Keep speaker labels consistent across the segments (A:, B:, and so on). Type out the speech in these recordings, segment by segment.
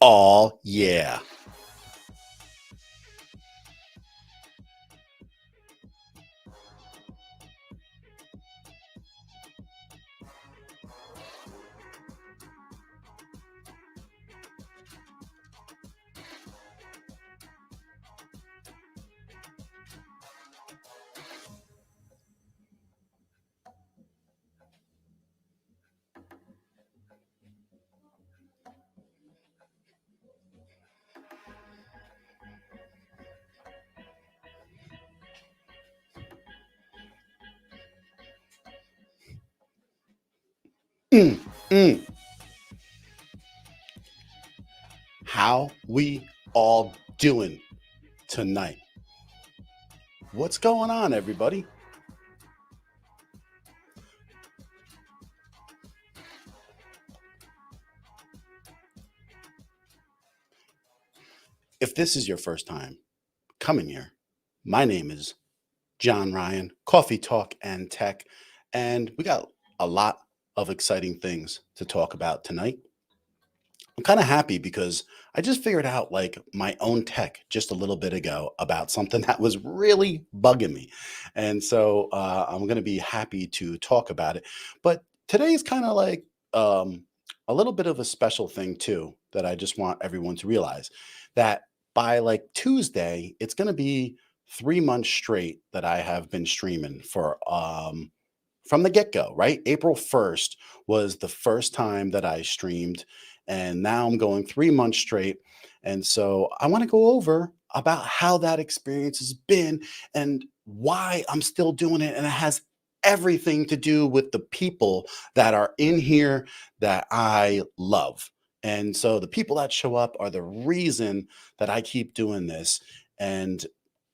A: Oh, yeah. Mm, mm. How we all doing tonight? What's going on, everybody? If this is your first time coming here, my name is John Ryan, Coffee Talk and Tech, and we got a lot of exciting things to talk about tonight. I'm kind of happy because I just figured out like my own tech just a little bit ago about something that was really bugging me. And so I'm going to be happy to talk about it. But today is kind of like a little bit of a special thing, too, that I just want everyone to realize that by like Tuesday, it's going to be 3 months straight that I have been streaming for from the get-go, right? April 1st was the first time that I streamed, and now I'm going 3 months straight. And so I want to go over about how that experience has been and why I'm still doing it. And it has everything to do with the people that are in here that I love. And so the people that show up are the reason that I keep doing this. And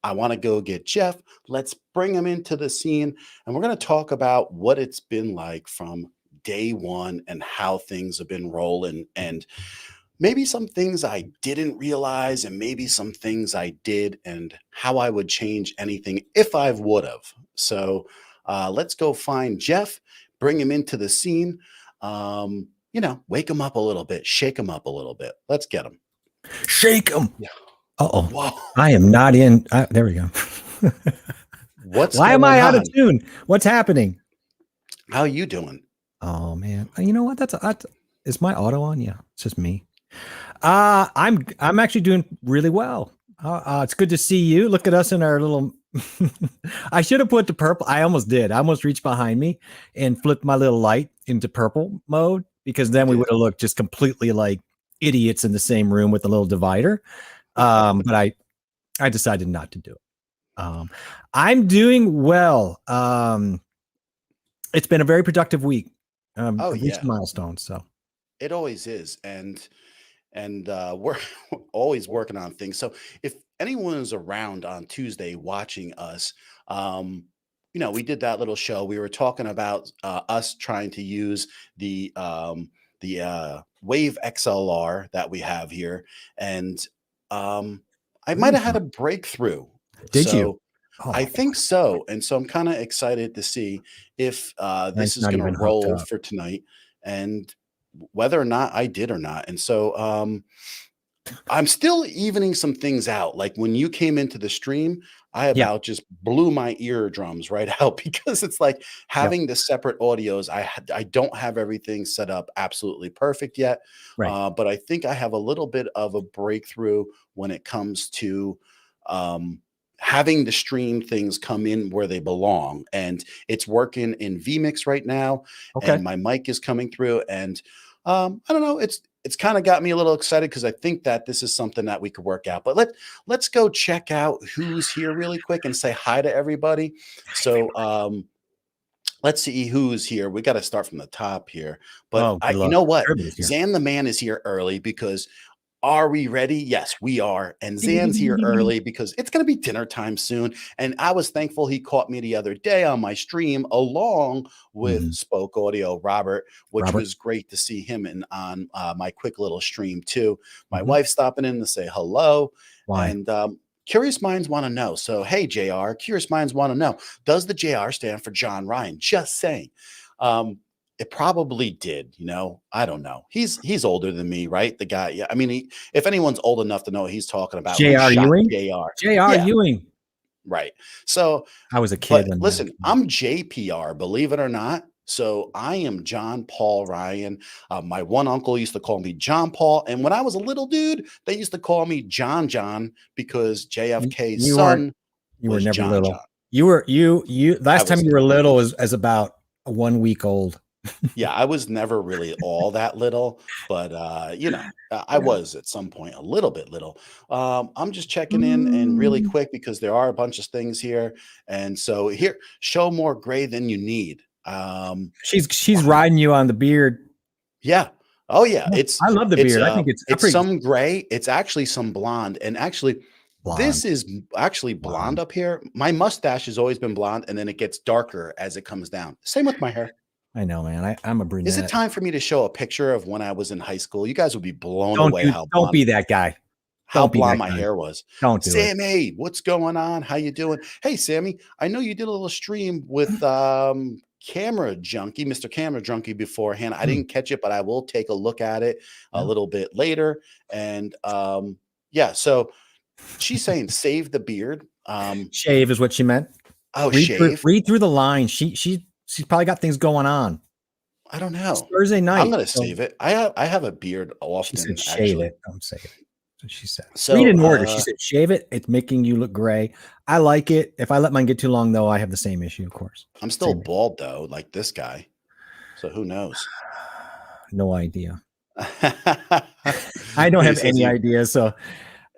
A: I want to go get Jeff. Let's bring him into the scene and we're going to talk about what it's been like from day one and how things have been rolling and maybe some things I didn't realize and maybe some things I did and how I would change anything if I would have. So let's go find Jeff, bring him into the scene. Wake him up a little bit, shake him up a little bit. Let's get him.
B: Shake him.
A: Yeah.
B: Uh-oh.
A: Whoa.
B: I am not in. There we go. Why am I out of tune? What's happening?
A: How you doing?
B: Oh man. You know what? Is my auto on? Yeah, it's just me. I'm actually doing really well. It's good to see you. Look at us in our little I should have put the purple. I almost did. I almost reached behind me and flipped my little light into purple mode because then we would have looked just completely like idiots in the same room with a little divider. But I decided not to do it. I'm doing well. It's been a very productive week. Reached milestones, so
A: it always is, and we're always working on things. So if anyone is around on Tuesday watching us, we did that little show. We were talking about us trying to use the Wave XLR that we have here, and I might have had a breakthrough.
B: Did you?
A: Oh, I think so. And so I'm kind of excited to see if this is going to roll for tonight and whether or not I did or not. And so I'm still evening some things out. Like when you came into the stream, I about just blew my eardrums right out because it's like having the separate audios. I don't have everything set up absolutely perfect yet, but I think I have a little bit of a breakthrough when it comes to having the stream things come in where they belong. And it's working in vMix right now. And my mic is coming through. And I don't know, it's kind of got me a little excited because I think that this is something that we could work out. But let's go check out who's here really quick and say hi to everybody. So let's see who's here. We got to start from the top here. But you know what? Zan the man is here early because are we ready? Yes, we are. And Zan's here early because it's going to be dinner time soon. And I was thankful he caught me the other day on my stream along with Spoke Audio Robert, which was great to see him on my quick little stream too. My wife stopping in to say hello. And curious minds want to know. So, hey, JR, curious minds want to know, does the JR stand for John Ryan? Just saying. it probably did, I don't know. He's older than me, right? The guy. Yeah. I mean, if anyone's old enough to know what he's talking about, who
B: J.R.
A: shot
B: Ewing?
A: JR.
B: J.R.
A: Yeah,
B: Ewing.
A: right. So,
B: I was a kid
A: but
B: when that.
A: listen, I'm JPR, believe it or not. So I am John Paul Ryan. My one uncle used to call me John Paul. And when I was a little dude, they used to call me John because JFK's
B: You weren't.
A: son
B: You were
A: was
B: never
A: John.
B: little. You were
A: I
B: last time
A: was
B: you were little was as about 1 week old.
A: Yeah, I was never really all that little, but I was at some point a little bit little. I'm just checking in and really
B: Mm.
A: quick because there are a bunch of things here. And so here, show more gray than you need.
B: She's
A: Wow.
B: riding you on the beard.
A: Yeah. Oh yeah. It's
B: I love the
A: it's
B: beard. I think it's pretty
A: some gray. It's actually some blonde. And actually,
B: blonde.
A: this is actually blonde up here. My mustache has always been blonde, and then it gets darker as it comes down. Same with my hair.
B: I know, man. I'm a brunette.
A: Is it time for me to show a picture of when I was in high school? You guys would be blown
B: Don't
A: away
B: don't be that guy.
A: how
B: Don't be
A: blonde
B: that
A: my
B: guy.
A: hair was.
B: Don't do it.
A: Sammy, what's going on? How you doing? Hey, Sammy, I know you did a little stream with Camera Junkie, Mr. Camera Junkie beforehand. I didn't catch it, but I will take a look at it a little bit later. And yeah, so she's saying save the beard.
B: Shave is what she meant.
A: Oh,
B: read through the line. She's probably got things going on.
A: I don't know.
B: It's Thursday night.
A: I'm gonna save it. I have a beard often.
B: She said shave
A: actually.
B: it. Don't save it. That's what she said.
A: So,
B: read in order. She said shave it. It's making you look gray. I like it. If I let mine get too long, though, I have the same issue, of course.
A: I'm still bald though, like this guy. So who knows?
B: No idea. I don't have any idea. So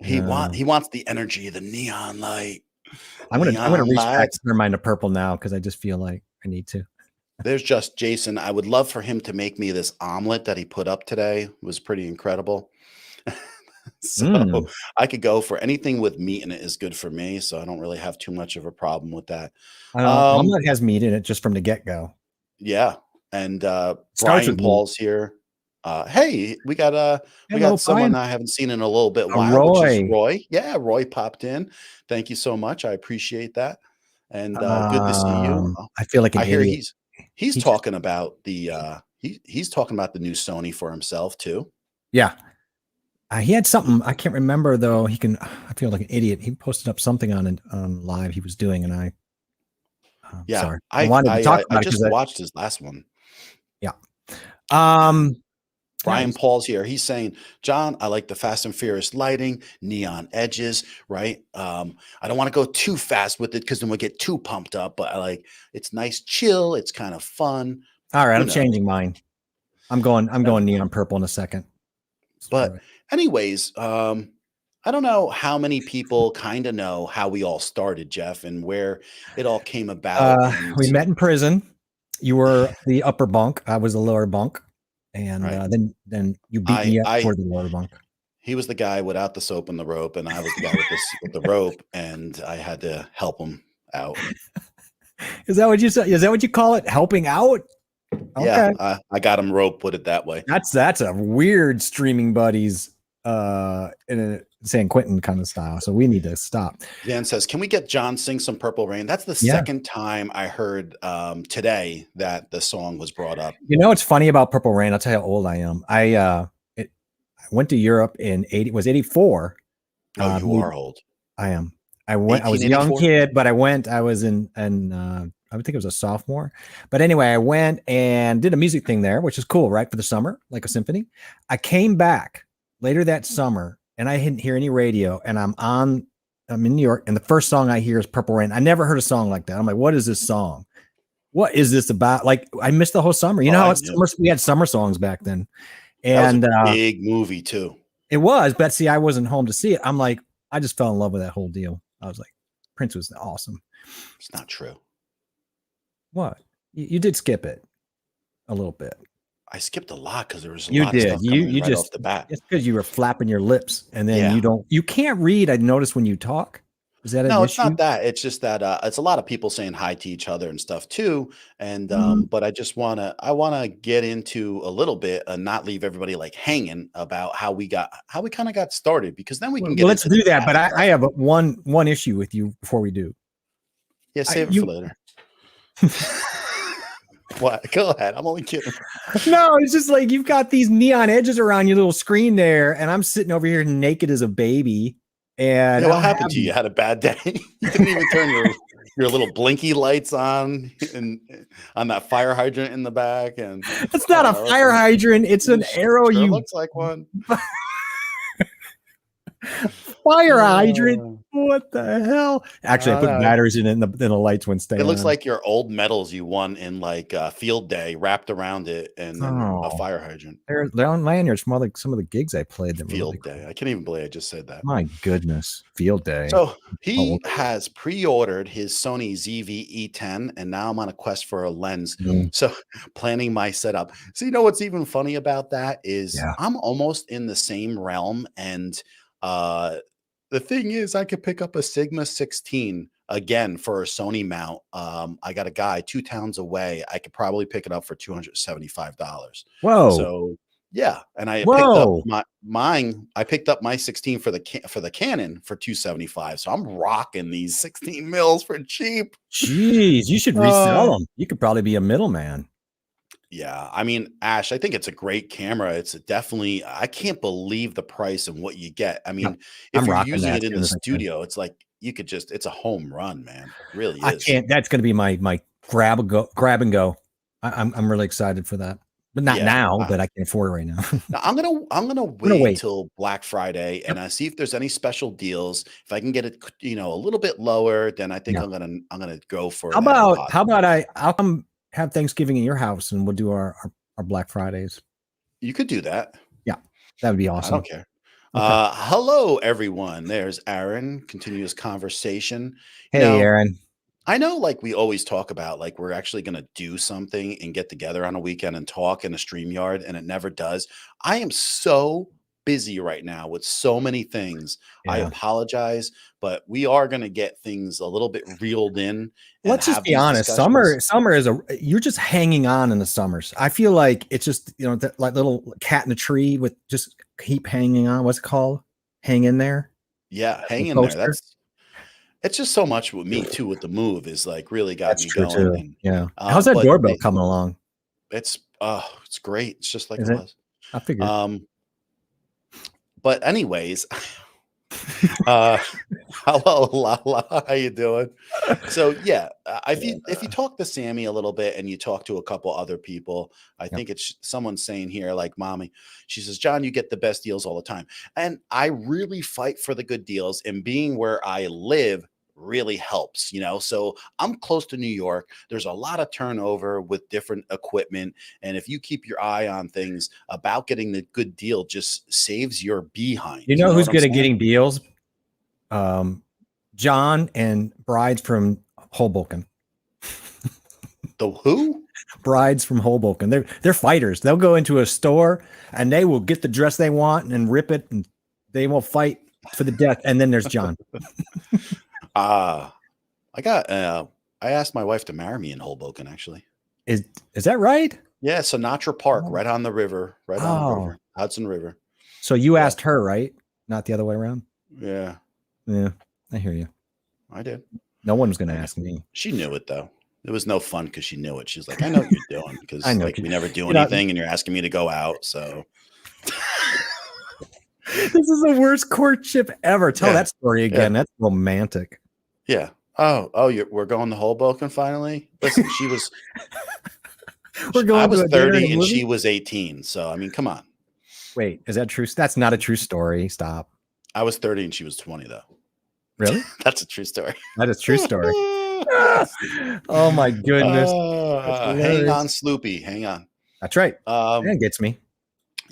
A: he wants the energy, the neon light.
B: I'm gonna reach back to mine to purple now because I just feel like I need to.
A: There's just Jason. I would love for him to make me this omelet that he put up today. It was pretty incredible. So I could go for anything with meat in it is good for me. So I don't really have too much of a problem with that.
B: Omelet has meat in it just from the get-go.
A: Yeah. And Brian Paul's here. Hey, we got someone I haven't seen in a little bit while, which is Roy. Yeah, Roy popped in. Thank you so much. I appreciate that. And good to see you.
B: I feel like
A: I hear he's talking about the he's talking about the new Sony for himself too.
B: Yeah. He had something I can't remember though. I feel like an idiot. He posted up something on live he was doing, and I sorry. I wanted to talk about
A: I just watched his last one.
B: Yeah.
A: Brian Paul's here. He's saying, John, I like the Fast and Furious lighting, neon edges, right? I don't want to go too fast with it because then we'll get too pumped up, but I like it's nice, chill. It's kind of fun.
B: All right, I'm changing mine. I'm going neon purple in a second.
A: But anyways, I don't know how many people kind of know how we all started, Jeff, and where it all came about.
B: We met in prison. You were the upper bunk. I was the lower bunk. And then you beat me up for the lower bunk.
A: He was the guy without the soap and the rope, and I was the guy with the rope, and I had to help him out.
B: Is that what you said? Is that what you call it? Helping out?
A: Okay. Yeah, I got him rope, put it that way.
B: That's a weird streaming buddies in a San Quentin kind of style. So we need to stop.
A: Dan says, can we get John sing some Purple Rain? That's the second time I heard today that the song was brought up.
B: You know what's funny about Purple Rain? I'll tell you how old I am. I went to Europe in 84.
A: Oh, you are old.
B: I am. I was a young kid, but I was in I would think it was a sophomore. But anyway, I went and did a music thing there, which is cool, right? For the summer, like a symphony. I came back later that summer and I didn't hear any radio, and I'm in New York, and the first song I hear is Purple Rain. I never heard a song like that. I'm like, what is this song? What is this about? Like, I missed the whole summer. You know how we had summer songs back then. And
A: that was a big movie too.
B: It was, but see, I wasn't home to see it. I'm like, I just fell in love with that whole deal. I was like, Prince was awesome.
A: It's not true.
B: What? You did skip it a little bit.
A: I skipped a lot because there was a
B: lot
A: of
B: did.
A: stuff
B: You
A: right
B: just
A: off the bat.
B: It's because you were flapping your lips, and then you can't read. I noticed when you talk. Is that
A: no? It's not that. It's just that it's a lot of people saying hi to each other and stuff too. And but I just wanna get into a little bit and not leave everybody like hanging about how we kind of got started, because then we can get.
B: Let's do that. But I have one issue with you before we do.
A: Yeah, save it for later. What? Go ahead. I'm only kidding.
B: No, it's just like you've got these neon edges around your little screen there, and I'm sitting over here naked as a baby. And
A: Yeah,
B: I
A: what
B: don't
A: happened
B: have
A: to you? You had a bad day. You didn't even turn your little blinky lights on and on that fire hydrant in the back. And
B: It's not a fire hydrant. It's an arrow.
A: Sure
B: You
A: looks like one.
B: fire hydrant.
A: Uh,
B: What the hell? Actually, I
A: I
B: put
A: know.
B: batteries in it, and the lights wouldn't stay
A: It looks
B: on.
A: like your old medals you won in like field day wrapped around it, and then a
B: Oh.
A: fire hydrant.
B: They're on lanyards from some of the gigs I played. That were really
A: Field day.
B: cool.
A: I can't even believe I just said that.
B: My goodness, field day.
A: So he
B: old.
A: has pre-ordered his Sony ZV-E10, and now I'm on a quest for a lens.
B: Mm.
A: So planning my setup. So you know what's even funny about that is
B: Yeah.
A: I'm almost in the same realm. And the thing is, I could pick up a Sigma 16 again for a Sony mount. I got a guy 2 towns away. I could probably pick it up for $275.
B: Whoa.
A: So yeah, and I picked
B: Whoa.
A: up mine. I picked up my 16 for the Canon for 275. So I'm rocking these 16 mils for cheap.
B: Jeez, you should resell them. You could probably be a middleman.
A: Yeah, I mean, Ash, I think it's a great camera. It's definitely, I can't believe the price and what you get. I mean, if
B: I'm
A: you're
B: rocking
A: using
B: that
A: it in
B: as
A: the
B: soon as I can.
A: studio, it's like you could just, it's a home run, man. It really
B: I
A: is.
B: can't. That's going to be my grab and go. I'm really excited for that, but not
A: Yeah,
B: now. But I can afford it right now.
A: Now I'm gonna wait till Black Friday and I see if there's any special deals. If I can get it, a little bit lower, then I think
B: Yeah.
A: I'm gonna go for
B: How
A: that
B: about I'll come have Thanksgiving at your house and we'll do our Black Fridays.
A: You could do that.
B: Yeah, that would be
A: I
B: awesome.
A: don't care.
B: Okay.
A: Hello everyone. There's Aaron. Continuous conversation.
B: Hey, Aaron.
A: I know, like we always talk about, like we're actually going to do something and get together on a weekend and talk in a StreamYard, and it never does. I am so busy right now with so many things. I
B: Yeah.
A: apologize, but we are going to get things a little bit reeled in. And
B: Let's just
A: have
B: be
A: these
B: honest.
A: discussions.
B: Summer is you're just hanging on in the summers. I feel like it's just, like little cat in a tree with just keep hanging on. What's it called? Hang in there.
A: Yeah, hang in
B: Poster.
A: there. It's just so much with me too. With the move is like really got
B: That's
A: me
B: true
A: going.
B: too.
A: And
B: Yeah. How's that
A: but
B: doorbell coming along?
A: it's great. It's just like
B: Is
A: it
B: it?
A: was.
B: I figured.
A: But anyways, hello, Lala, how you doing? So yeah, if you talk to Sammy a little bit and you talk to a couple other people, I think it's someone saying here, like Mommy, she says, John, you get the best deals all the time. And I really fight for the good deals, and being where I live really helps, so I'm close to New York. There's a lot of turnover with different equipment, and if you keep your eye on things, about getting the good deal just saves your behind.
B: You know who's
A: what I'm
B: good at
A: saying?
B: getting deals? John and brides from Hoboken.
A: The who?
B: Brides from Hoboken. They're fighters. They'll go into a store and they will get the dress they want and rip it, and they will fight for the death. And then there's John.
A: I asked my wife to marry me in Hoboken, actually.
B: Is that right?
A: Yeah, Sinatra Park, right on the river, Hudson River.
B: So you asked her, right? Not the other way around?
A: Yeah.
B: Yeah, I hear you.
A: I did.
B: No one was going to ask me.
A: She knew it, though. It was no fun because she knew it. She's like, I know what you're doing, because like we never do anything and you're asking me to go out, so.
B: This is the worst courtship ever. Tell that story again. That's romantic.
A: Yeah. We're going to Hoboken finally? Listen, she was I was 30 and she was 18. So I mean, come on.
B: Wait, is that true? That's not a true story. Stop.
A: I was 30 and she was 20, though.
B: Really?
A: That's a true story.
B: That is a true story. Oh my goodness.
A: Hang on, Sloopy. Hang on.
B: That's right. That gets me.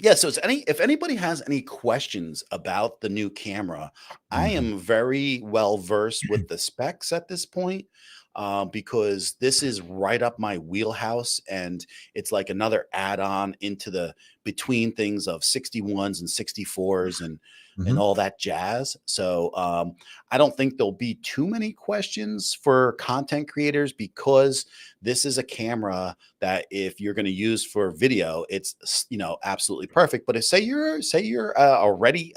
A: Yeah, so if anybody has any questions about the new camera, I am very well versed with the specs at this point, because this is right up my wheelhouse, and it's like another add-on into the between things of 61s and 64s and all that jazz. So I don't think there'll be too many questions for content creators, because this is a camera that if you're going to use for video, it's absolutely perfect. But if say you're already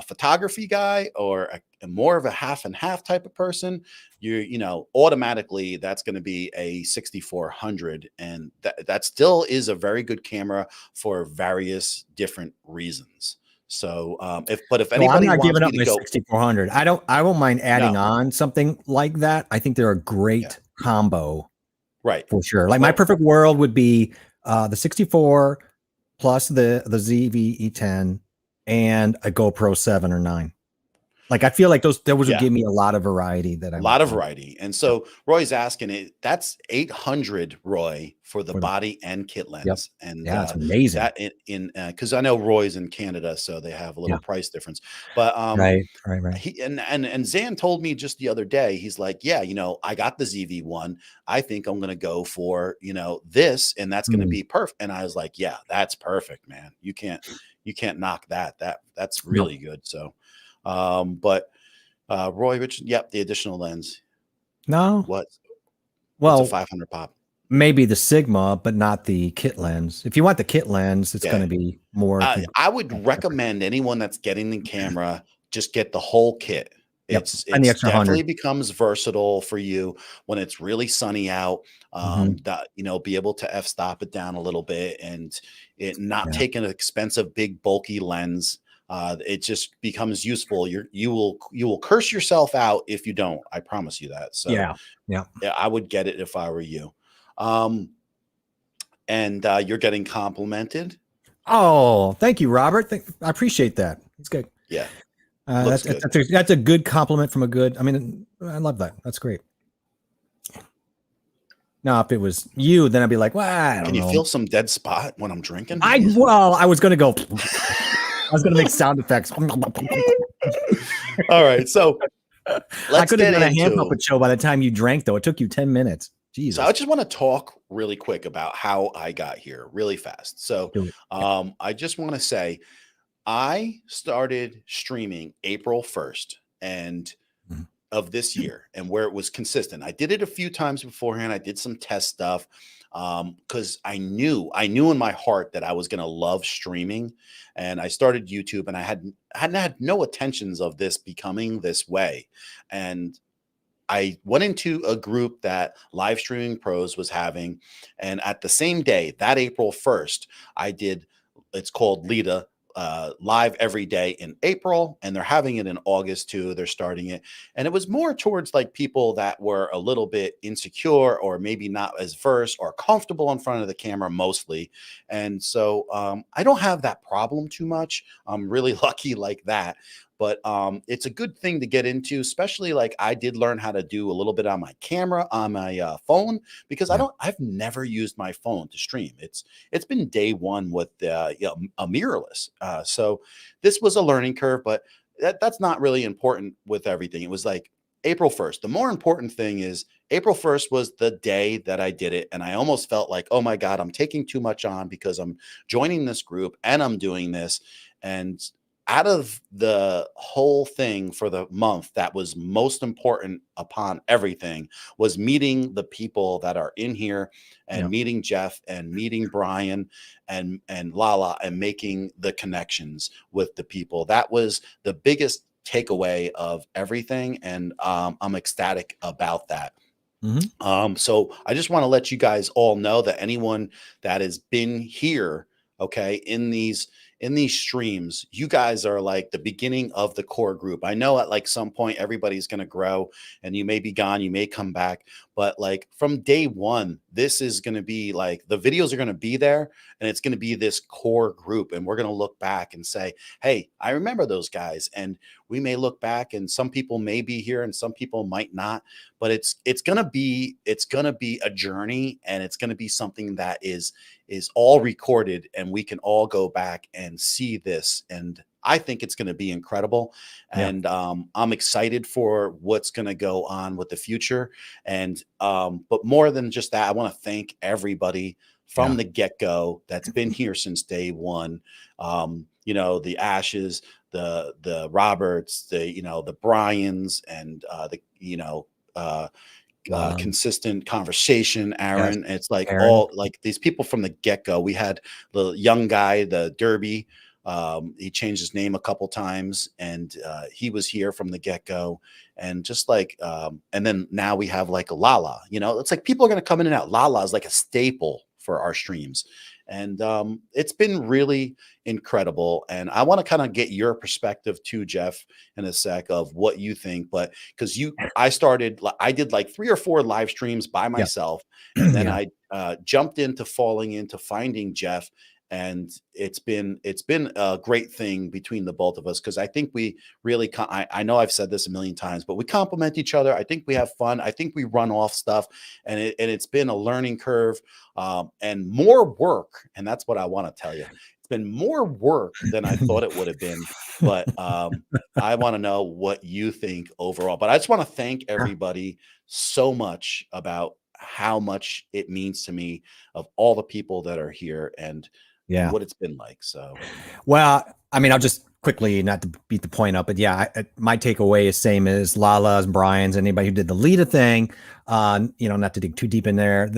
A: photography guy or a more of a half and half type of person, you know, automatically that's going to be a 6400, and that still is a very good camera for various different reasons. So if
B: So I'm
A: anybody
B: not
A: wants
B: giving
A: me
B: up
A: to
B: my
A: go,
B: 6400. I won't mind adding
A: no,
B: on something like that. I think they're a
A: yeah,
B: great combo
A: right.
B: for sure. Like my
A: Well,
B: perfect world would be the 64 plus the ZV-E10 and a GoPro 7 or 9. Like I feel like those would
A: yeah.
B: give me a lot of variety that
A: A
B: I would
A: lot of
B: want.
A: variety. And
B: Yeah.
A: so Roy's asking it, that's 800, Roy, for the
B: For the,
A: body and kit
B: yep.
A: lens. And
B: Yeah, it's amazing.
A: that in because I know Roy's in Canada, so they have a little
B: Yeah.
A: price difference. But
B: Right. Right. Right.
A: he and Zan told me just the other day, he's like, yeah, you know, I got the ZV-1. I think I'm gonna go for, you know, this, and that's gonna
B: Mm,
A: be perfect. And I was like, yeah, that's perfect, man. You can't knock that. That's
B: no.
A: really good. So but Roy Richard, yep, the additional lens.
B: No.
A: What? What's a
B: Well,
A: 500 pop?
B: maybe the Sigma, but not the kit lens. If you want the kit lens, it's going
A: Yeah.
B: to be more.
A: I would recommend anyone that's getting the camera just get the whole kit.
B: Yep. And the
A: It's
B: extra 100.
A: definitely becomes versatile for you when it's really sunny out.
B: Hmm.
A: That you know, be able to f-stop it down a little bit and it not
B: Yeah.
A: take an expensive, big, bulky lens. It just becomes useful. You will curse yourself out if you don't. I promise you that. So
B: Yeah. Yeah.
A: yeah, I would get it if I were you. Um, and you're getting complimented.
B: Oh, thank you, Robert. I appreciate that. It's good.
A: Yeah, looks good.
B: That's a good compliment from a good. I mean, I love that. That's great. Now, if it was you, then I'd be like, well, I
A: Can
B: don't
A: you
B: know.
A: feel some dead spot when I'm drinking?
B: I was going to go. I was going to make sound effects.
A: All right, so
B: I
A: let's
B: could have
A: get
B: done a hand
A: into.
B: puppet show by the time you drank, though. It took you 10 minutes.
A: So
B: Jesus.
A: I just want to talk really quick about how I got here, really fast. So
B: Do it. Yeah.
A: I just want to say I started streaming April 1st and
B: Mhm.
A: of this year, and where it was consistent. I did it a few times beforehand. I did some test stuff because I knew in my heart that I was going to love streaming, and I started YouTube, and I hadn't had no intentions of this becoming this way, and I went into a group that Live Streaming Pros was having, and at the same day, that April 1st, I did. It's called Lita live every day in April, and they're having it in August too. They're starting it, and it was more towards like people that were a little bit insecure or maybe not as versed or comfortable in front of the camera mostly. And so I don't have that problem too much. I'm really lucky like that. But it's a good thing to get into, especially like I did learn how to do a little bit on my camera on my phone because
B: Yeah.
A: I've never used my phone to stream. It's been day one with you know, a mirrorless. So this was a learning curve, but that's not really important with everything. It was like April 1st. The more important thing is April 1st was the day that I did it. And I almost felt like, oh my God, I'm taking too much on because I'm joining this group and I'm doing this. And out of the whole thing for the month that was most important upon everything was meeting the people that are in here and
B: Yeah.
A: meeting Jeff and meeting Brian and Lala and making the connections with the people. That was the biggest takeaway of everything, and I'm ecstatic about that. So I just want to let you guys all know that anyone that has been here, okay, in these streams, you guys are like the beginning of the core group. I know at like some point everybody's going to grow and you may be gone, you may come back, but like from day one, this is going to be like the videos are going to be there and it's going to be this core group. And we're going to look back and say, hey, I remember those guys. And we may look back and some people may be here and some people might not, but it's going to be a journey, and it's going to be something that is all recorded and we can all go back and see this. And I think it's going to be incredible.
B: Yeah.
A: And I'm excited for what's going to go on with the future. And but more than just that, I want to thank everybody from
B: Yeah.
A: the get-go that's been here since day one. You know, the Ashes, the Roberts, the, you know, the Bryans, and the, you know, consistent conversation,
B: Yes,
A: Aaron. It's like
B: Aaron.
A: all like these people from the get-go. We had the young guy, the Derby, He changed his name a couple times, and he was here from the get go. And just like, and then now we have like a Lala. You know, it's like people are going to come in and out. Lala is like a staple for our streams, and it's been really incredible. And I want to kind of get your perspective too, Jeff, in a sec of what you think. But because I did like 3 or 4 live streams by
B: Yeah.
A: myself, and then
B: Yeah.
A: I jumped into falling into finding Jeff, and it's been a great thing between the both of us, because I think we really I know I've said this a million times, but we complement each other. I think we have fun. I think we run off stuff, and it's been a learning curve, and more work. And that's what I want to tell you. It's been more work than I thought it would have been. But I want to know what you think overall. But I just want to thank everybody so much about how much it means to me, of all the people that are here, and
B: Yeah.
A: what it's been like. So,
B: Well, I mean, I'll just quickly, not to beat the point up, but yeah, my takeaway is same as Lala's and Brian's, anybody who did the Lita thing. Not to dig too deep in there.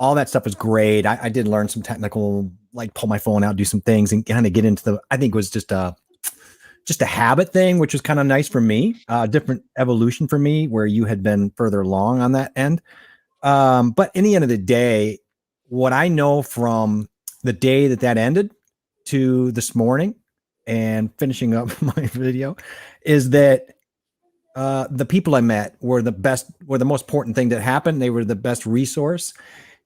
B: All that stuff was great. I did learn some technical, like pull my phone out, do some things, and kind of get into I think it was just a habit thing, which was kind of nice for me. Different evolution for me, where you had been further along on that end. But in the end of the day, what I know from the day that ended to this morning and finishing up my video is that the people I met were the most important thing that happened. They were the best resource.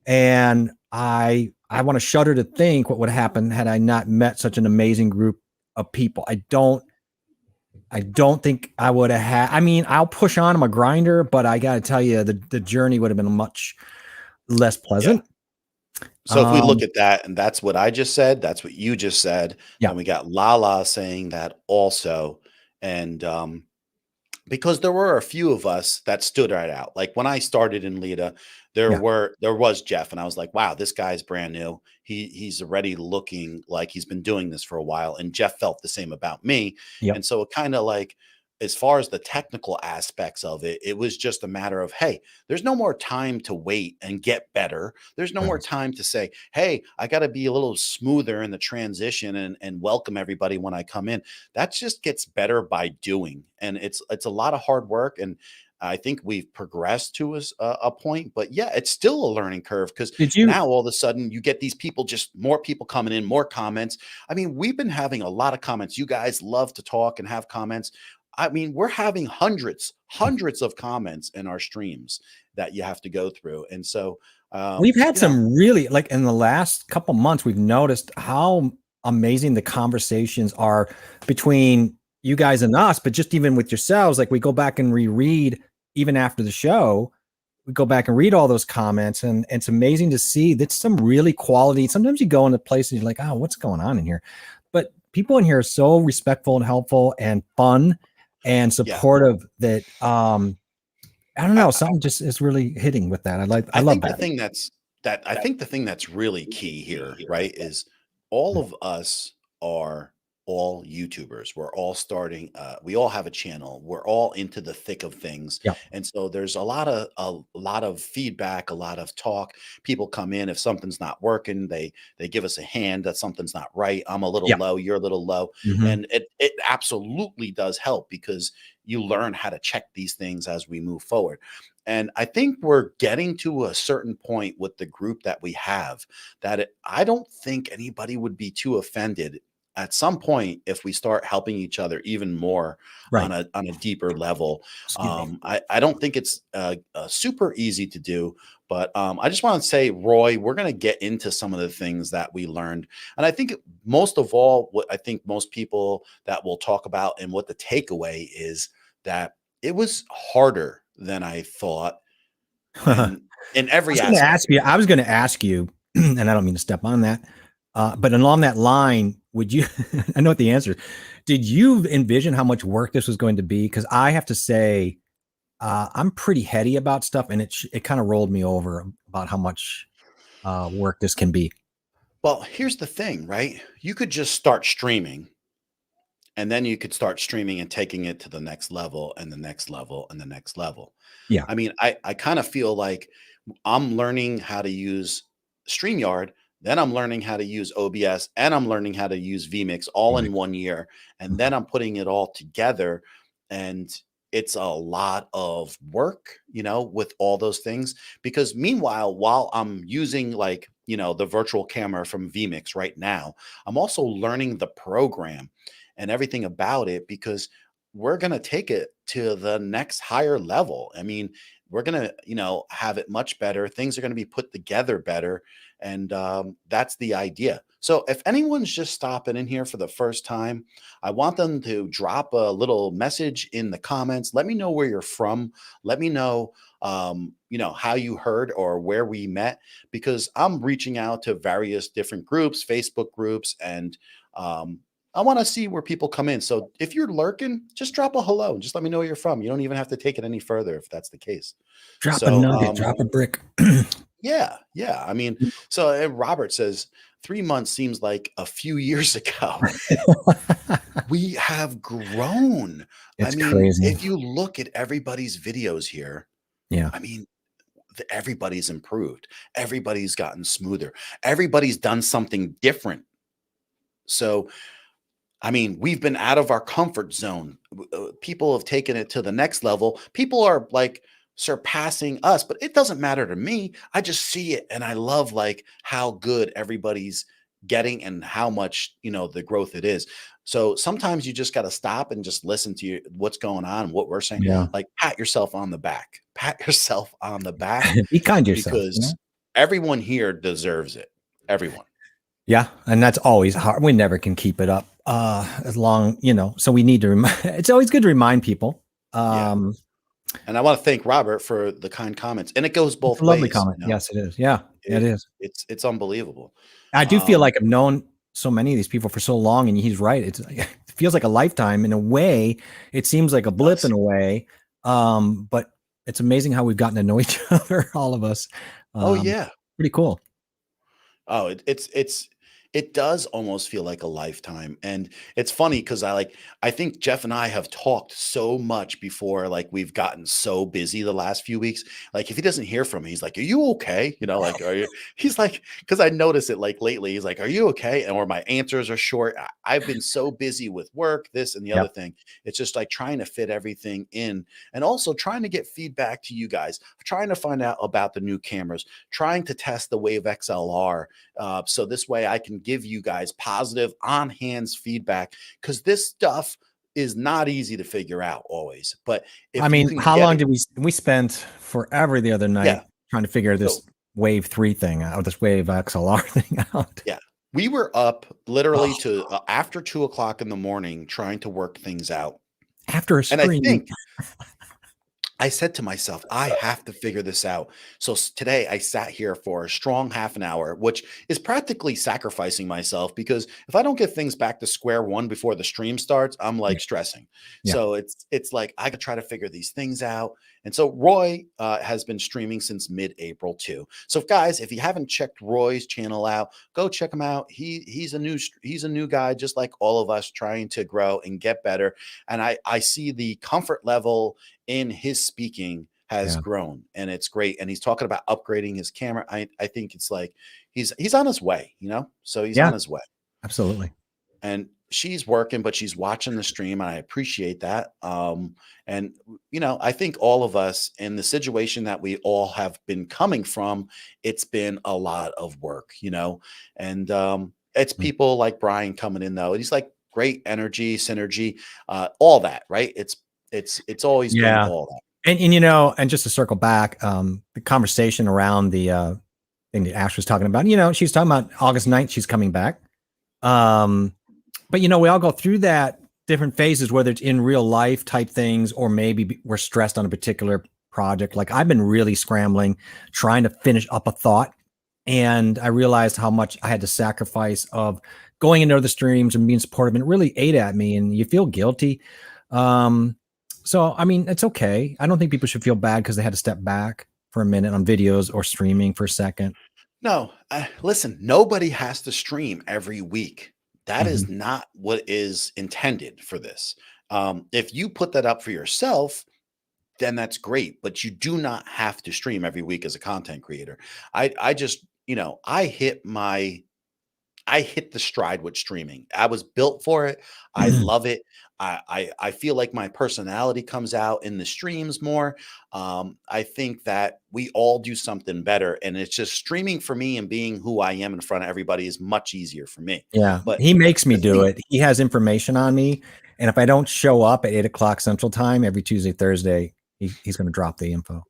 B: And I want to shudder to think what would happen had I not met such an amazing group of people. I don't think I would have had. I mean, I'll push on. I'm a grinder, but I got to tell you, the journey would have been much less pleasant.
A: yeah. So if we look at that, and that's what I just said, that's what you just said,
B: Yeah.
A: and we got Lala saying that also, and because there were a few of us that stood right out. Like when I started in Lita, there was Jeff, and I was like, wow, this guy's brand new. He's already looking like he's been doing this for a while, and Jeff felt the same about me.
B: Yep.
A: And so it kind of like, as far as the technical aspects of it, it was just a matter of, hey, there's no more time to wait and get better. There's no more time to say, hey, I got to be a little smoother in the transition and welcome everybody when I come in. That just gets better by doing. And it's a lot of hard work. And I think we've progressed to a point, but yeah, it's still a learning curve, because now all of a sudden you get these people, just more people coming in, more comments. I mean, we've been having a lot of comments. You guys love to talk and have comments. I mean, we're having hundreds of comments in our streams that you have to go through. And so
B: we've had some really, like in the last couple months, we've noticed how amazing the conversations are between you guys and us, but just even with yourselves. Like we go back and reread, even after the show, we go back and read all those comments, and it's amazing to see that's some really quality. Sometimes you go into places and you're like, oh, what's going on in here? But people in here are so respectful and helpful and fun and supportive that I don't know, something just is really hitting with that. I love that.
A: I think the thing that's really key here, right, is all of us are all YouTubers. We're all starting, we all have a channel. We're all into the thick of things.
B: Yeah.
A: And so there's a lot of feedback, a lot of talk. People come in, if something's not working, they give us a hand that something's not right. I'm a little low, you're a little low.
B: Mm-hmm.
A: And it absolutely does help, because you learn how to check these things as we move forward. And I think we're getting to a certain point with the group that we have, that I don't think anybody would be too offended at some point if we start helping each other even more on a deeper level. I don't think it's super easy to do, but I just want to say, Roy, we're going to get into some of the things that we learned. And I think most of all, what I think most people that we'll talk about, and what the takeaway is, that it was harder than I thought. In every aspect.
B: I was going to ask you, and I don't mean to step on that, but along that line, would you, I know what the answer is. Did you envision how much work this was going to be? Because I have to say, I'm pretty heady about stuff, and it kind of rolled me over about how much work this can be.
A: Well, here's the thing, right? You could just start streaming, and then you could start streaming and taking it to the next level and the next level and the next level.
B: Yeah.
A: I mean, I kind of feel like I'm learning how to use StreamYard Then I'm learning how to use OBS, and I'm learning how to use vMix all
B: Right.
A: in 1 year. And then I'm putting it all together. And it's a lot of work, with all those things. Because meanwhile, while I'm using like, the virtual camera from vMix right now, I'm also learning the program and everything about it, because we're going to take it to the next higher level. I mean, we're going to, have it much better. Things are going to be put together better. And that's the idea. So if anyone's just stopping in here for the first time, I want them to drop a little message in the comments. Let me know where you're from. Let me know, how you heard or where we met, because I'm reaching out to various different groups, Facebook groups, and I want to see where people come in. So if you're lurking, just drop a hello and just let me know where you're from. You don't even have to take it any further if that's the case.
B: Drop a
A: So,
B: nugget, drop a brick.
A: yeah, yeah. I mean, so Robert says 3 months seems like a few years ago. We have grown. I
B: It's
A: mean,
B: crazy.
A: if you look at everybody's videos here,
B: Yeah.
A: I mean, everybody's improved. Everybody's gotten smoother. Everybody's done something different. So, I mean, we've been out of our comfort zone. People have taken it to the next level. People are like surpassing us, but it doesn't matter to me. I just see it and I love like how good everybody's getting and how much, the growth it is. So sometimes you just got to stop and just listen to what's going on, what we're saying.
B: Yeah.
A: Like pat yourself on the back. Pat yourself on the back,
B: Be kind to yourself,
A: because everyone here deserves it. Everyone.
B: Yeah, and that's always hard. We never can keep it up as long, so we need to remind it's always good to remind people.
A: Yeah. And I want to thank Robert for the kind comments. And it goes
B: It's
A: both
B: a lovely
A: ways.
B: comment. Yes, it is. Yeah, it
A: It,
B: is.
A: it's unbelievable.
B: I do feel
A: Um,
B: like I've known so many of these people for so long, and he's right. It feels like a lifetime in a way. It seems like a
A: it
B: blip
A: does.
B: in a way. But it's amazing how we've gotten to know each other, all of us.
A: Oh
B: Um,
A: yeah.
B: Pretty cool.
A: Oh, it does almost feel like a lifetime. And it's funny because I think Jeff and I have talked so much before, like we've gotten so busy the last few weeks. Like if he doesn't hear from me, he's like, "Are you okay?" Like, "Are you?" He's like, because I notice it like lately. He's like, "Are you okay?" And or my answers are short. I've been so busy with work, this and the other
B: Yep.
A: thing. It's just like trying to fit everything in, and also trying to get feedback to you guys, trying to find out about the new cameras, trying to test the Wave XLR. So this way I can give you guys positive on hands feedback, because this stuff is not easy to figure out always. But
B: I
A: if you
B: mean,
A: can
B: how
A: get
B: long
A: it,
B: did we spent forever the other
A: yeah.
B: night trying to figure
A: So
B: this Wave 3 thing out, this Wave XLR thing out?
A: yeah, we were up literally
B: Oh,
A: to after 2 o'clock in the morning trying to work things out.
B: after a
A: And I
B: stream.
A: think I said to myself, I have to figure this out. So today I sat here for a strong half an hour, which is practically sacrificing myself, because if I don't get things back to square one before the stream starts, I'm
B: Yeah.
A: like stressing.
B: Yeah.
A: So it's like I could try to figure these things out. And so Roy has been streaming since mid-April too. So guys, if you haven't checked Roy's channel out, go check him out. He's a new guy, just like all of us, trying to grow and get better. And I see the comfort level in his speaking has
B: Yeah.
A: grown, and it's great. And he's talking about upgrading his camera. I think it's like he's on his way, so he's
B: Yeah.
A: on his way.
B: Absolutely.
A: And she's working, but she's watching the stream, and I appreciate that. And I think all of us in the situation that we all have been coming from, it's been a lot of work, and it's
B: Mm.
A: people like Brian coming in, though, and he's like great energy, synergy, all that, right? It's always been
B: Yeah.
A: all that.
B: And just to circle back, the conversation around the thing that Ash was talking about, she's talking about August 9th, she's coming back. But we all go through that different phases, whether it's in real life type things, or maybe we're stressed on a particular project. Like I've been really scrambling, trying to finish up a thought. And I realized how much I had to sacrifice of going into the streams and being supportive, and it really ate at me, and you feel guilty. So, I mean, it's okay. I don't think people should feel bad because they had to step back for a minute on videos or streaming for a second.
A: No, listen, nobody has to stream every week. That is
B: Mhm.
A: not what is intended for this. If you put that up for yourself, then that's great, but you do not have to stream every week as a content creator. I just I hit the stride with streaming. I was built for it. I love it. I feel like my personality comes out in the streams more. I think that we all do something better, and it's just streaming for me and being who I am in front of everybody is much easier for me.
B: Yeah,
A: But
B: he makes me
A: the
B: do
A: thing,
B: it. He has information on me, and if I don't show up at 8 o'clock Central Time every Tuesday, Thursday, he's going to drop the info.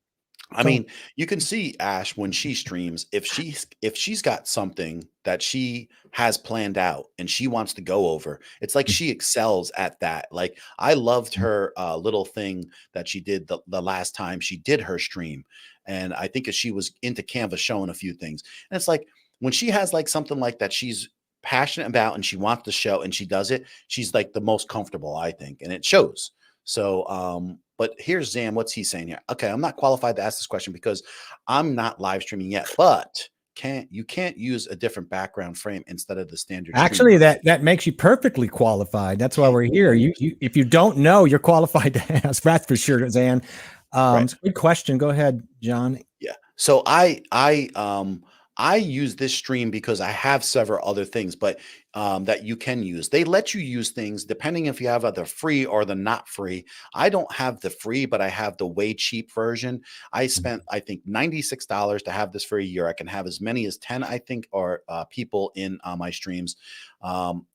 A: I
B: So
A: mean, you can see Ash when she streams, if she's got something that she has planned out and she wants to go over, it's like she excels at that. Like I loved her little thing that she did the last time she did her stream. And I think she was into Canva showing a few things. And it's like when she has like something like that she's passionate about and she wants to show and she does it, she's like the most comfortable, I think, and it shows. So, but here's Zan. What's he saying here? Okay, I'm not qualified to ask this question because I'm not live streaming yet. But can't use a different background frame instead of the standard stream
B: actually,
A: frame.
B: that makes you perfectly qualified. That's why we're here. You if you don't know, you're qualified to ask. That's for sure, Zan.
A: Right.
B: It's a good question. Go ahead, John.
A: Yeah. So I use this stream because I have several other things, but that you can use. They let you use things depending if you have the free or the not free. I don't have the free, but I have the way cheap version. I spent, I think, $96 to have this for a year. I can have as many as 10, I think, or people in my streams.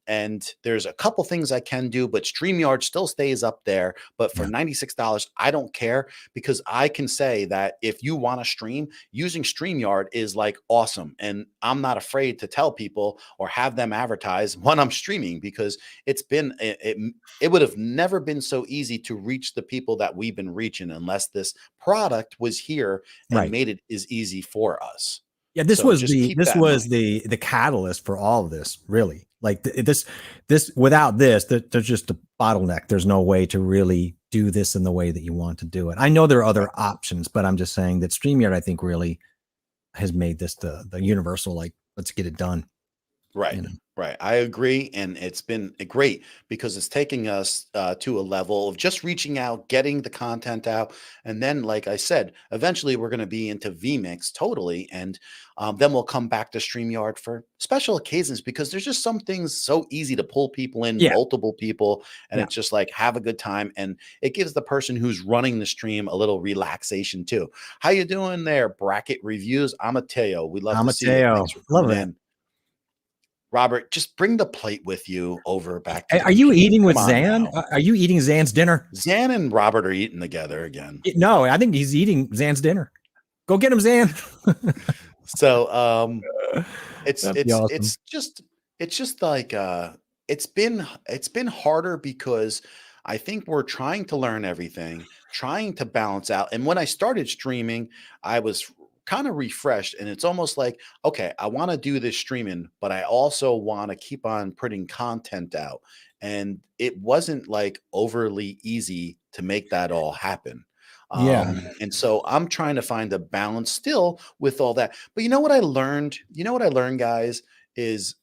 A: And there's a couple things I can do, but StreamYard still stays up there. But for
B: Yeah.
A: $96, I don't care because I can say that if you want to stream, using StreamYard is like awesome. And I'm not afraid to tell people or have them advertise when I'm streaming because it would have never been so easy to reach the people that we've been reaching unless this product was here and
B: Right.
A: made it as easy for us.
B: Yeah, this
A: So
B: was
A: just keep
B: this
A: that in
B: was
A: mind.
B: the catalyst for all of this, really. Like this without this, there's just a bottleneck. There's no way to really do this in the way that you want to do it. I know there are other options, but I'm just saying that StreamYard, I think, really has made this the universal, like, let's get it done.
A: Right.
B: You know?
A: Right. I agree. And it's been great because it's taking us to a level of just reaching out, getting the content out. And then, like I said, eventually we're going to be into vMix totally. And then we'll come back to StreamYard for special occasions because there's just some things so easy to pull people in,
B: Yeah.
A: multiple people. And
B: Yeah.
A: it's just like have a good time. And it gives the person who's running the stream a little relaxation too. How you doing there? Bracket Reviews. I'm Mateo. We love to see you.
B: Mateo.
A: Thanks for
B: Love
A: coming
B: that.
A: in. Robert, just bring the plate with you over back to
B: Hey,
A: the
B: are you
A: computer.
B: eating with
A: Come on
B: Zan?
A: now.
B: Are you eating Zan's dinner?
A: Zan and Robert are eating together again.
B: No, I think he's eating Zan's dinner. Go get him, Zan.
A: So
B: That'd be awesome.
A: it's just like it's been harder because I think we're trying to learn everything, trying to balance out. And when I started streaming, I was kind of refreshed and it's almost like, okay, I want to do this streaming, but I also want to keep on putting content out. And it wasn't like overly easy to make that all happen.
B: Yeah.
A: And so I'm trying to find a balance still with all that. But you know what I learned? You know what I learned, guys, is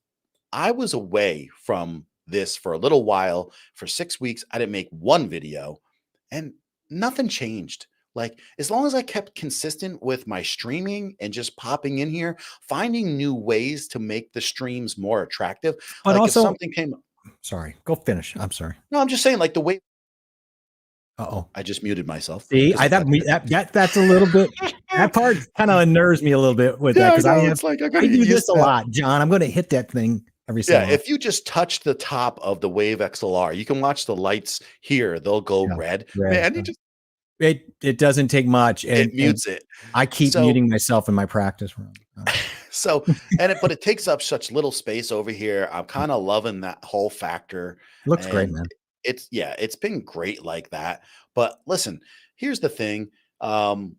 A: I was away from this for a little while. For 6 weeks, I didn't make one video and nothing changed. Like, as long as I kept consistent with my streaming and just popping in here, finding new ways to make the streams more attractive.
B: But
A: Like, if
B: also,
A: something came,
B: sorry, go finish. I'm sorry.
A: no, I'm just saying, like, the way
B: Uh-oh.
A: I just muted myself.
B: See,
A: 'cause I touched it.
B: that's a little bit, that part kind of unnerves me a little bit with that
A: Yeah, I
B: because
A: know. It's like I gotta
B: I
A: get
B: do
A: used
B: this a
A: to that.
B: lot, John. I'm going to hit that thing every so
A: Yeah,
B: often.
A: if you just touch the top of the Wave XLR, you can watch the lights here. They'll go
B: Yeah,
A: red.
B: red.
A: Man, you just
B: It doesn't take much,
A: it
B: and
A: mutes it.
B: I keep
A: So
B: muting myself in my practice room.
A: so but it takes up such little space over here. I'm kind of loving that whole factor.
B: Looks great,
A: And
B: man.
A: it's been great like that. But listen, here's the thing. Um,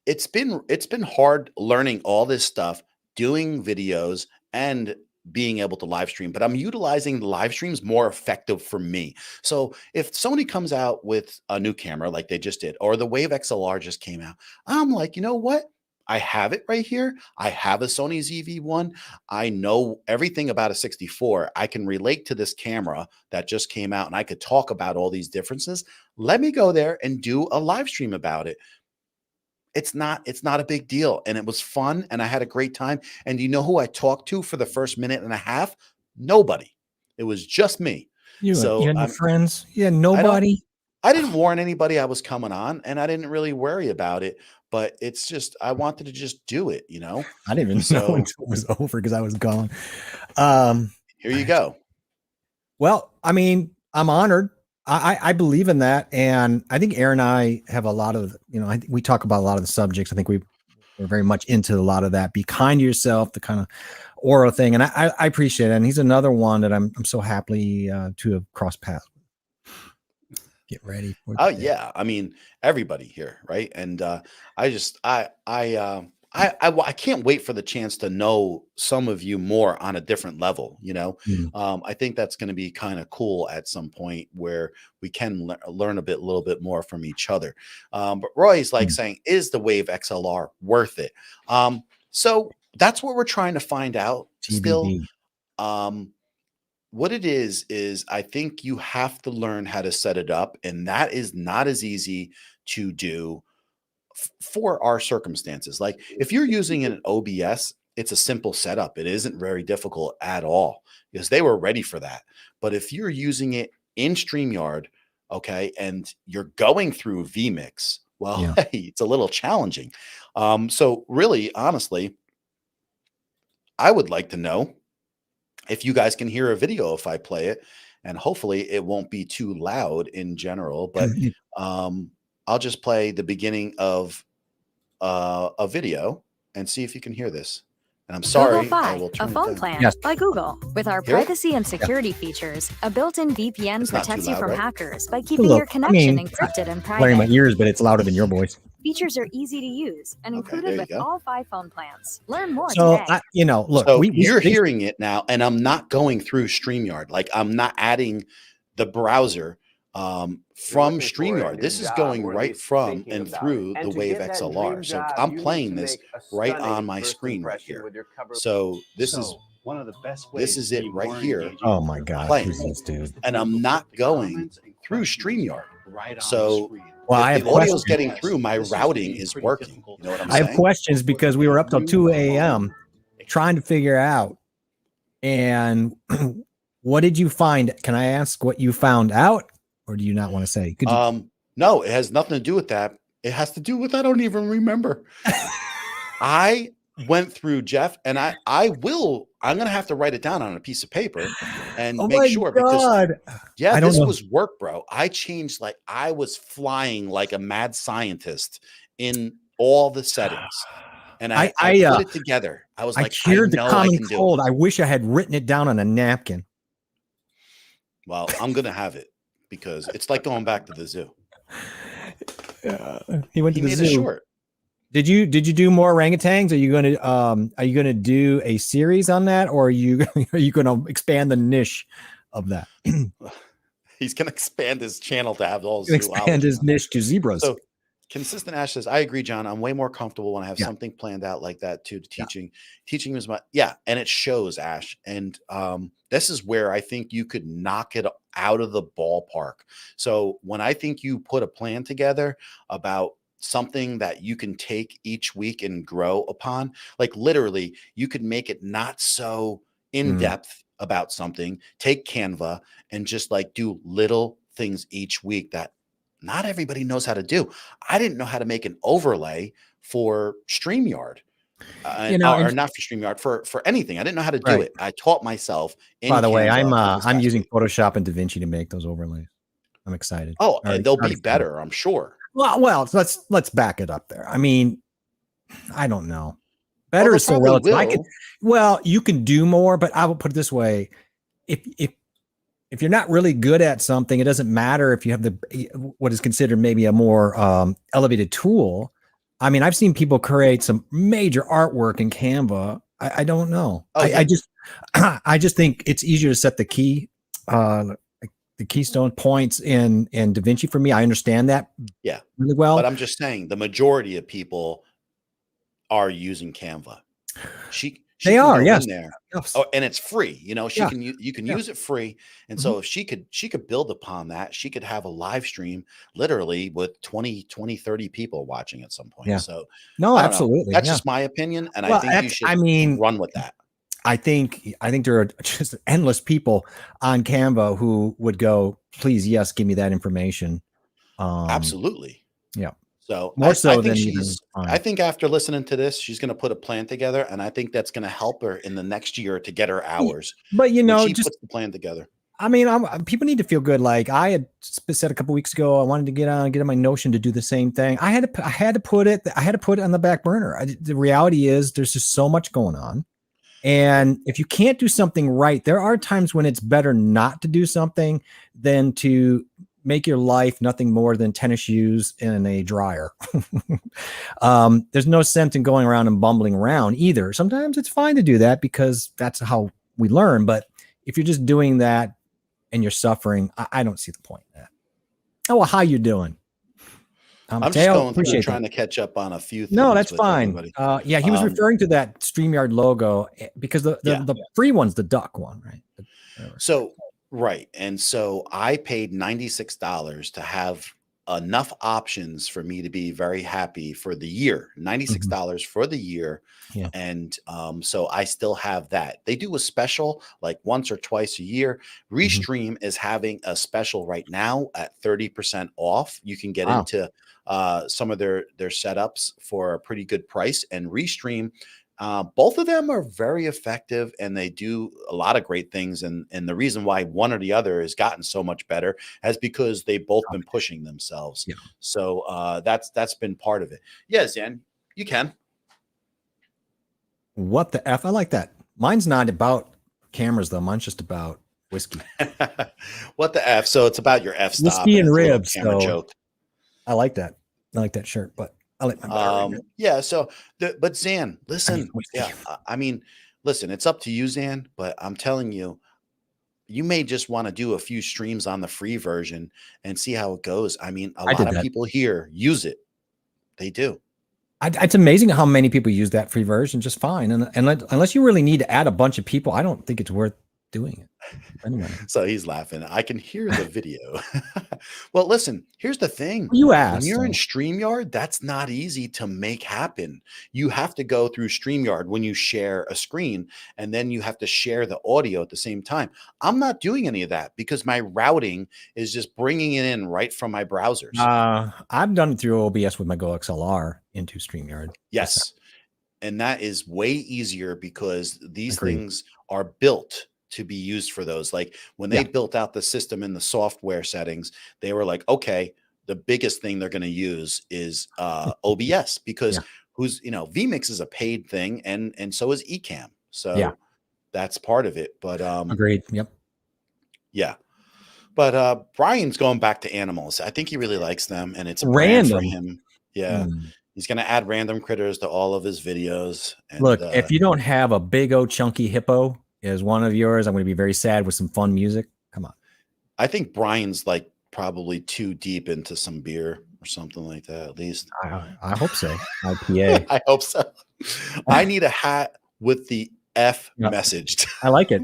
A: it's been hard learning all this stuff, doing videos and being able to live stream, but I'm utilizing the live streams more effective for me. So if somebody comes out with a new camera like they just did, or the Wave XLR just came out, I'm like, you know what? I have it right here. I have a Sony ZV-1. I know everything about a 64. I can relate to this camera that just came out and I could talk about all these differences. Let me go there and do a live stream about it. it's not a big deal. And it was fun and I had a great time. And you know who I talked to for the first minute and a half? Nobody. It was just me.
B: You
A: So
B: had no friends. Yeah,
A: I don't
B: nobody.
A: I didn't warn anybody I was coming on and I didn't really worry about it, but it's just I wanted to just do it, you know?
B: I didn't even know
A: So
B: until it was over because I was gone. Um,
A: here you go.
B: well, I mean, I'm honored. I believe in that, and I think Aaron and I have a lot of, I think we talk about a lot of the subjects. I think we're very much into a lot of that. Be kind to yourself, the kind of aura thing, and I appreciate it. And he's another one that I'm so happy to have crossed paths. Get ready for
A: Oh yeah, I mean everybody here, right? And I can't wait for the chance to know some of you more on a different level. I think that's going to be kind of cool at some point where we can learn a little bit more from each other. But Roy's like saying, is the Wave XLR worth it? So that's what we're trying to find out still. What it is I think you have to learn how to set it up, and that is not as easy to do for our circumstances. Like if you're using an OBS, it's a simple setup. It isn't very difficult at all because they were ready for that. But if you're using it in StreamYard, okay, and you're going through vMix, well,
B: Yeah.
A: hey, it's a little challenging. So really, honestly, I would like to know if you guys can hear a video if I play it, and hopefully it won't be too loud in general, but I'll just play the beginning of a video and see if you can hear this. And I'm sorry,
C: Google
A: I
C: Fi,
A: will turn
C: a
A: it
C: phone
A: down.
C: plan
B: Yes.
C: by Google. With our
A: Hear it?
C: privacy and security features, a built-in VPN
A: It's not too
C: protects you
A: loud,
C: from
A: right?
C: hackers by keeping
B: Look,
C: your connection
B: I mean,
C: encrypted and
B: Blaring my
C: private.
B: ears, but it's louder than your voice.
C: Features are easy to use and
A: Okay, there
C: included
A: you
C: with
A: go.
C: all 5 phone plans. Learn more
B: So
C: today.
B: look,
A: So you're hearing it now, and I'm not going through StreamYard. Like I'm not adding the browser from StreamYard. This is going right from and through the Wave XLR. So I'm playing this right on my screen right here. So this is
D: one of the best
A: this is it right here.
B: Oh my God,
A: Playing.
B: who's this dude?
A: And I'm not going through StreamYard. So
B: Well, I
A: if
B: have
A: the audio's
B: questions.
A: getting through, my routing is working. You know what I'm
B: I
A: saying?
B: have questions because we were up till 2 a.m. trying to figure out. And what did you find? Can I ask what you found out, or do you not want to say? Could you?
A: No, it has nothing to do with that. It has to do with I don't even remember. I went through Jeff, and I'm gonna have to write it down on a piece of paper and
B: Oh
A: make
B: my
A: sure
B: God.
A: because yeah,
B: I don't
A: this
B: know.
A: was work, bro. I changed like I was flying like a mad scientist in all the settings. And I put it together. I was
B: I
A: like,
B: cured the
A: I
B: common
A: can do
B: cold.
A: it.
B: I wish I had written it down on a napkin.
A: Well, I'm gonna have it because it's like going back to the zoo.
B: He went
A: He
B: to the
A: made
B: zoo.
A: it short.
B: Did you do more orangutans? Are you going to do a series on that, or are you going to expand the niche of that?
A: He's gonna expand his channel to have all
B: Expand his
A: zoology.
B: niche to zebras.
A: So Consistent Ash says, I agree, John. I'm way more comfortable when I have
B: Yeah.
A: something planned out like that too.
B: Yeah.
A: Teaching is and it shows, Ash. And this is where I think you could knock it out of the ballpark. So when I think you put a plan together about something that you can take each week and grow upon, like literally, you could make it not so in depth about something, take Canva and just like do little things each week that not everybody knows how to do. I didn't know how to make an overlay for StreamYard, or not for StreamYard, for anything. I didn't know how to do it. I taught myself.
B: By the way,
A: Canva
B: I'm using
A: week.
B: Photoshop and DaVinci to make those overlays. I'm excited.
A: Oh, they'll be better, I'm sure.
B: Well, let's back it up there. I mean, I don't know. Better is so
A: probably
B: relative. You can do more, but I will put it this way: if you're not really good at something, it doesn't matter if you have what is considered maybe a more elevated tool. I mean, I've seen people create some major artwork in Canva. I don't know. I just think it's easier to set the key, the keystone points in DaVinci for me. I understand that really well.
A: But I'm just saying the majority of people are using Canva. She She
B: They
A: can
B: are,
A: go
B: yes.
A: in there.
B: Yes.
A: Oh, and it's free. You know,
B: Yeah.
A: you can
B: Yeah.
A: use it free. And
B: Mhm.
A: so if she could build upon that, she could have a live stream literally with 20, 30 people watching at some point.
B: Yeah.
A: So
B: No,
A: I don't know.
B: absolutely.
A: That's
B: Yeah.
A: just my opinion. And I
B: Well,
A: think you
B: that's, I
A: should
B: mean,
A: run with that.
B: I think there are just endless people on Canva who would go, please, yes, give me that information.
A: Absolutely.
B: Yeah.
A: So
B: More
A: I
B: so
A: think
B: than even
A: I
B: mine.
A: think after listening to this, she's going to put a plan together. And I think that's going to help her in the next year to get her hours
B: But
A: when she
B: just
A: puts the plan together.
B: I mean, people need to feel good. Like I had said a couple weeks ago, I wanted to get on my Notion to do the same thing. I had to put it on the back burner. The reality is, there's just so much going on, and if you can't do something right, there are times when it's better not to do something than to make your life nothing more than tennis shoes in a dryer. There's no sense in going around and bumbling around either. Sometimes it's fine to do that because that's how we learn. But if you're just doing that and you're suffering, I don't see the point in that. Oh, well, how you doing?
A: I'm just
B: Dale,
A: going through
B: appreciate
A: trying
B: that.
A: to catch up on a few things
B: No, that's
A: with
B: fine.
A: everybody.
B: Yeah, he was
A: Um,
B: referring to that StreamYard logo because the
A: Yeah.
B: free one's the duck one, right? Whatever.
A: So, right. And so I paid $96 to have enough options for me to be very happy for the year. $96 for the year.
B: Yeah.
A: And so I still have that. They do a special like once or twice a year. Restream is having a special right now at 30% off. You can get
B: Wow.
A: into some of their setups for a pretty good price. And Restream, both of them are very effective and they do a lot of great things. And the reason why one or the other has gotten so much better is because they've both been pushing themselves.
B: Yeah.
A: So that's been part of it. Yeah, Zan, you can.
B: What the F? I like that. Mine's not about cameras though. Mine's just about whiskey.
A: What the F? So it's about your F stop.
B: Whiskey and
A: it's a little
B: ribs.
A: camera
B: So
A: joke.
B: I like that. I like that shirt, but I like my butter.
A: Yeah. So, but Zan, listen.
B: whiskey.
A: Yeah. I mean, listen. It's up to you, Zan. But I'm telling you, you may just want to do a few streams on the free version and see how it goes. I mean, a
B: I did
A: lot of
B: that.
A: people here use it. They do.
B: It's amazing how many people use that free version just fine. And unless you really need to add a bunch of people, I don't think it's worth doing it. Anyway,
A: So he's laughing. I can hear the video. Well, listen, here's the thing.
B: you
A: When
B: asked.
A: you're in
B: so-
A: StreamYard, that's not easy to make happen. You have to go through StreamYard when you share a screen, and then you have to share the audio at the same time. I'm not doing any of that because my routing is just bringing it in right from my browsers.
B: I've done it through OBS with my Go XLR into StreamYard.
A: Yes. And that is way easier because these
B: Agreed.
A: things are built to be used for those. Like when they
B: Yeah.
A: built out the system in the software settings, they were like, okay, the biggest thing they're going to use is OBS because
B: Yeah.
A: vMix is a paid thing and so is Ecamm. So
B: Yeah.
A: that's part of it. But
B: Agreed. Yep.
A: yeah. But Brian's going back to animals. I think he really likes them and it's a brand for
B: Random.
A: him. Yeah. He's going to add random critters to all of his videos. And,
B: Look, if you don't have a big old chunky hippo as one of yours, I'm going to be very sad with some fun music. Come on.
A: I think Brian's like probably too deep into some beer or something like that, at least.
B: I hope so. IPA.
A: I hope so. I need a hat with the F
B: Yep.
A: messaged.
B: I like it.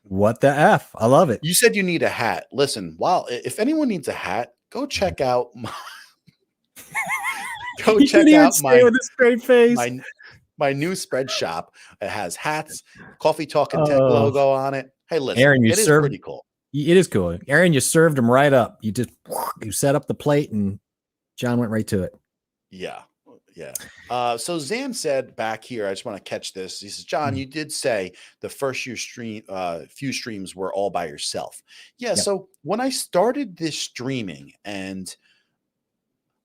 B: What the F? I love it.
A: You said you need a hat. Listen, if anyone needs a hat, go check out my go
B: You
A: check
B: couldn't even
A: out
B: say it with a straight face.
A: my new spread shop. It has hats, Coffee Talk and Tech
B: Oh.
A: logo on it. Hey, listen,
B: Aaron, you
A: it is
B: served-
A: pretty cool.
B: It is cool. Aaron, you served him right up. You set up the plate and John went right to it.
A: Yeah. Yeah. So Zan said back here, I just want to catch this. He says, John, you did say the first few streams were all by yourself. Yeah.
B: Yep.
A: So when I started this streaming, and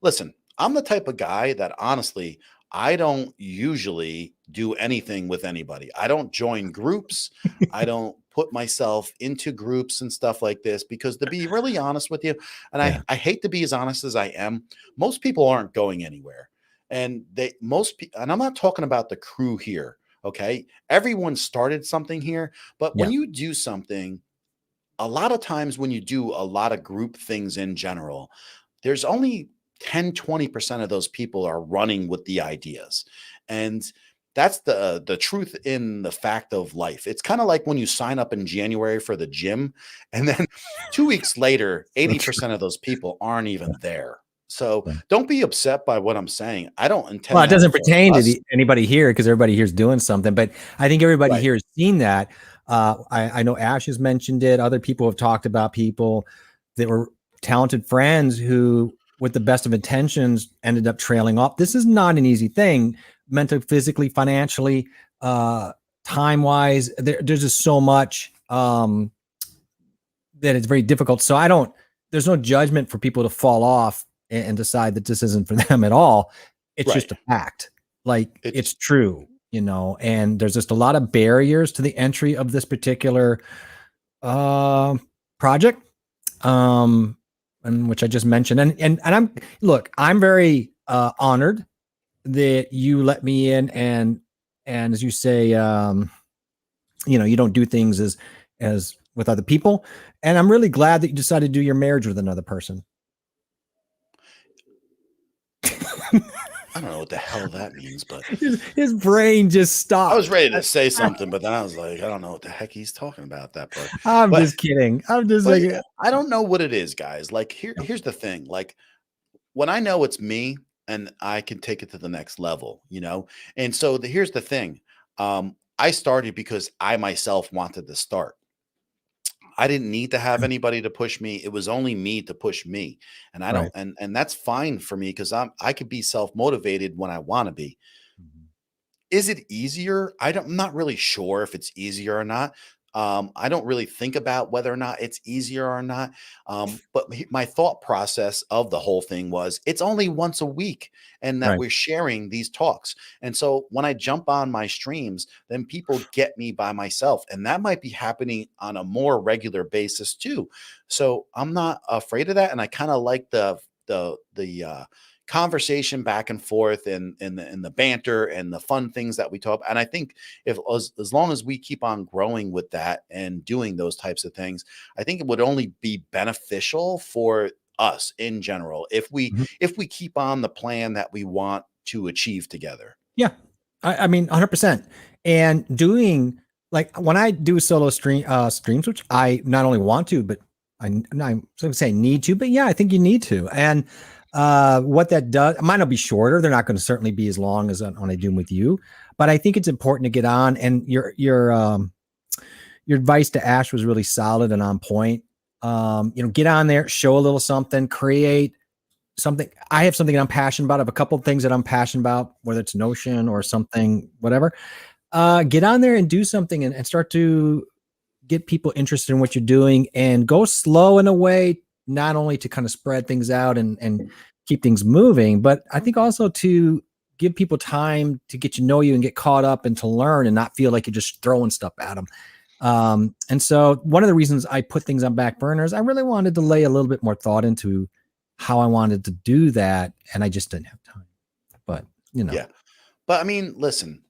A: listen, I'm the type of guy that honestly, I don't usually do anything with anybody. I don't join groups. I don't put myself into groups and stuff like this because to be really honest with you, and
B: Yeah.
A: I hate to be as honest as I am, most people aren't going anywhere. And and I'm not talking about the crew here. Okay. Everyone started something here, but when you do something, a lot of times when you do a lot of group things in general, there's only 10, 20% of those people are running with the ideas. And that's the truth in the fact of life. It's kind of like when you sign up in January for the gym, and then 2 weeks later,
B: So true.
A: 80% of those people aren't even there. So
B: Yeah.
A: don't be upset by what I'm saying. I don't
B: Well,
A: intend
B: it
A: that
B: doesn't
A: for
B: pertain to
A: us.
B: anybody here because everybody here is doing something. But I think everybody
A: Right.
B: here has seen that. I know Ash has mentioned it. Other people have talked about people that were talented friends who, with the best of intentions, ended up trailing off. This is not an easy thing, mentally, physically, financially, time wise. There's just so much that it's very difficult. So there's no judgment for people to fall off and decide that this isn't for them at all. It's
A: Right.
B: just a fact. Like
A: It's
B: it's true, and there's just a lot of barriers to the entry of this particular project. And which I just mentioned. And I'm very honored that you let me in and as you say, you don't do things as with other people. And I'm really glad that you decided to do your marriage with another person.
A: I don't know what the hell that means, but
B: His brain just stopped.
A: I was ready to say something, but then I was like, I don't know what the heck he's talking about that part.
B: I'm
A: But
B: just kidding. I'm just
A: but
B: like,
A: I don't know what it is, guys. Like here's the thing. Like when I know it's me and I can take it to the next level, And so here's the thing. I started because I myself wanted to start. I didn't need to have anybody to push me. It was only me to push me. And I don't
B: right.
A: and that's fine for me because I could be self-motivated when I want to be.
B: Mhm.
A: Is it easier? I'm not really sure if it's easier or not. I don't really think about whether or not it's easier or not. But my thought process of the whole thing was it's only once a week and that
B: Right.
A: we're sharing these talks. And so when I jump on my streams, then people get me by myself. And that might be happening on a more regular basis too. So I'm not afraid of that. And I kind of like the conversation back and forth and the banter and the fun things that we talk. And I think if as long as we keep on growing with that and doing those types of things, I think it would only be beneficial for us in general
B: Mhm.
A: if we keep on the plan that we want to achieve together.
B: Yeah. I mean, 100%. And doing like when I do solo streams, which I not only want to, but I'm going to say need to, but yeah, I think you need to. And what that does, it might not be shorter. They're not going to certainly be as long as when I do them with you, but I think it's important to get on. And your advice to Ash was really solid and on point. Get on there, show a little something, create something. I have something I'm passionate about. I have a couple of things that I'm passionate about, whether it's Notion or something, whatever. Get on there and do something and start to get people interested in what you're doing and go slow in a way, not only to kind of spread things out and keep things moving, but I think also to give people time to get to know you and get caught up and to learn and not feel like you're just throwing stuff at them. And so one of the reasons I put things on back burners, I really wanted to lay a little bit more thought into how I wanted to do that. And I just didn't have time, but
A: Yeah. But I mean, listen,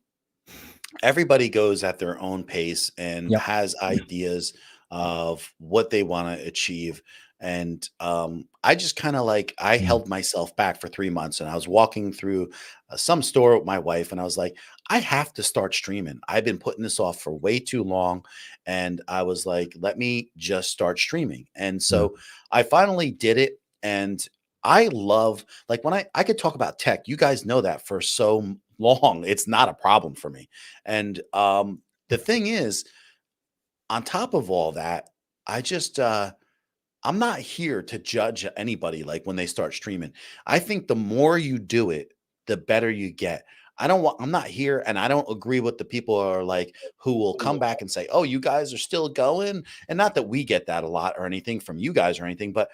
A: everybody goes at their own pace and
B: Yep.
A: has ideas of what they want to achieve. And I just kind of I
B: Mm.
A: held myself back for 3 months and I was walking through some store with my wife and I was like, I have to start streaming. I've been putting this off for way too long. And I was like, let me just start streaming. And so I finally did it. And I love, like when I could talk about tech, you guys know that for so long, it's not a problem for me. And the thing is, on top of all that, I just I'm not here to judge anybody like when they start streaming. I think the more you do it, the better you get. I'm not here and I don't agree with the people who are like who will come back and say, "Oh, you guys are still going." And not that we get that a lot or anything from you guys or anything, but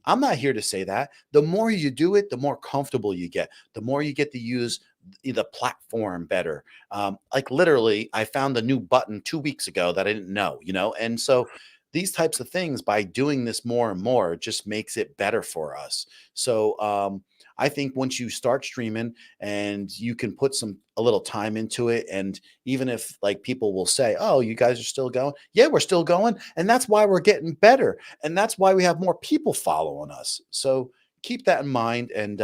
A: I'm not here to say that. The more you do it, the more comfortable you get. The more you get to use the platform better. Like literally, I found a new button 2 weeks ago that I didn't know, and so these types of things by doing this more and more just makes it better for us. So I think once you start streaming and you can put a little time into it, and even if like people will say, "Oh, you guys are still going," yeah, we're still going, and that's why we're getting better, and that's why we have more people following us. So keep that in mind, and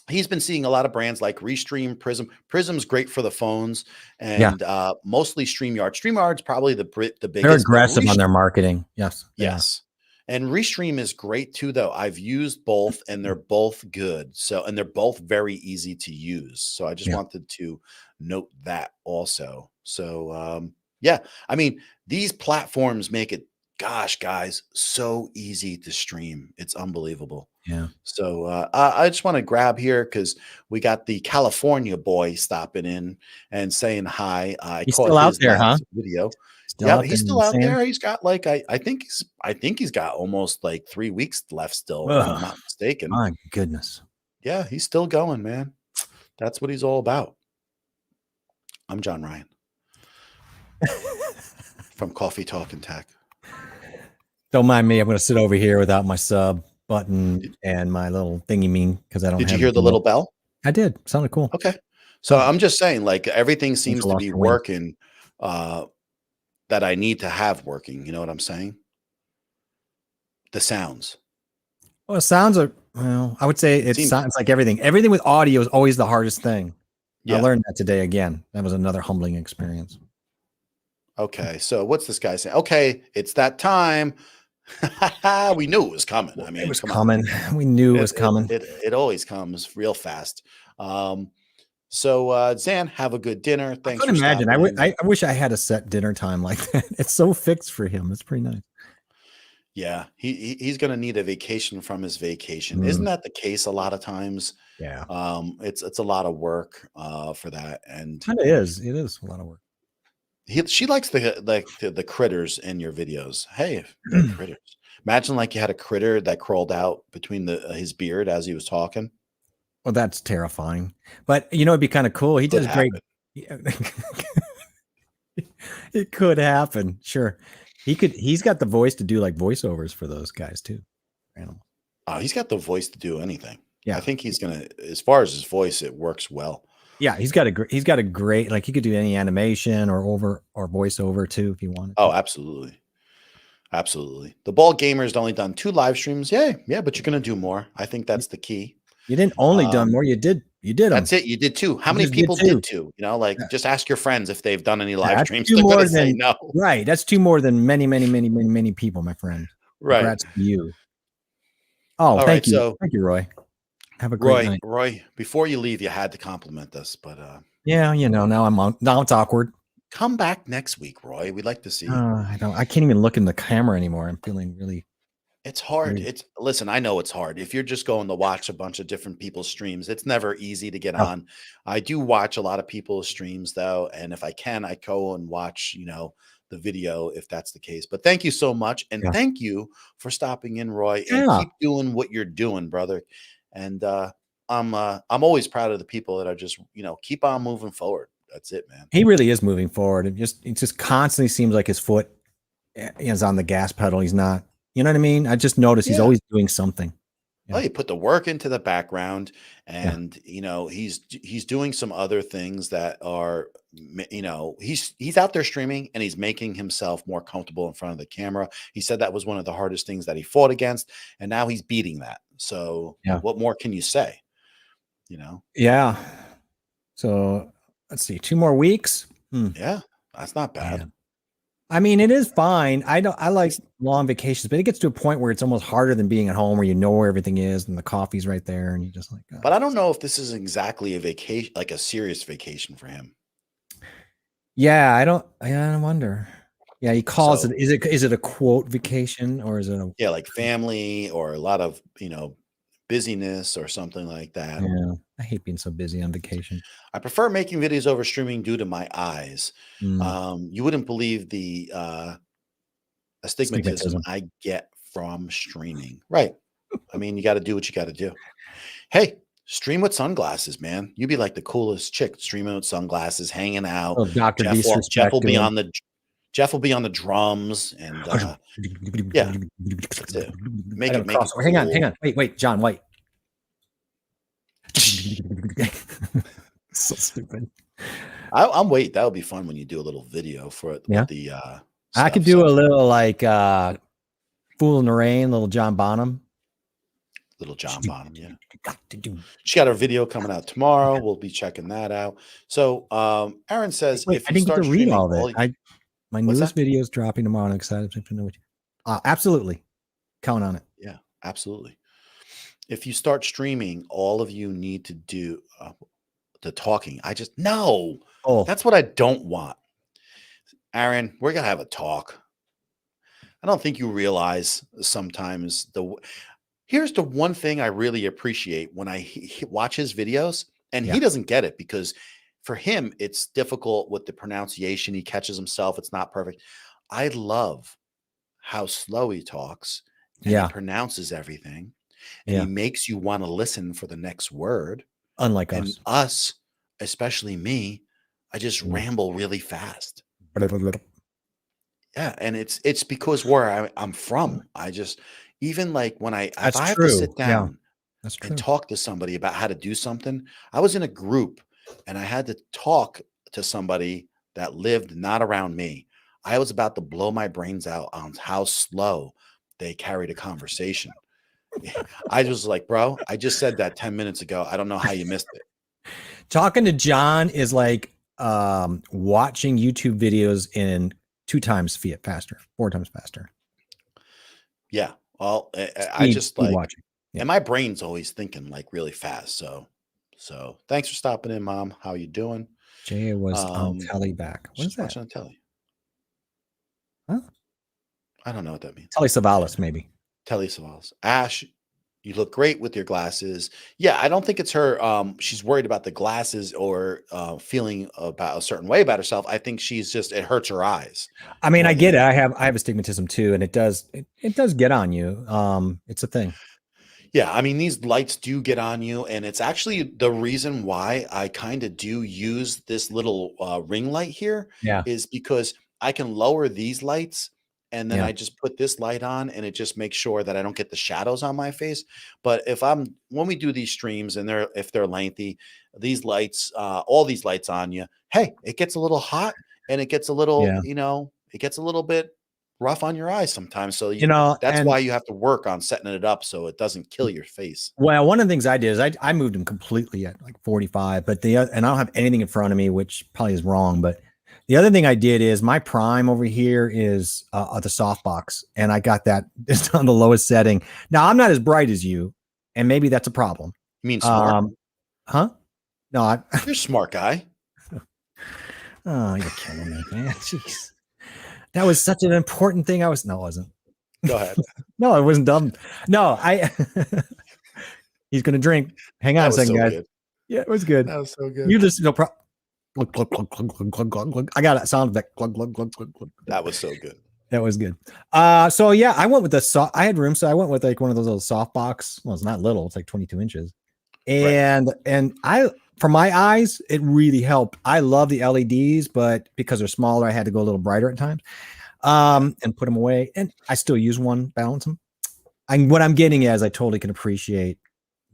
A: he's been seeing a lot of brands like Restream, Prism. Prism's great for the phones, and mostly StreamYard. StreamYard's probably the
B: They're
A: biggest. But
B: aggressive on their marketing. Yes. they are.
A: yes. And Restream is great too, though. I've used both and they're both good. So, and they're both very easy to use. So I just
B: Yeah.
A: wanted to note that also. So, yeah, I mean, these platforms make it, gosh, guys, so easy to stream. It's unbelievable.
B: Yeah.
A: So I just want to grab here because we got the California boy stopping in and saying hi. I
B: He's
A: caught
B: still out
A: his
B: there, huh?
A: last video.
B: Still
A: Yeah,
B: out
A: he's
B: there in
A: still
B: the
A: out
B: sand?
A: there. He's got like I think he's got almost like 3 weeks left still, if I'm
B: Ugh.
A: not mistaken.
B: My goodness.
A: Yeah, he's still going, man. That's what he's all about. I'm John Ryan from Coffee Talk and Tech.
B: Don't mind me. I'm going to sit over here without my sub button and my little thingy mean because I don't.
A: Did you
B: have
A: hear
B: it
A: the
B: remote.
A: little bell?
B: I did. Sounded cool.
A: Okay. So I'm just saying, like everything seems to
B: lost
A: be
B: your wind.
A: working that I need to have working. You know what I'm saying? The sounds.
B: Well, sounds are. Well, I would say it
A: Seems-
B: sounds like everything. Everything with audio is always the hardest thing.
A: Yeah.
B: I learned that today again. That was another humbling experience.
A: Okay. So what's this guy saying? Okay, it's that time. We knew it was coming. I mean,
B: It was
A: come on.
B: coming. We knew it was coming.
A: It always comes real fast. So Zan, have a good dinner.
B: I
A: Thanks.
B: couldn't
A: for
B: imagine.
A: stopping in.
B: I wish I had a set dinner time like that. It's so fixed for him. It's pretty nice.
A: Yeah, he's going to need a vacation from his vacation.
B: Mm.
A: Isn't that the case a lot of times?
B: Yeah.
A: It's a lot of work for that, and
B: Kind of is. It is a lot of work.
A: she likes the critters in your videos. Hey, the critters. Imagine like you had a critter that crawled out between his beard as he was talking.
B: Well, that's terrifying. But you know, it'd be kind of cool. He
A: Could
B: does great.
A: happen.
B: It could happen. Sure. He's got the voice to do like voiceovers for those guys too. Animals.
A: He's got the voice to do anything.
B: Yeah.
A: I think he's gonna. As far as his voice, it works well.
B: Yeah, he's got a great, like he could do any animation or voiceover too if he wanted.
A: Oh, absolutely. Absolutely. The Ball Gamer's only done 2 live streams. Yeah, but you're gonna do more. I think that's the key.
B: You didn't only done more, you did them.
A: That's it. You did 2. How
B: You
A: many
B: just did
A: people
B: 2.
A: did 2? You know, like
B: Yeah.
A: just ask your friends if they've done any live
B: That's
A: streams.
B: 2
A: They're
B: more
A: gonna say
B: than
A: no.
B: right. That's 2 more than many people, my friend.
A: Right.
B: Congrats to you. Oh,
A: All
B: thank
A: right,
B: you.
A: so-
B: Thank you, Roy. Have a great night.
A: Roy, before you leave, you had to compliment us, but
B: Yeah, you know, now it's awkward.
A: come back next week, Roy. We'd like to see you.
B: I can't even look in the camera anymore. I'm feeling really.
A: It's hard.
B: Right.
A: Listen, I know it's hard. If you're just going to watch a bunch of different people's streams, it's never easy to get
B: No.
A: on. I do watch a lot of people's streams though, and if I can, I go and watch, the video if that's the case. But thank you so much, and
B: Yeah.
A: thank you for stopping in, Roy, and
B: Yeah.
A: keep doing what you're doing, brother. And I'm always proud of the people that are just, keep on moving forward. That's it, man.
B: He really is moving forward. It just constantly seems like his foot is on the gas pedal. He's not. You know what I mean? I just noticed he's
A: Yeah.
B: always doing something.
A: Well, he put the work into the background, and he's doing some other things that are, he's out there streaming, and he's making himself more comfortable in front of the camera. He said that was one of the hardest things that he fought against, and now he's beating that. So,
B: Yeah.
A: what more can you say?
B: Yeah. So let's see, 2 more weeks.
A: Yeah, that's not bad.
B: Yeah. I mean, it is fine. I like long vacations, but it gets to a point where it's almost harder than being at home where you know where everything is and the coffee's right there and you just like.
A: But I don't know if this is exactly a vacation, like a serious vacation for him.
B: Yeah, I wonder. Yeah, he calls
A: So-
B: it. Is it a quote vacation or is it a?
A: Yeah, like family or a lot of, busyness or something like that.
B: Yeah, I hate being so busy on vacation.
A: I prefer making videos over streaming due to my eyes.
B: Mm.
A: You wouldn't believe the astigmatism
B: Astigmatism.
A: I get from streaming. Right. I mean, you got to do what you got to do. Hey, stream with sunglasses, man. You'd be like the coolest chick streaming with sunglasses, hanging out.
B: Oh, Dr.
A: Jeff will be
B: Disrespect.
A: on the drums, and yeah, that's it. Make it
B: Hang on,
A: cool.
B: hang on. Wait, John, wait. So stupid.
A: I'm wait. That would be fun when you do a little video for it.
B: Yeah.
A: With the
B: I could
A: stuff,
B: do
A: so-
B: a little like Fool in the Rain, little John Bonham.
A: Little John Bonham, yeah.
B: Got to do.
A: She got her video coming out tomorrow. We'll be checking that out. So Aaron says
B: Wait,
A: if
B: I
A: you
B: didn't get
A: start
B: to read
A: streaming
B: all of
A: all
B: it. My
A: What's
B: newest
A: that?
B: video is dropping tomorrow. I'm excited to know what absolutely. Count on it.
A: Yeah, absolutely. If you start streaming, all of you need to do the talking. No,
B: Oh,
A: that's what I don't want. Aaron, we're gonna have a talk. I don't think you realize sometimes here's the one thing I really appreciate when I watch his videos, and
B: Yeah.
A: he doesn't get it because for him it's difficult with the pronunciation. He catches himself; it's not perfect. I love how slow he talks and
B: yeah.
A: he pronounces everything, and
B: Yeah.
A: he makes you want to listen for the next word.
B: Unlike
A: And
B: us.
A: us, especially me, I just
B: Mm.
A: ramble really fast. Yeah, and it's because where I'm from, I just even like when if
B: That's
A: I have to
B: true.
A: sit
B: Yeah.
A: down
B: That's true.
A: and talk to somebody about how to do something. I was in a group and I had to talk to somebody that lived not around me. I was about to blow my brains out on how slow they carried a conversation. I was like, bro, I just said that 10 minutes ago. I don't know how you missed it.
B: Talking to John is like watching YouTube videos in 2 times faster, 4 times faster.
A: Yeah. Well, I
B: Speed-
A: just
B: speed
A: like,
B: watching. Yeah.
A: and my brain's always thinking like really fast. So thanks for stopping in, Mom. How you doing?
B: Jay was on telly back. What is
A: She's
B: that?
A: watching on telly.
B: Huh?
A: I don't know what that means.
B: Telly Savalas, maybe.
A: Telly Savalas. Ash, you look great with your glasses. Yeah, I don't think it's her. She's worried about the glasses or feeling about a certain way about herself. I think she's just it hurts her eyes.
B: I mean,
A: more
B: I
A: than
B: get it.
A: anything.
B: I have astigmatism too, and it does get on you. It's a thing.
A: Yeah, I mean, these lights do get on you, and it's actually the reason why I kind of do use this little ring light here
B: Yeah.
A: is because I can lower these lights and then
B: Yeah.
A: I just put this light on and it just makes sure that I don't get the shadows on my face. But when we do these streams and if they're lengthy, these lights, all these lights on you, hey, it gets a little hot and it gets a little,
B: Yeah.
A: it gets a little bit rough on your eyes sometimes. So that's
B: and
A: why you have to work on setting it up so it doesn't kill your face.
B: well, one of the things I did is I moved him completely at like 45, but and I don't have anything in front of me, which probably is wrong. But the other thing I did is my prime over here is the softbox, and I got that just on the lowest setting. Now I'm not as bright as you, and maybe that's a problem.
A: You mean smart?
B: Huh? No,
A: You're a smart guy.
B: Oh, you're killing me, man. Jeez. That was such an important thing. No, it wasn't.
A: Go ahead.
B: No, it wasn't dumb. No, he's gonna drink. Hang on a second, guys.
A: Good.
B: Yeah, it was good.
A: That was so good.
B: You just no problem. Glug, glug, glug, glug, glug, glug, glug, glug. I got it. Sound effect. Glug, glug, glug, glug, glug.
A: That was so good.
B: That was good. So yeah, I went with I had room, so I went with like one of those little soft box. Well, it's not little, it's like 22 inches. And for my eyes, it really helped. I love the LEDs, but because they're smaller, I had to go a little brighter at times. And put them away. And I still use one, balance them. What I'm getting is I totally can appreciate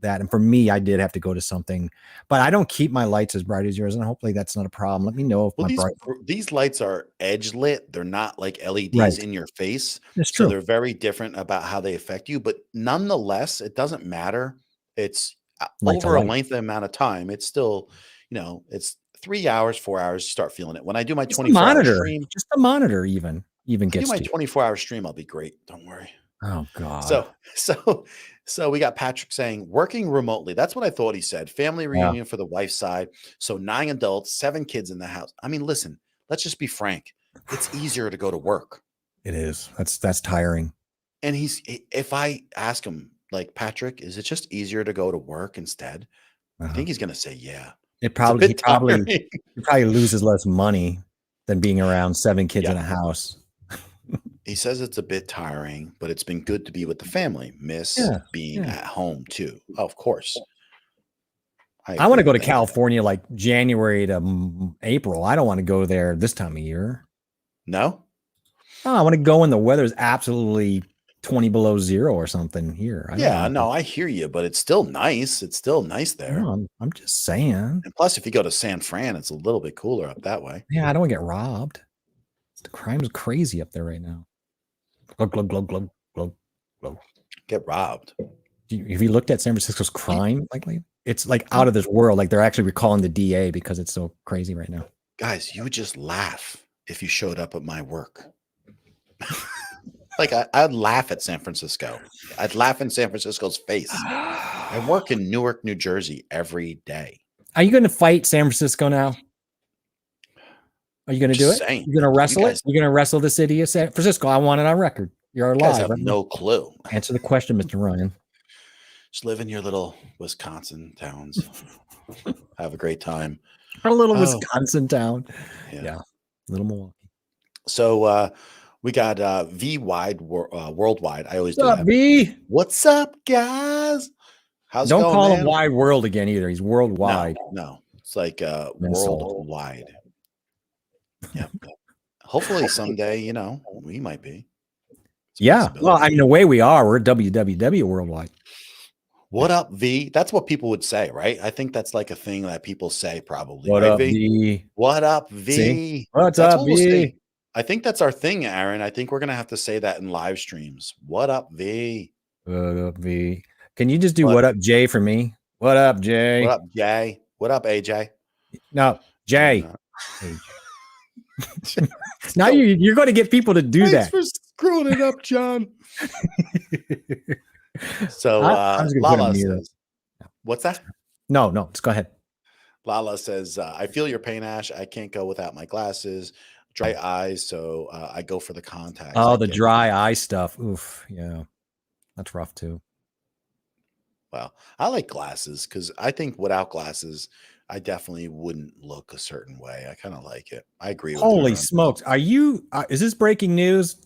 B: that. And for me, I did have to go to something, but I don't keep my lights as bright as yours. And hopefully that's not a problem. Let me know if
A: these lights are edge lit. They're not like LEDs in your face.
B: That's true.
A: So they're very different about how they affect you. But nonetheless, it doesn't matter. It's over a lengthy amount of time. It's still, it's 3 hours, 4 hours. You start feeling it. When I do my 24-hour stream,
B: just the monitor even gets
A: do my
B: to
A: 24-hour stream, I'll be great. Don't worry.
B: Oh God.
A: So we got Patrick saying working remotely. That's what I thought he said. Family reunion for the wife's side. So 9 adults, 7 kids in the house. I mean, listen, let's just be frank. It's easier to go to work.
B: It is. That's tiring.
A: And if I ask him like, Patrick, is it just easier to go to work instead? I think he's going to say, yeah.
B: He probably loses less money than being around 7 kids in a house.
A: He says it's a bit tiring, but it's been good to be with the family. Being at home too. Oh, of course.
B: I want to go to California like January to April. I don't want to go there this time of year.
A: No?
B: Oh, I want to go when the weather's absolutely 20 below zero or something here.
A: I hear you, but it's still nice. It's still nice there.
B: No, I'm just saying.
A: And plus, if you go to San Fran, it's a little bit cooler up that way.
B: Yeah, I don't want to get robbed. The crime's crazy up there right now. Glug, glug, glug, glug, glug, glug.
A: Get robbed.
B: Have you looked at San Francisco's crime lately? It's like out of this world. Like they're actually recalling the DA because it's so crazy right now.
A: Guys, you would just laugh if you showed up at my work. Like I'd laugh at San Francisco. I'd laugh in San Francisco's face. I work in Newark, New Jersey every day.
B: Are you going to fight San Francisco now? Are you going to do
A: Just
B: it?
A: saying.
B: You're going to wrestle
A: guys-
B: it? You're going to wrestle the city of San Francisco? I want it on record. You're
A: You guys
B: alive.
A: have
B: right?
A: no clue.
B: Answer the question, Mr. Ryan.
A: Just live in your little Wisconsin towns. Have a great time.
B: Our little
A: Oh.
B: Wisconsin town.
A: Yeah.
B: Yeah. Little Milwaukee.
A: So we got V Wide Worldwide. I always do
B: What's up,
A: that.
B: B?
A: What's up, guys? How's it
B: Don't
A: going,
B: call
A: man?
B: him Wide World again either. He's worldwide.
A: No. It's like
B: Minnesota.
A: worldwide. Yeah. Hopefully someday, we might be. It's a
B: Yeah. Well,
A: possibility.
B: I mean, the way we are, we're WWW worldwide.
A: What up, V? That's what people would say, right? I think that's like a thing that people say probably.
B: What
A: right,
B: up,
A: V?
B: B?
A: What up, V?
B: See? What's
A: That's
B: up,
A: what we'll
B: V?
A: say. I think that's our thing, Aaron. I think we're gonna have to say that in live streams. What up, V?
B: What up, V? Can you just do
A: What-
B: what up, Jay, for me? What up, Jay?
A: What up, Jay? What up, AJ?
B: No, Jay.
A: Uh,
B: Now you're going to get people to do
A: Thanks
B: that.
A: for screwing it up, John. So
B: I was gonna put
A: Lala
B: him near.
A: says, what's that?
B: No, just go ahead.
A: Lala says, I feel your pain, Ash. I can't go without my glasses, dry eyes, so I go for the contacts.
B: Oh,
A: I
B: the
A: get-
B: dry eye stuff. Oof. Yeah. That's rough too.
A: Well, I like glasses because I think without glasses, I definitely wouldn't look a certain way. I kind of like it. I agree with
B: Holy
A: her.
B: smokes. Are you, is this breaking news?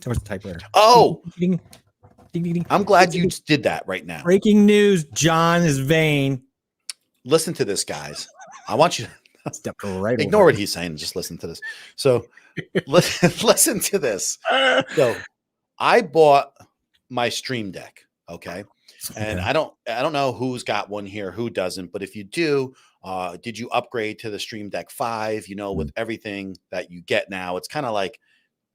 B: Or typewriter?
A: Oh,
B: Ding, ding, ding, ding.
A: I'm glad you did that right now.
B: Breaking news. John is vain.
A: Listen to this, guys. I want you to
B: Stepped right
A: ignore
B: over.
A: what he's saying. Just listen to this. So listen to this. So I bought my Stream Deck. Okay. And
B: Okay.
A: I don't know who's got one here, who doesn't, but if you do, did you upgrade to the Stream Deck 5? With everything that you get now, it's kind of like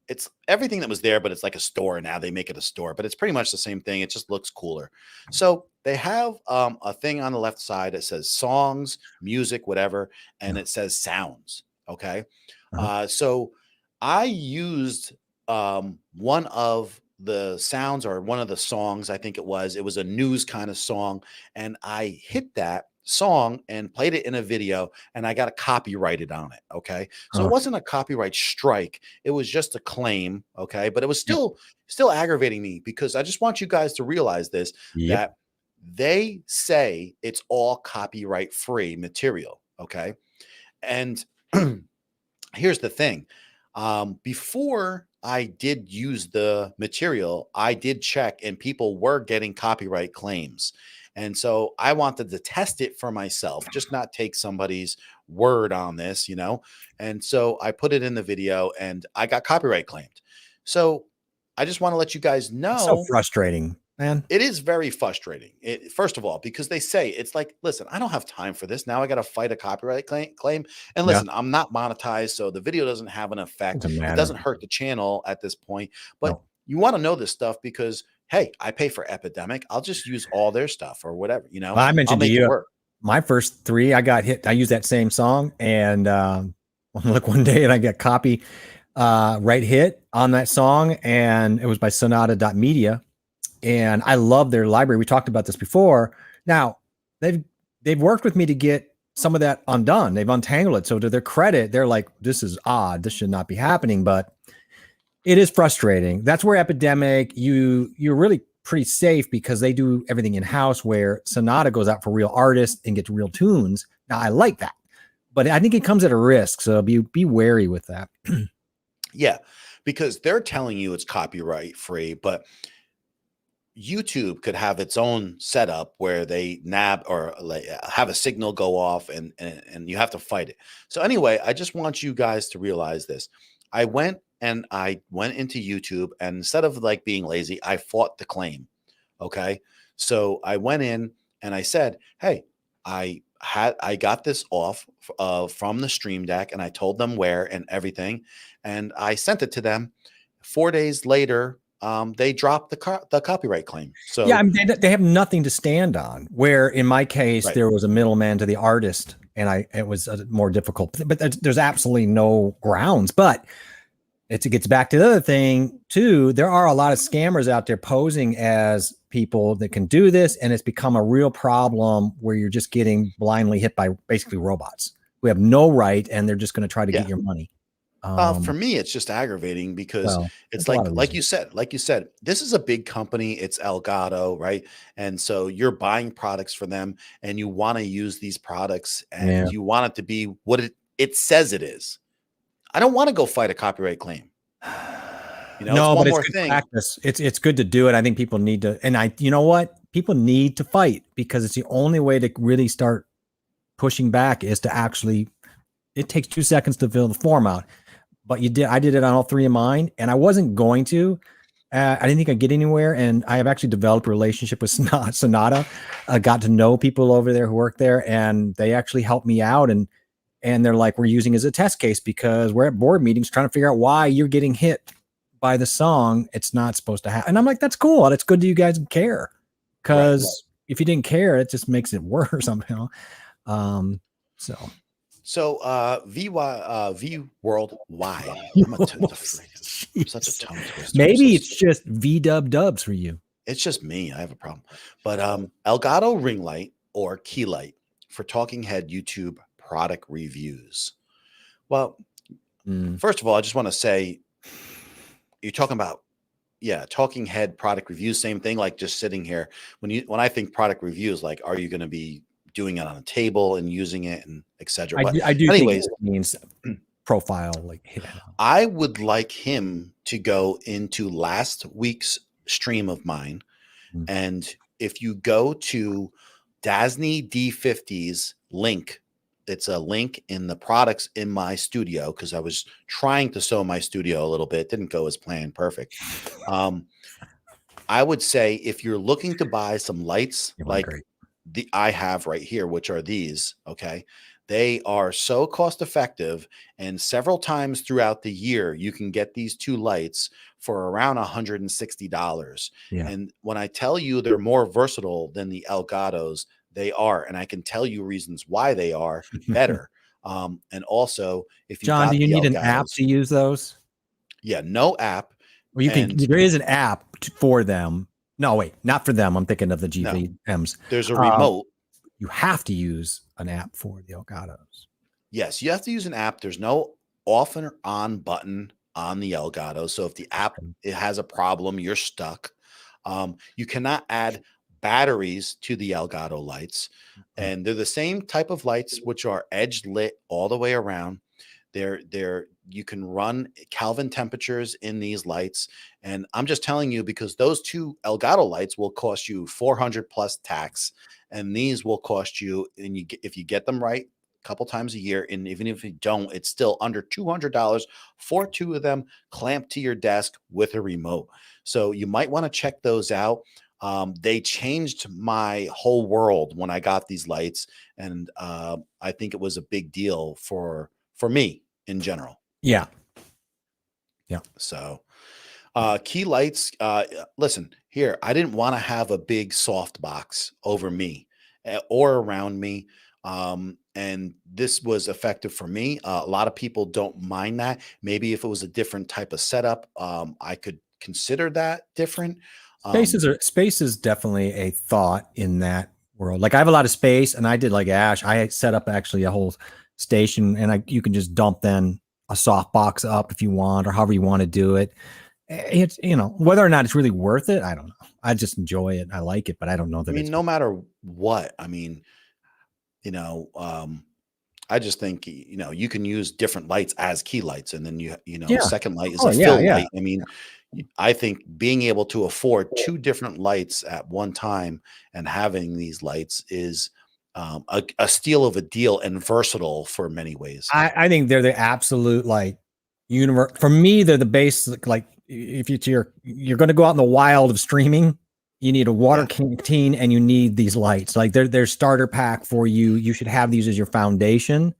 A: it's everything that was there, but it's like a store now. They make it a store, but it's pretty much the same thing. It just looks cooler. So they have a thing on the left side that says songs, music, whatever, and it says sounds. Okay. So I used one of the sounds or one of the songs. I think it was a news kind of song, and I hit that song and played it in a video, and I got a copyrighted on it. Okay. So it wasn't a copyright strike, it was just a claim. Okay. But it was still aggravating me because I just want you guys to realize this,
B: Yep.
A: that they say it's all copyright free material. Okay. And here's the thing. Before I did use the material, I did check and people were getting copyright claims. And so I wanted to test it for myself, just not take somebody's word on this, And so I put it in the video and I got copyright claimed. So I just want to let you guys know.
B: So frustrating, man.
A: It is very frustrating. First of all, because they say it's like, listen, I don't have time for this. Now I got to fight a copyright claim. And listen, I'm not monetized, so the video doesn't have an effect.
B: Doesn't
A: It
B: matter.
A: doesn't hurt the channel at this point. But
B: No.
A: you want to know this stuff because, hey, I pay for Epidemic. I'll just use all their stuff or whatever.
B: Well, I mentioned
A: I'll
B: to
A: make it
B: you
A: work.
B: my first 3, I got hit. I used that same song, and look one day, and I got copy right hit on that song, and it was by Sonata.media. And I love their library. We talked about this before. Now they've worked with me to get some of that undone. They've untangled it. So to their credit, they're like, this is odd. This should not be happening, but it is frustrating. That's where Epidemic, you're really pretty safe because they do everything in house, where Sonata goes out for real artists and gets real tunes. Now I like that, but I think it comes at a risk. So be wary with that.
A: Yeah, because they're telling you it's copyright free, but YouTube could have its own setup where they nab or have a signal go off and you have to fight it. So anyway, I just want you guys to realize this. I went into YouTube, and instead of like being lazy, I fought the claim. Okay. So I went in and I said, hey, I got this off from the Stream Deck, and I told them where and everything. And I sent it to them. 4 days later, they dropped the copyright claim. So
B: Yeah, I mean, they have nothing to stand on. Where in my case,
A: Right.
B: there was a middleman to the artist, and it was more difficult. But there's absolutely no grounds. But it gets back to the other thing too. There are a lot of scammers out there posing as people that can do this, and it's become a real problem where you're just getting blindly hit by basically robots who have no right, and they're just going to try to get your money.
A: For me, it's just aggravating because
B: well,
A: it's
B: there's a lot of
A: like you said, this is a big company. It's Elgato, right? And so you're buying products for them, and you want to use these products, and
B: Yeah.
A: you want it to be what it says it is. I don't want to go fight a copyright claim. You know,
B: no,
A: it's one
B: but it's
A: more
B: good
A: thing.
B: practice. It's good to do it. I think people need to, and you know what? People need to fight because it's the only way to really start pushing back is to actually. It takes 2 seconds to fill the form out, but I did it on all three of mine, and I wasn't going to. I didn't think I'd get anywhere, and I have actually developed a relationship with Sonata. I got to know people over there who work there, and they actually helped me out. And they're like, we're using it as a test case because we're at board meetings trying to figure out why you're getting hit by the song. It's not supposed to happen. And I'm like, that's cool. It's good that you guys care. Because if you didn't care, it just makes it worse somehow.
A: So V World Y. I'm such a tongue twister.
B: Maybe it's just VW for you.
A: It's just me. I have a problem. But Elgato ring light or key light for Talking Head YouTube product reviews. Well, first of all, I just want to say you're talking about Talking Head product reviews, same thing, like just sitting here. When I think product reviews, like, are you going to be doing it on a table and using it and etc.
B: I do
A: anyways,
B: think it means profile. Like,
A: I would like him to go into last week's stream of mine, and if you go to Dasny D50's link, it's a link in the products in my studio because I was trying to sew my studio a little bit, didn't go as planned, perfect. I would say if you're looking to buy some lights like I have right here, which are these, okay, they are so cost effective, and several times throughout the year you can get these two lights for around $160. And when I tell you they're more versatile than the Elgatos, they are, and I can tell you reasons why they are better. And also, if you
B: John,
A: got
B: do you need
A: Elgatos,
B: an app to use those?
A: Yeah, no app.
B: Well, you can. There is an app for them. No, wait, not for them. I'm thinking of the GVMs.
A: There's a remote.
B: You have to use an app for the Elgatos.
A: Yes, you have to use an app. There's no off or on button on the Elgato. So if the app it has a problem, you're stuck. You cannot add batteries to the Elgato lights, and they're the same type of lights, which are edge lit all the way around. You can run Kelvin temperatures in these lights, and I'm just telling you because those two Elgato lights will cost you $400 plus tax, and these will cost you, and if you get them right, a couple times a year, and even if you don't, it's still under $200 for two of them clamped to your desk with a remote. So you might want to check those out. They changed my whole world when I got these lights, and I think it was a big deal for me in general.
B: Yeah.
A: So key lights, listen here, I didn't want to have a big soft box over me or around me. And this was effective for me. A lot of people don't mind that. Maybe if it was a different type of setup, I could consider that different.
B: Space is definitely a thought in that world. Like I have a lot of space, and I did like Ash. I set up actually a whole station, and you can just dump then a soft box up if you want, or however you want to do it. It's, whether or not it's really worth it, I don't know. I just enjoy it. I like it, but I don't know that.
A: I mean, no matter what, I mean, I just think, you can use different lights as key lights, and then second light is a fill light. I mean, I think being able to afford two different lights at one time and having these lights is a steal of a deal and versatile for many ways.
B: I think they're the absolute universe. For me, they're the basic, if you're going to go out in the wild of streaming, you need a water canteen and you need these lights. Like they're starter pack for you. You should have these as your foundation,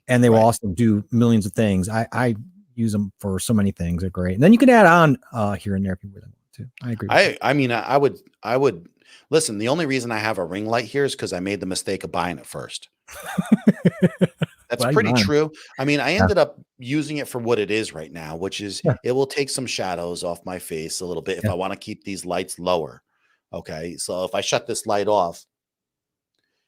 B: and they will also do millions of things. I use them for so many things. They're great. And then you can add on here and there if you really want. too. I agree. With
A: I mean, I would listen. The only reason I have a ring light here is because I made the mistake of buying it first. That's
B: Well,
A: pretty
B: you're on.
A: true. I mean, I
B: Yeah.
A: ended up using it for what it is right now, which is
B: Yeah.
A: it will take some shadows off my face a little bit if
B: Yeah.
A: I want to keep these lights lower. Okay. So if I shut this light off,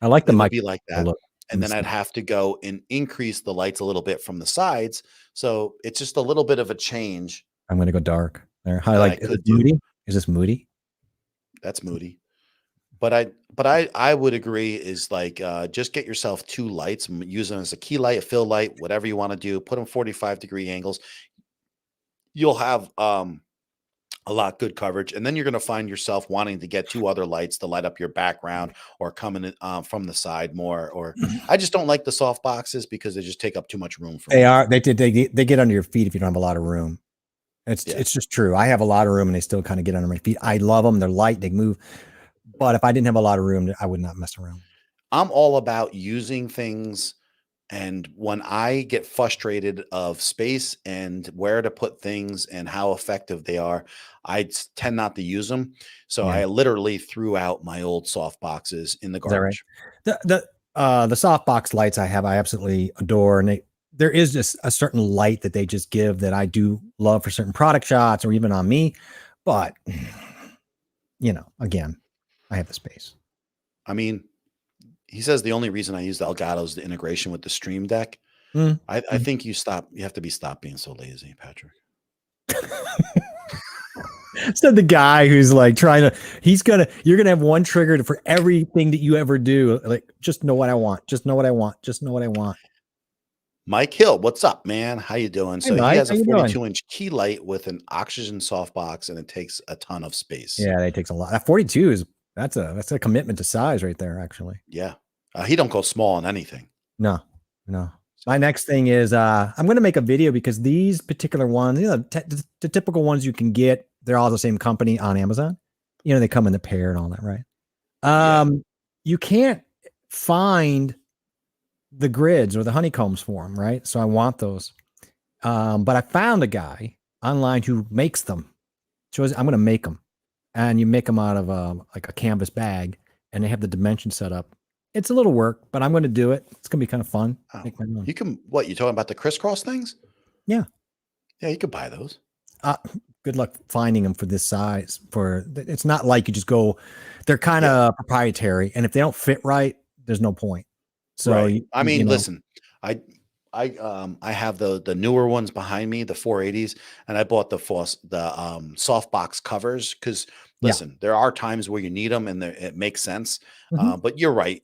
B: I like the
A: it would
B: mic
A: be like that.
B: look.
A: And then I'd have to go and increase the lights a little bit from the sides. So it's just a little bit of a change.
B: I'm going to go dark there. How
A: that
B: like
A: I
B: is it
A: could do.
B: moody? Is this moody?
A: That's moody. But I would agree is like just get yourself 2 lights, use them as a key light, a fill light, whatever you want to do. Put them 45-degree angles. You'll have a lot good coverage, and then you're going to find yourself wanting to get 2 other lights to light up your background or coming in, from the side more. Or I just don't like the soft boxes because they just take up too much room for me.
B: They are. They get under your feet if you don't have a lot of room. It's just true. I have a lot of room and they still kind of get under my feet. I love them. They're light. They move. But if I didn't have a lot of room, I would not mess around.
A: I'm all about using things. And when I get frustrated of space and where to put things and how effective they are, I tend not to use them. So
B: Yeah.
A: I literally threw out my old soft boxes in the
B: Is that right?
A: garbage.
B: The softbox lights I have, I absolutely adore. And there is just a certain light that they just give that I do love for certain product shots or even on me. But, again, I have the space.
A: I mean, he says the only reason I use the Elgato is the integration with the Stream Deck.
B: Mm.
A: I think you have to stop being so lazy, Patrick.
B: Said the guy who's like you're gonna have one trigger for everything that you ever do. Like, just know what I want. Just know what I want. Just know what I want.
A: Mike Hill, what's up, man? How you doing?
B: Hey,
A: So
B: Mike,
A: he has
B: how
A: a
B: you doing?
A: 42-inch key light with an oxygen softbox, and it takes a ton of space.
B: Yeah, that takes a lot. That 42 that's a commitment to size right there, actually.
A: Yeah. He don't go small on anything.
B: No. My next thing is I'm going to make a video because these particular ones, the typical ones you can get, they're all the same company on Amazon. They come in the pair and all that, right? You can't find the grids or the honeycombs for them, right? So I want those. But I found a guy online who makes them. So I'm going to make them. And you make them out of like a canvas bag, and they have the dimension set up. It's a little work, but I'm going to do it. It's going to be kind of fun.
A: Oh,
B: Make my own.
A: you talking about the crisscross things?
B: Yeah.
A: Yeah, you could buy those.
B: Good luck finding them for this size. It's not like you just go. They're kind of proprietary, and if they don't fit right, there's no point. So
A: right. Listen, I have the newer ones behind me, the 480s, and I bought the softbox covers because listen, there are times where you need them and it makes sense.
B: Mhm.
A: But you're right.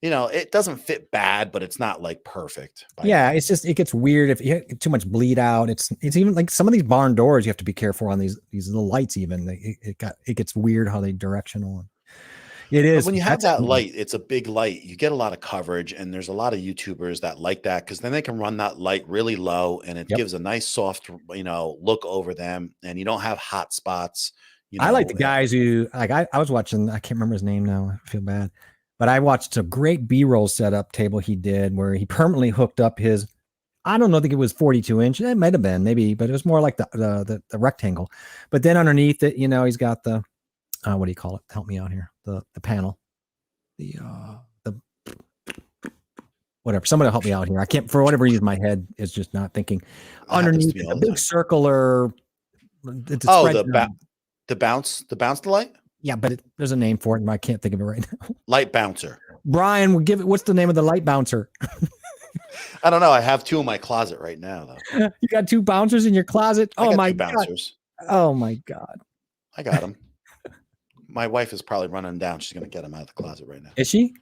A: It doesn't fit bad, but it's not like perfect.
B: It's just it gets weird if you get too much bleed out. It's even like some of these barn doors you have to be careful on these little lights. Even it gets weird how they directional. It is.
A: But when you have that light, it's a big light. You get a lot of coverage, and there's a lot of YouTubers that like that because then they can run that light really low, and it gives a nice soft, look over them, and you don't have hot spots.
B: I like the guys who like. I was watching. I can't remember his name now. I feel bad, but I watched a great B-roll setup table he did where he permanently hooked up his. I don't know. I think it was 42-inch. It might have been maybe, but it was more like the rectangle. But then underneath it, he's got the. What do you call it? Help me out here. The panel, the whatever. Somebody help me out here. I can't, for whatever reason, my head is just not thinking. Underneath the big circular.
A: The bounce light.
B: Yeah, but there's a name for it, and I can't think of it right now.
A: Light bouncer.
B: Brian, we'll give it. What's the name of the light bouncer?
A: I don't know. I have 2 in my closet right now, though.
B: You got 2 bouncers in your closet? Oh my god!
A: Bouncers.
B: Oh my god!
A: I got them. My wife is probably running down. She's going to get them out of the closet right now.
B: Is she?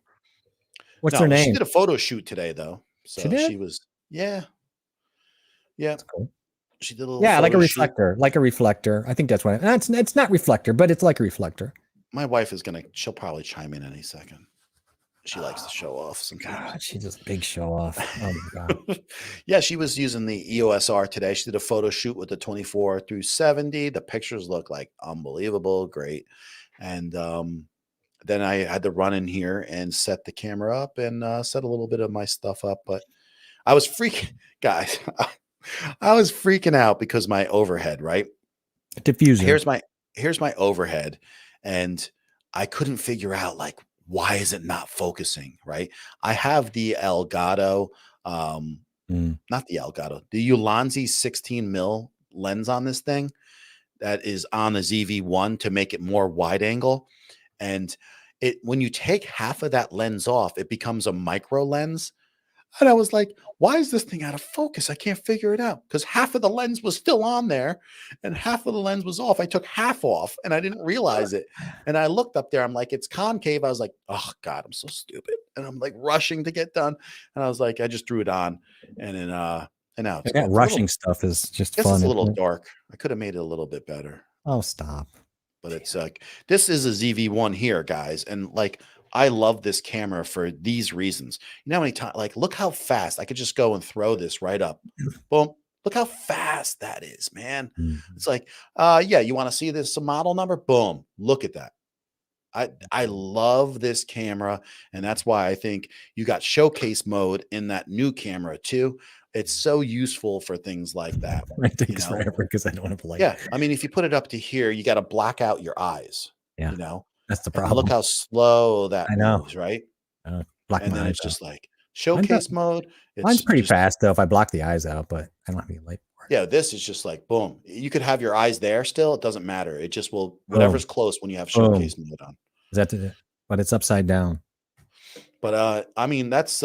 B: What's her name?
A: She did a photo shoot today, though. So
B: she did?
A: She was, yeah.
B: That's cool.
A: She did a little
B: like a
A: photo
B: reflector.
A: shoot.
B: Like a reflector. I think that's what it's not reflector, but it's like a reflector.
A: My wife is she'll probably chime in any second. She likes to show off sometimes.
B: God, she's just a big show off. Oh my god.
A: Yeah, she was using the EOS R today. She did a photo shoot with the 24 through 70. The pictures look like unbelievable, great. And then I had to run in here and set the camera up and set a little bit of my stuff up. But I was freaking, guys, I was freaking out because my overhead, right?
B: Diffuser.
A: here's my overhead, and I couldn't figure out like why is it not focusing, right? I have the Elgato, um,
B: Mm.
A: not the Elgato, the Ulanzi 16 mil lens on this thing that is on the ZV-1 to make it more wide angle. And it when you take half of that lens off, it becomes a micro lens. And I was like, why is this thing out of focus? I can't figure it out because half of the lens was still on there and half of the lens was off. I took half off and I didn't realize it. And I looked up there. I'm like, it's concave. I was like, oh God, I'm so stupid. And I'm like rushing to get done. And I was like, I just threw it on. And then and now it's,
B: That
A: it's
B: rushing stuff is just
A: guess
B: fun.
A: it's a little
B: isn't it?
A: dark. I could have made it a little bit better.
B: Oh, stop.
A: But it's like this is a ZV-1 here, guys. And like I love this camera for these reasons. You know how many times, like, look how fast I could just go and throw this right up. Boom. Look how fast that is, man.
B: Mhm.
A: It's like, yeah, you want to see this model number? Boom. Look at that. I love this camera, and that's why I think you got showcase mode in that new camera too. It's so useful for things like that.
B: It takes
A: know?
B: forever because I don't have light.
A: Yeah. I mean, if you put it up to here, you got to black out your eyes.
B: Yeah.
A: You know,
B: That's the
A: and
B: problem.
A: look how slow that
B: I know.
A: moves, right?
B: Block
A: And
B: my
A: then
B: eyes
A: it's
B: out.
A: just like showcase mode.
B: Mine's pretty
A: just,
B: fast though if I block the eyes out, but I don't have any light for it.
A: Yeah, this is just like boom. You could have your eyes there still. It doesn't matter. It just will whatever's close when you have showcase mode on.
B: Is that the, but it's upside down.
A: But I mean, that's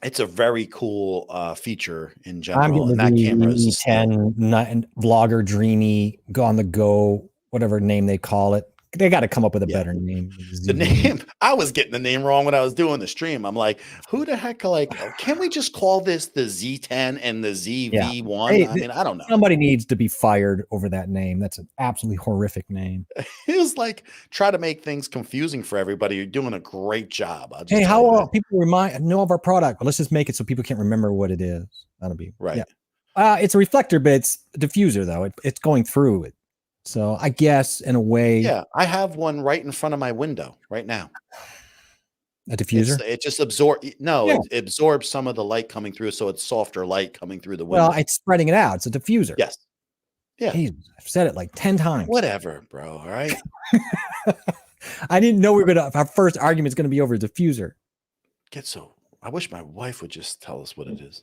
A: it's a very cool feature in
B: I'm
A: general.
B: getting
A: And
B: the
A: that camera is just like,
B: V10 vlogger dreamy go on the go, whatever name they call it. They got to come up with a
A: Yeah.
B: better name.
A: the name. I was getting the name wrong when I was doing the stream. I'm like, who the heck? Like, can we just call this the Z10 and the ZV1?
B: Hey,
A: I mean, I don't know.
B: Somebody needs to be fired over that name. That's an absolutely horrific name.
A: It was like try to make things confusing for everybody. You're doing a great job. I'll just
B: Hey,
A: tell you
B: how
A: that.
B: people know of our product? Well, let's just make it so people can't remember what it is. That'll be
A: Right.
B: Yeah. It's a reflector, but it's a diffuser though. It's going through it. So I guess in a way,
A: Yeah, I have one right in front of my window right now.
B: a diffuser.
A: It just absorbs. No,
B: Yeah.
A: it absorbs some of the light coming through, so it's softer light coming through the window.
B: Well, it's spreading it out. It's a diffuser.
A: Yes. Yeah.
B: Jesus, I've said it like 10 times.
A: Whatever, bro. All right.
B: I didn't know we were gonna. Our first argument is going to be over a diffuser.
A: I wish my wife would just tell us what it is.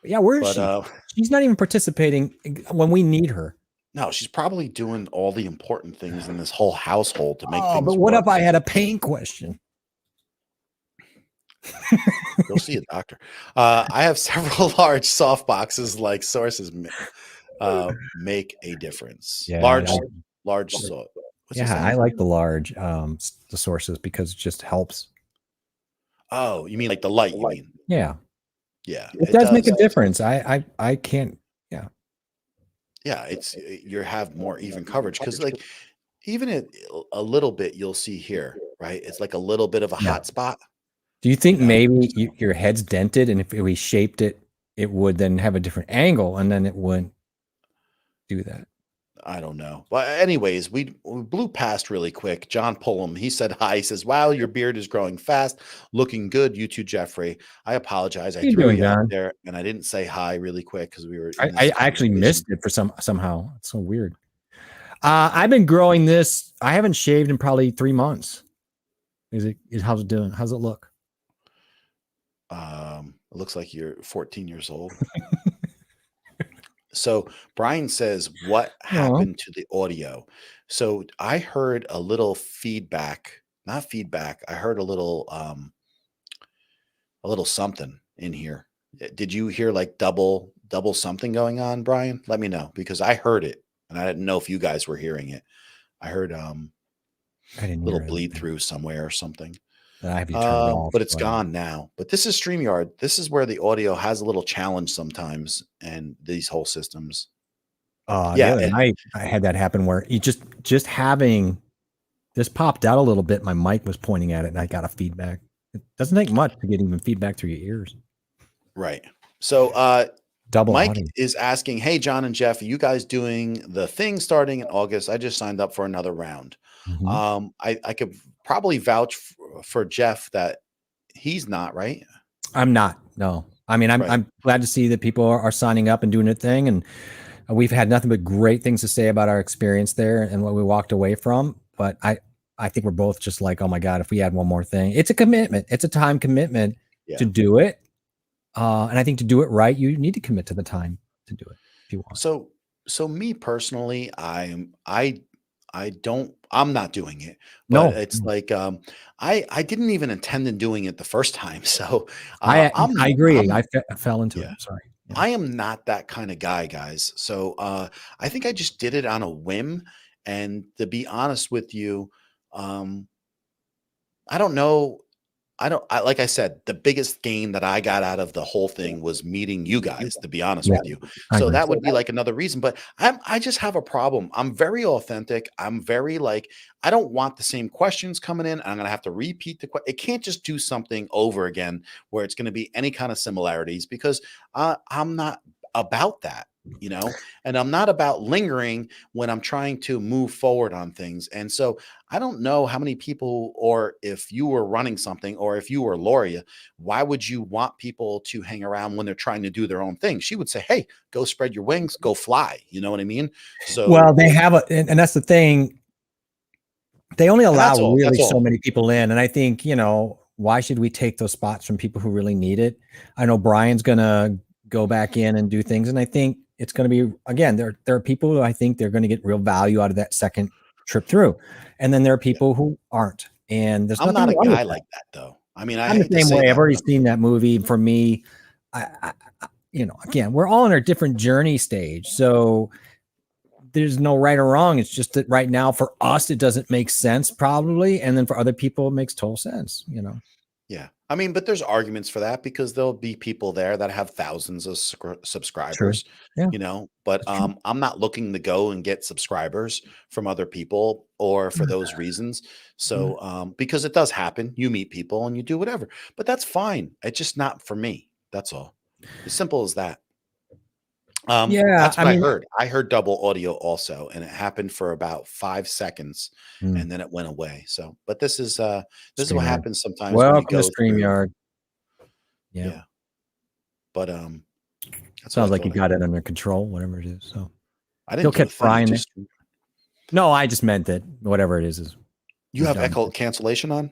B: Yeah, where is
A: But
B: she? She's not even participating when we need her.
A: no, she's probably doing all the important things in this whole household to make
B: Oh,
A: things
B: but what
A: work.
B: if I had a pain question?
A: Go see a doctor. I have several large soft boxes like sources make a difference.
B: Yeah,
A: large so what's
B: Yeah,
A: this
B: I
A: thing?
B: like the large the sources because it just helps.
A: Oh, you mean like the light, you mean?
B: Yeah,
A: Yeah.
B: it does make a difference. I can't.
A: Yeah, you have more even coverage because like even a little bit you'll see here, right? It's like a little bit of a
B: Yeah.
A: hot spot.
B: Do you think
A: Yeah.
B: maybe your head's dented, and if we shaped it, it would then have a different angle, and then it wouldn't do that?
A: I don't know. But anyways, we blew past really quick. John Pullum, he said hi. He says, wow, your beard is growing fast. Looking good. You too, Jeffrey. I apologize. I
B: How you
A: threw
B: doing,
A: you out
B: John?
A: there and I didn't say hi really quick because we were. in
B: I
A: this
B: actually
A: conversation.
B: missed it for somehow. It's so weird. I've been growing this. I haven't shaved in probably 3 months. How's it doing? How's it look?
A: It looks like you're 14 years old. So Brian says, what happened to the audio? So I heard a little feedback, not feedback. I heard a little something in here. Did you hear like double something going on, Brian? Let me know because I heard it and I didn't know if you guys were hearing it. I heard
B: I didn't
A: little
B: hear
A: bleed
B: anything.
A: through somewhere or something.
B: I have you turned off,
A: But it's
B: so
A: gone now. But this is StreamYard. This is where the audio has a little challenge sometimes, and these whole systems.
B: The
A: Yeah,
B: other
A: and-
B: night I had that happen where you just having this popped out a little bit. My mic was pointing at it, and I got a feedback. It doesn't take much to get even feedback through your ears.
A: Right. So
B: Double
A: Mike
B: audio.
A: is asking, hey, John and Jeff, are you guys doing the thing starting in August? I just signed up for another round.
B: Mhm.
A: I could probably vouch for Jeff that he's not, right?
B: I'm not. No. I mean, I'm
A: Right.
B: I'm glad to see that people are signing up and doing their thing, and We've had nothing but great things to say about our experience there and what we walked away from. But I think we're both just like, oh my God, if we had one more thing, it's a commitment. It's a time commitment
A: Yeah.
B: to do it. And I think to do it right, you need to commit to the time to do it if you want.
A: So me personally, I'm not doing it, but
B: No,
A: it's like I didn't even intend on doing it the first time. So I'm
B: I agree.
A: I'm
B: I fell into it.
A: yeah.
B: Sorry. Yeah.
A: I am not that kind of guy, guys. So I think I just did it on a whim. And to be honest with you, um, I don't know. Like I said, the biggest gain that I got out of the whole thing was meeting you guys, to be honest
B: Yeah,
A: with you.
B: I
A: So
B: agree.
A: that would be like another reason. But I just have a problem. I'm very authentic. I'm very like, I don't want the same questions coming in. I'm gonna have to repeat the question. It can't just do something over again where it's gonna be any kind of similarities because I'm not about that, you know, and I'm not about lingering when I'm trying to move forward on things. And so I don't know how many people, or if you were running something, or if you were Loria, why would you want people to hang around when they're trying to do their own thing? She would say, "Hey, go spread your wings, go fly." You know what I mean? So,
B: Well, they have and that's the thing. They only
A: and
B: allow
A: that's all.
B: really
A: That's
B: so
A: all.
B: many people in. And I think, why should we take those spots from people who really need it? I know Brian's going to go back in and do things. And I think it's going to be, again, there are people who I think they're going to get real value out of that second trip through. And then there are
A: Yeah.
B: people who aren't. And there's
A: I'm
B: nothing
A: not a
B: wrong with
A: guy
B: that.
A: like that, though. I mean, I
B: I'm the
A: hate to
B: same
A: say
B: way. I've
A: that,
B: already
A: but
B: seen that movie. For me, again, we're all in our different journey stage. So there's no right or wrong. It's just that right now for us, it doesn't make sense probably. And then for other people, it makes total sense.
A: yeah. I mean, but there's arguments for that because there'll be people there that have thousands of
B: True.
A: subscribers,
B: Yeah,
A: but
B: that's true.
A: I'm not looking to go and get subscribers from other people or for those reasons.
B: Mm.
A: So, because it does happen, you meet people and you do whatever, but that's fine. It's just not for me. That's all. As simple as that.
B: Yeah.
A: That's
B: I
A: what I
B: mean,
A: heard. I heard double audio also, and it happened for about 5 seconds
B: mm,
A: and then it went away. So, but this is what
B: StreamYard.
A: happens sometimes when you
B: Welcome to
A: go through.
B: StreamYard. Yeah.
A: Yeah. But, that's what I
B: Sounds like you
A: thought I
B: got
A: heard.
B: it under control, whatever it is. So
A: I
B: he'll
A: didn't do a
B: catch
A: thing.
B: Brian there. No, I just meant that whatever it is
A: You
B: he's
A: have
B: done.
A: echo cancellation on?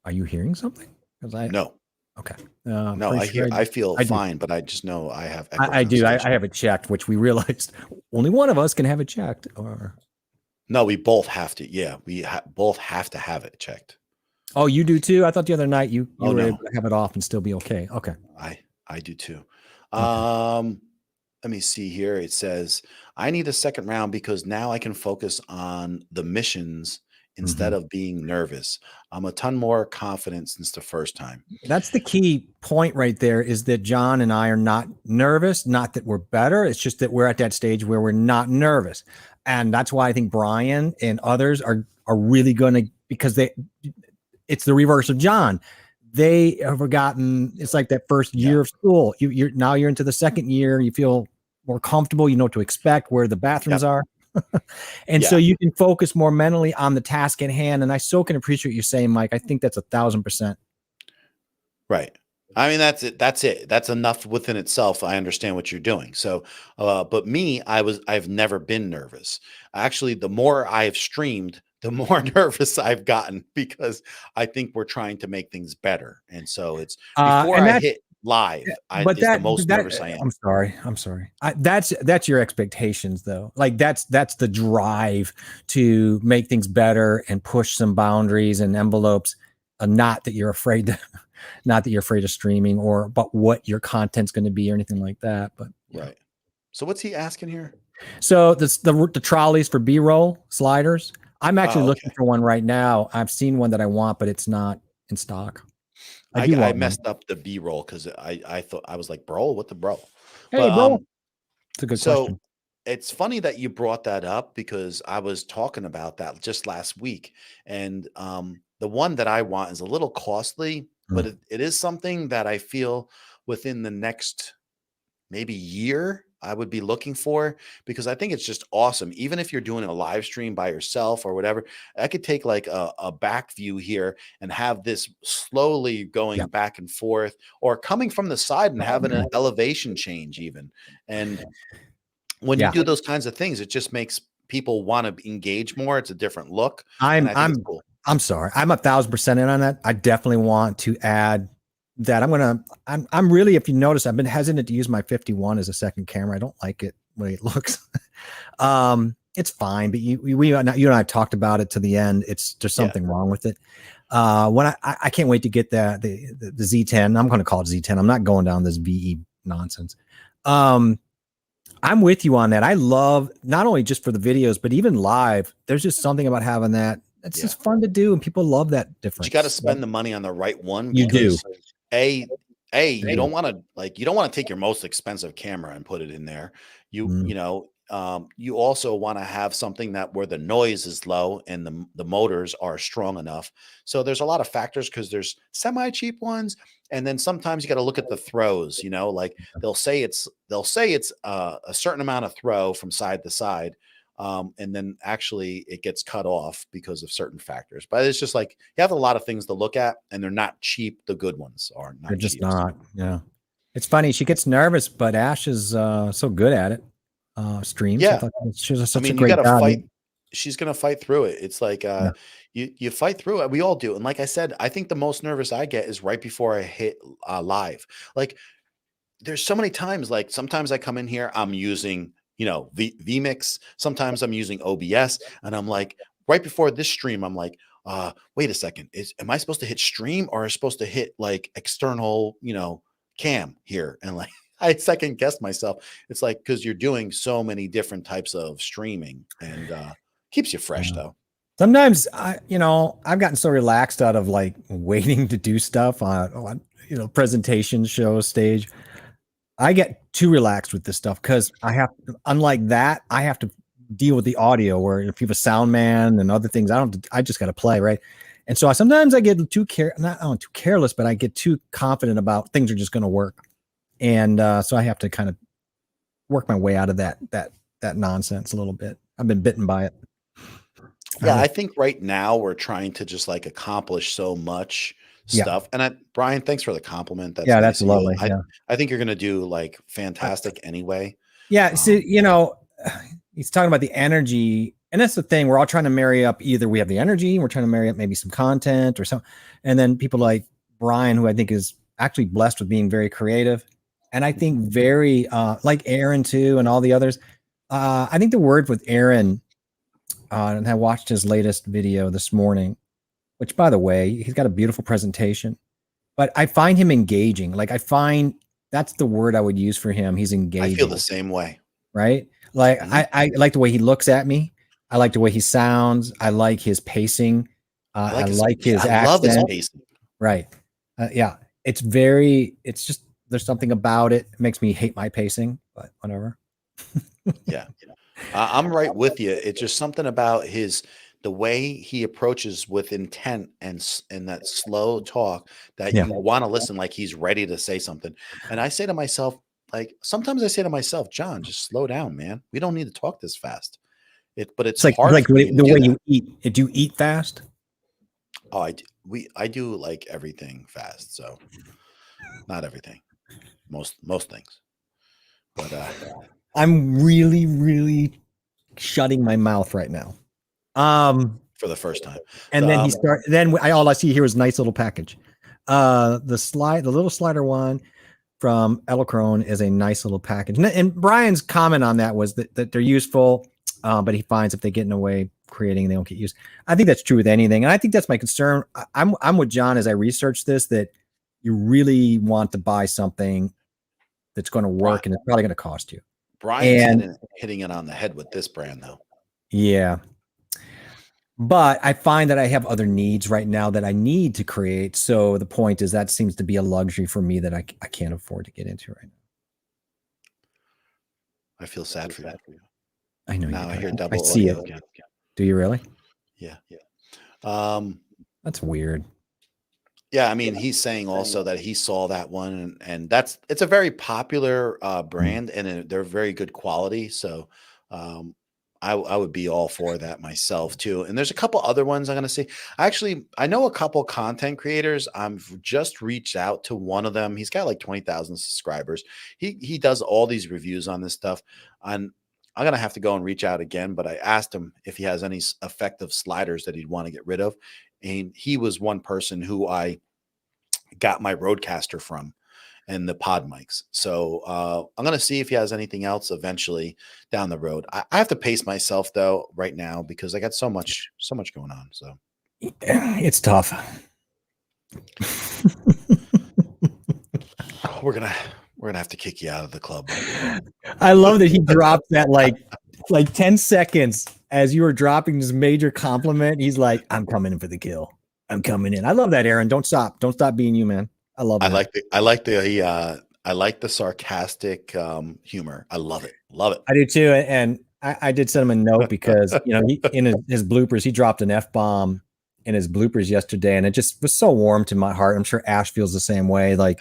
B: Are you hearing something? Because
A: No,
B: okay.
A: no,
B: Pretty sure
A: I feel
B: I do.
A: fine, but I just know I have echo
B: I do. I
A: cancellation.
B: have it checked, which we realized only one of us can have it checked. Or
A: No, we both have to. Yeah, we both have to have it checked.
B: oh, you do too. I thought the other night you
A: Oh
B: were
A: no,
B: able to have it off and still be okay. Okay.
A: I do too.
B: Okay.
A: Let me see here. It says I need a second round because now I can focus on the missions instead
B: Mhm.
A: of being nervous. I'm a ton more confident since the first time.
B: That's the key point right there is that John and I are not nervous, not that we're better. It's just that we're at that stage where we're not nervous. And that's why I think Brian and others are really going to, because it's the reverse of John. They have forgotten. It's like that first
A: Yeah.
B: year of school. You're into the second year. You feel more comfortable. You know what to expect, where the bathrooms
A: Yep.
B: are. And so
A: Yeah.
B: you can focus more mentally on the task at hand. And I so can appreciate what you're saying, Mike. I think that's 1,000%.
A: Right. I mean, that's it. That's it. That's enough within itself. I understand what you're doing. So, but me, I've never been nervous. Actually, the more I've streamed, the more nervous I've gotten because I think we're trying to make things better. And so it's before
B: And
A: I
B: that's,
A: hit live,
B: but
A: is the most nervous I am.
B: I'm sorry. I'm sorry. That's your expectations though. Like that's the drive to make things better and push some boundaries and envelopes. Not that you're afraid to, not that you're afraid of streaming or but what your content's going to be or anything like that. But yeah.
A: Right. So what's he asking here?
B: So the trolleys for B-roll sliders. I'm actually
A: Oh,
B: looking
A: okay.
B: for one right now. I've seen one that I want, but it's not in stock. I
A: I,
B: do
A: I
B: want one.
A: messed up the B-roll because I thought I was like, bro, what the bro?
B: Hey,
A: But
B: bro. It's a good
A: so
B: question.
A: it's funny that you brought that up because I was talking about that just last week. And the one that I want is a little costly, but
B: Mm.
A: it is something that I feel within the next maybe year, I would be looking for, because I think it's just awesome. Even if you're doing a live stream by yourself or whatever, I could take like a back view here and have this slowly
B: Yeah.
A: going back and forth, or coming from the side and having an elevation change even. And when you
B: Yeah.
A: do those kinds of things, it just makes people want to engage more. It's a different look. And I think it's cool.
B: I'm sorry. I'm 1,000% in on that. I definitely want to add that. I'm really, if you notice, I've been hesitant to use my 51 as a second camera. I don't like it the way it looks. It's fine, but you and I talked about it to the end. There's something wrong with it. When I can't wait to get the Z10. I'm going to call it Z10. I'm not going down this VE nonsense. I'm with you on that. I love, not only just for the videos, but even live. There's just something about having that. It's just fun to do, and people love that difference.
A: You got to spend the money on the right one.
B: You do.
A: You don't want to take your most expensive camera and put it in there. You also want to have something where the noise is low and the motors are strong enough. So there's a lot of factors, because there's semi-cheap ones, and then sometimes you got to look at the throws. Like they'll say it's a certain amount of throw from side to side, and then actually it gets cut off because of certain factors. But it's just like you have a lot of things to look at, and they're not cheap. The good ones are not.
B: They're just
A: cheap.
B: not. Yeah, it's funny. She gets nervous, but Ash is so good at it. Streams.
A: Yeah,
B: I thought she was such a
A: you
B: great
A: gotta
B: job.
A: fight. She's gonna fight through it. It's like you fight through it. We all do. And like I said, I think the most nervous I get is right before I hit live. Like there's so many times. Like sometimes I come in here, I'm using vMix. Sometimes I'm using OBS, and I'm like, right before this stream, I'm like, wait a second, am I supposed to hit stream, or am I supposed to hit like external cam here? And like I second guessed myself. It's like, because you're doing so many different types of streaming, and keeps you fresh though.
B: Sometimes I've gotten so relaxed out of like waiting to do stuff on presentations, shows, stage. I get too relaxed with this stuff, because unlike that, I have to deal with the audio, where if you have a sound man and other things, I just got to play, right? And so sometimes I get too careless, but I get too confident about things are just going to work. And so I have to kind of work my way out of that nonsense a little bit. I've been bitten by it.
A: Yeah, I think right now we're trying to just like accomplish so much stuff. And Brian, thanks for the compliment. That's
B: that's lovely.
A: I think you're going to do like fantastic anyway.
B: Yeah. So, he's talking about the energy, and that's the thing. We're all trying to marry up. Either we have the energy, and we're trying to marry up maybe some content or something. And then people like Brian, who I think is actually blessed with being very creative. And I think very, like Aaron too, and all the others. I think the word with Aaron, and I watched his latest video this morning, which, by the way, he's got a beautiful presentation, but I find him engaging. Like, I find that's the word I would use for him. He's engaging.
A: I feel the same way.
B: Right? Like, I like the way he looks at me. I like the way he sounds. I like his pacing. I like his accent. I love his pacing. Right. Yeah. It's just, there's something about it. It makes me hate my pacing, but whatever.
A: Yeah. I'm right with you. It's just something about the way he approaches with intent and that slow talk that you want to listen, like he's ready to say something. And I say to myself, like, sometimes I say to myself, John, just slow down, man. We don't need to talk this fast. But it's
B: like,
A: hard.
B: Like the way you eat. Do you eat fast?
A: Oh, I do like everything fast. So not everything, most things, but
B: I'm really, really shutting my mouth right now.
A: For the first time.
B: And then all I see here is a nice little package. The little slider one from Electron is a nice little package. And Brian's comment on that was that they're useful, but he finds if they get in the way creating, they don't get used. I think that's true with anything. And I think that's my concern. I'm with John as I research this, that you really want to buy something that's going to work, and it's probably going to cost you.
A: Brian's hitting it on the head with this brand, though.
B: Yeah. But I find that I have other needs right now that I need to create. So the point is that seems to be a luxury for me that I can't afford to get into right now.
A: I feel sad for you.
B: I know.
A: Now I hear double.
B: I see it. Again. Do you really?
A: Yeah.
B: That's weird.
A: Yeah, I mean, he's saying also that he saw that one, and it's a very popular brand, and they're very good quality. So, um, I would be all for that myself too. And there's a couple other ones I'm gonna see. Actually, I know a couple content creators. I've just reached out to one of them. He's got like 20,000 subscribers. He does all these reviews on this stuff. And I'm gonna have to go and reach out again. But I asked him if he has any effective sliders that he'd want to get rid of, and he was one person who I got my Rodecaster from and the pod mics. So I'm gonna see if he has anything else eventually down the road. I have to pace myself though right now because I got so much going on. So
B: It's tough.
A: we're gonna have to kick you out of the club.
B: I love that he dropped that like 10 seconds as you were dropping this major compliment. He's like, I'm coming in for the kill. I'm coming in. I love that, Aaron. Don't stop. Don't stop being you, man. I love that.
A: I like the sarcastic humor. I love it. Love it.
B: I do too. And I did send him a note because, you know, he, in his bloopers, he dropped an F-bomb in his bloopers yesterday, and it just was so warm to my heart. I'm sure Ash feels the same way. Like,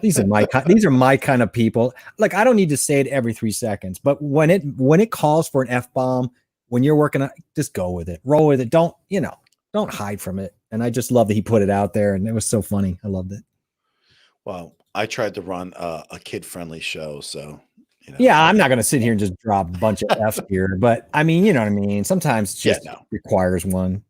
B: these are my kind of people. Like, I don't need to say it every 3 seconds, but when it calls for an F-bomb, when you're working on, just go with it, roll with it. Don't hide from it. And I just love that he put it out there, and it was so funny. I loved it.
A: Well, I tried to run a kid-friendly show, so
B: yeah, I'm not going to sit here and just drop a bunch of F's here, but I mean, you know what I mean. Sometimes it just requires one.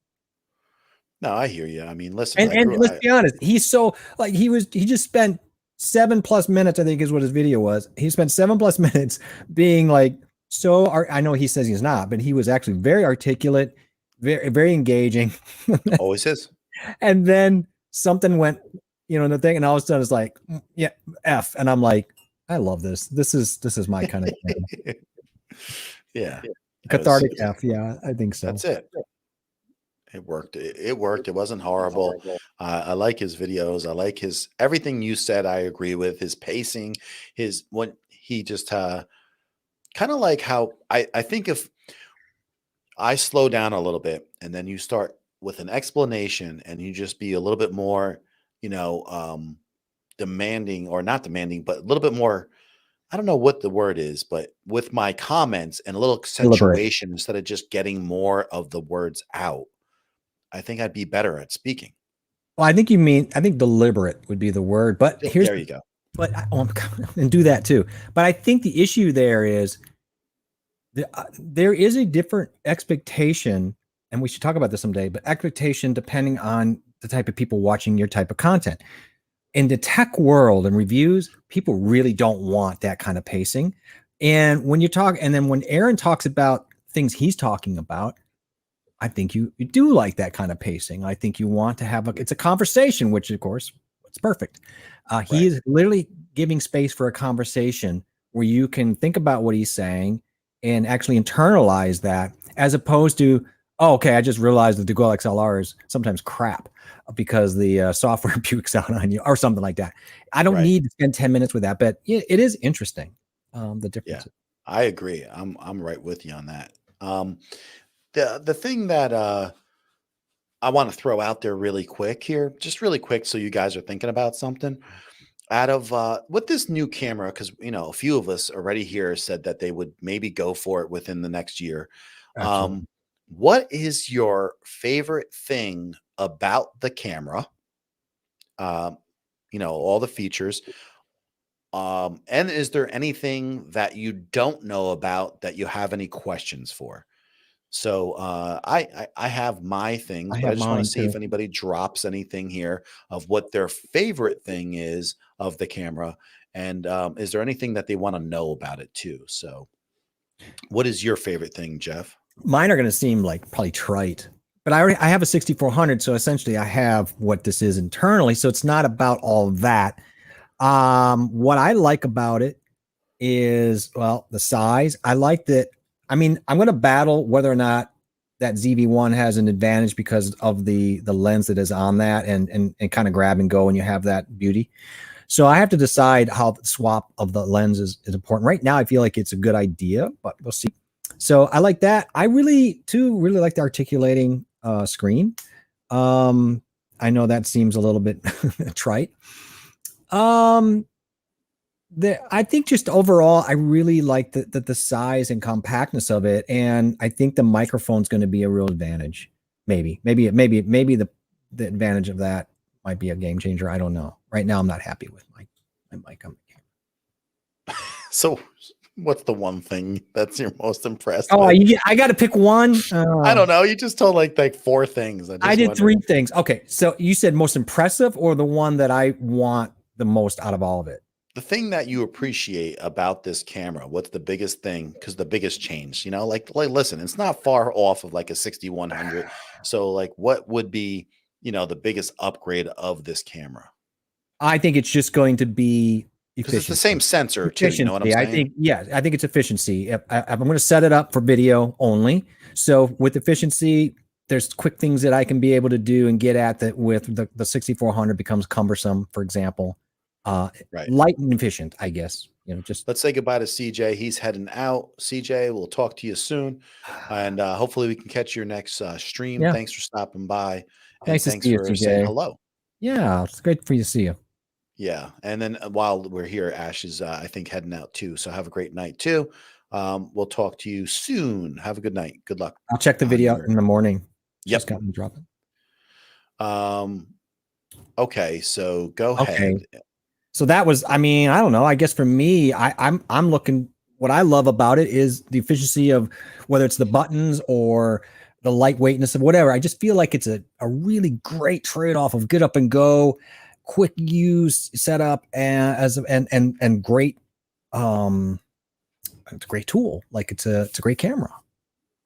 A: No, I hear you. I mean, listen,
B: and let's be honest. He's so like he just spent 7+ minutes. I think is what his video was. He spent 7+ minutes being like so. I know he says he's not, but he was actually very articulate, very very engaging.
A: Always is.
B: And then something went, in the thing, and all of a sudden it's like, yeah, F, and I'm like, I love this. This is my kind of thing.
A: Yeah,
B: cathartic F. Yeah, I think so.
A: That's it. It worked. It worked. It wasn't horrible. I like his videos. I like his everything you said. I agree with his pacing. When he just kind of like how I think if I slow down a little bit and then you start with an explanation and you just be a little bit more, demanding or not demanding, but a little bit more. I don't know what the word is, but with my comments and a little accentuation instead of just getting more of the words out. I think I'd be better at speaking.
B: Well, I think deliberate would be the word, but
A: there you go.
B: But and do that too. But I think the issue there is there is a different expectation, and we should talk about this someday, but expectation depending on the type of people watching your type of content. In the tech world and reviews, people really don't want that kind of pacing. And when you talk, and then when Aaron talks about things he's talking about, I think you do like that kind of pacing. I think you want to have it's a conversation, which of course it's perfect. He is literally giving space for a conversation where you can think about what he's saying and actually internalize that, as opposed to, oh, okay, I just realized that the Google XLR is sometimes crap because the software pukes out on you or something like that. I don't need to spend 10 minutes with that, but it is interesting. The difference.
A: Yeah, I agree. I'm right with you on that. The thing that I want to throw out there really quick here, just really quick, so you guys are thinking about something. Out of with this new camera, because a few of us already here said that they would maybe go for it within the next year. What is your favorite thing about the camera? All the features. And is there anything that you don't know about that you have any questions for? So I have my things, but I just want to see if anybody drops anything here of what their favorite thing is of the camera. And is there anything that they want to know about it too? So what is your favorite thing, Jeff?
B: Mine are going to seem like probably trite, but I have a 6400. So essentially I have what this is internally. So it's not about all that. What I like about it is, well, the size. I like that. I mean, I'm going to battle whether or not that ZV-1 has an advantage because of the lens that is on that and kind of grab and go, and you have that beauty. So I have to decide how the swap of the lens is important. Right now, I feel like it's a good idea, but we'll see. So I like that. I really like the articulating screen. I know that seems a little bit trite. I think just overall, I really like the size and compactness of it, and I think the microphone's going to be a real advantage. Maybe the advantage of that might be a game changer. I don't know. Right now, I'm not happy with my mic on the camera.
A: So, what's the one thing that's your most impressed
B: Oh,
A: with?
B: I got to pick one.
A: I don't know. You just told like four things.
B: I did three things. Okay, so you said most impressive, or the one that I want the most out of all of it?
A: The thing that you appreciate about this camera, what's the biggest thing? Because the biggest change, like listen, it's not far off of like a 6100. So like what would be, the biggest upgrade of this camera?
B: I think it's just going to be
A: because it's the same sensor too. You know what I'm saying?
B: I think it's efficiency. I'm going to set it up for video only. So with efficiency, there's quick things that I can be able to do and get at that with the 6400 becomes cumbersome, for example.
A: Right.
B: Light and efficient, I guess. Just
A: let's say goodbye to CJ. He's heading out. CJ, we'll talk to you soon, and hopefully we can catch your next stream.
B: Yeah.
A: Thanks for stopping by.
B: Nice to see you, CJ.
A: Saying hello.
B: Yeah, it's great for you to see you.
A: Yeah, and then while we're here, Ash is I think heading out too. So have a great night too. We'll talk to you soon. Have a good night. Good luck.
B: I'll check the video in the morning.
A: Yep.
B: Just got me dropping.
A: Okay, so go ahead.
B: So that was, I don't know. I guess for me, I'm looking. What I love about it is the efficiency of whether it's the buttons or the lightweightness of whatever. I just feel like it's a really great trade-off of get up and go, quick use setup, and great. It's a great tool. Like it's a great camera.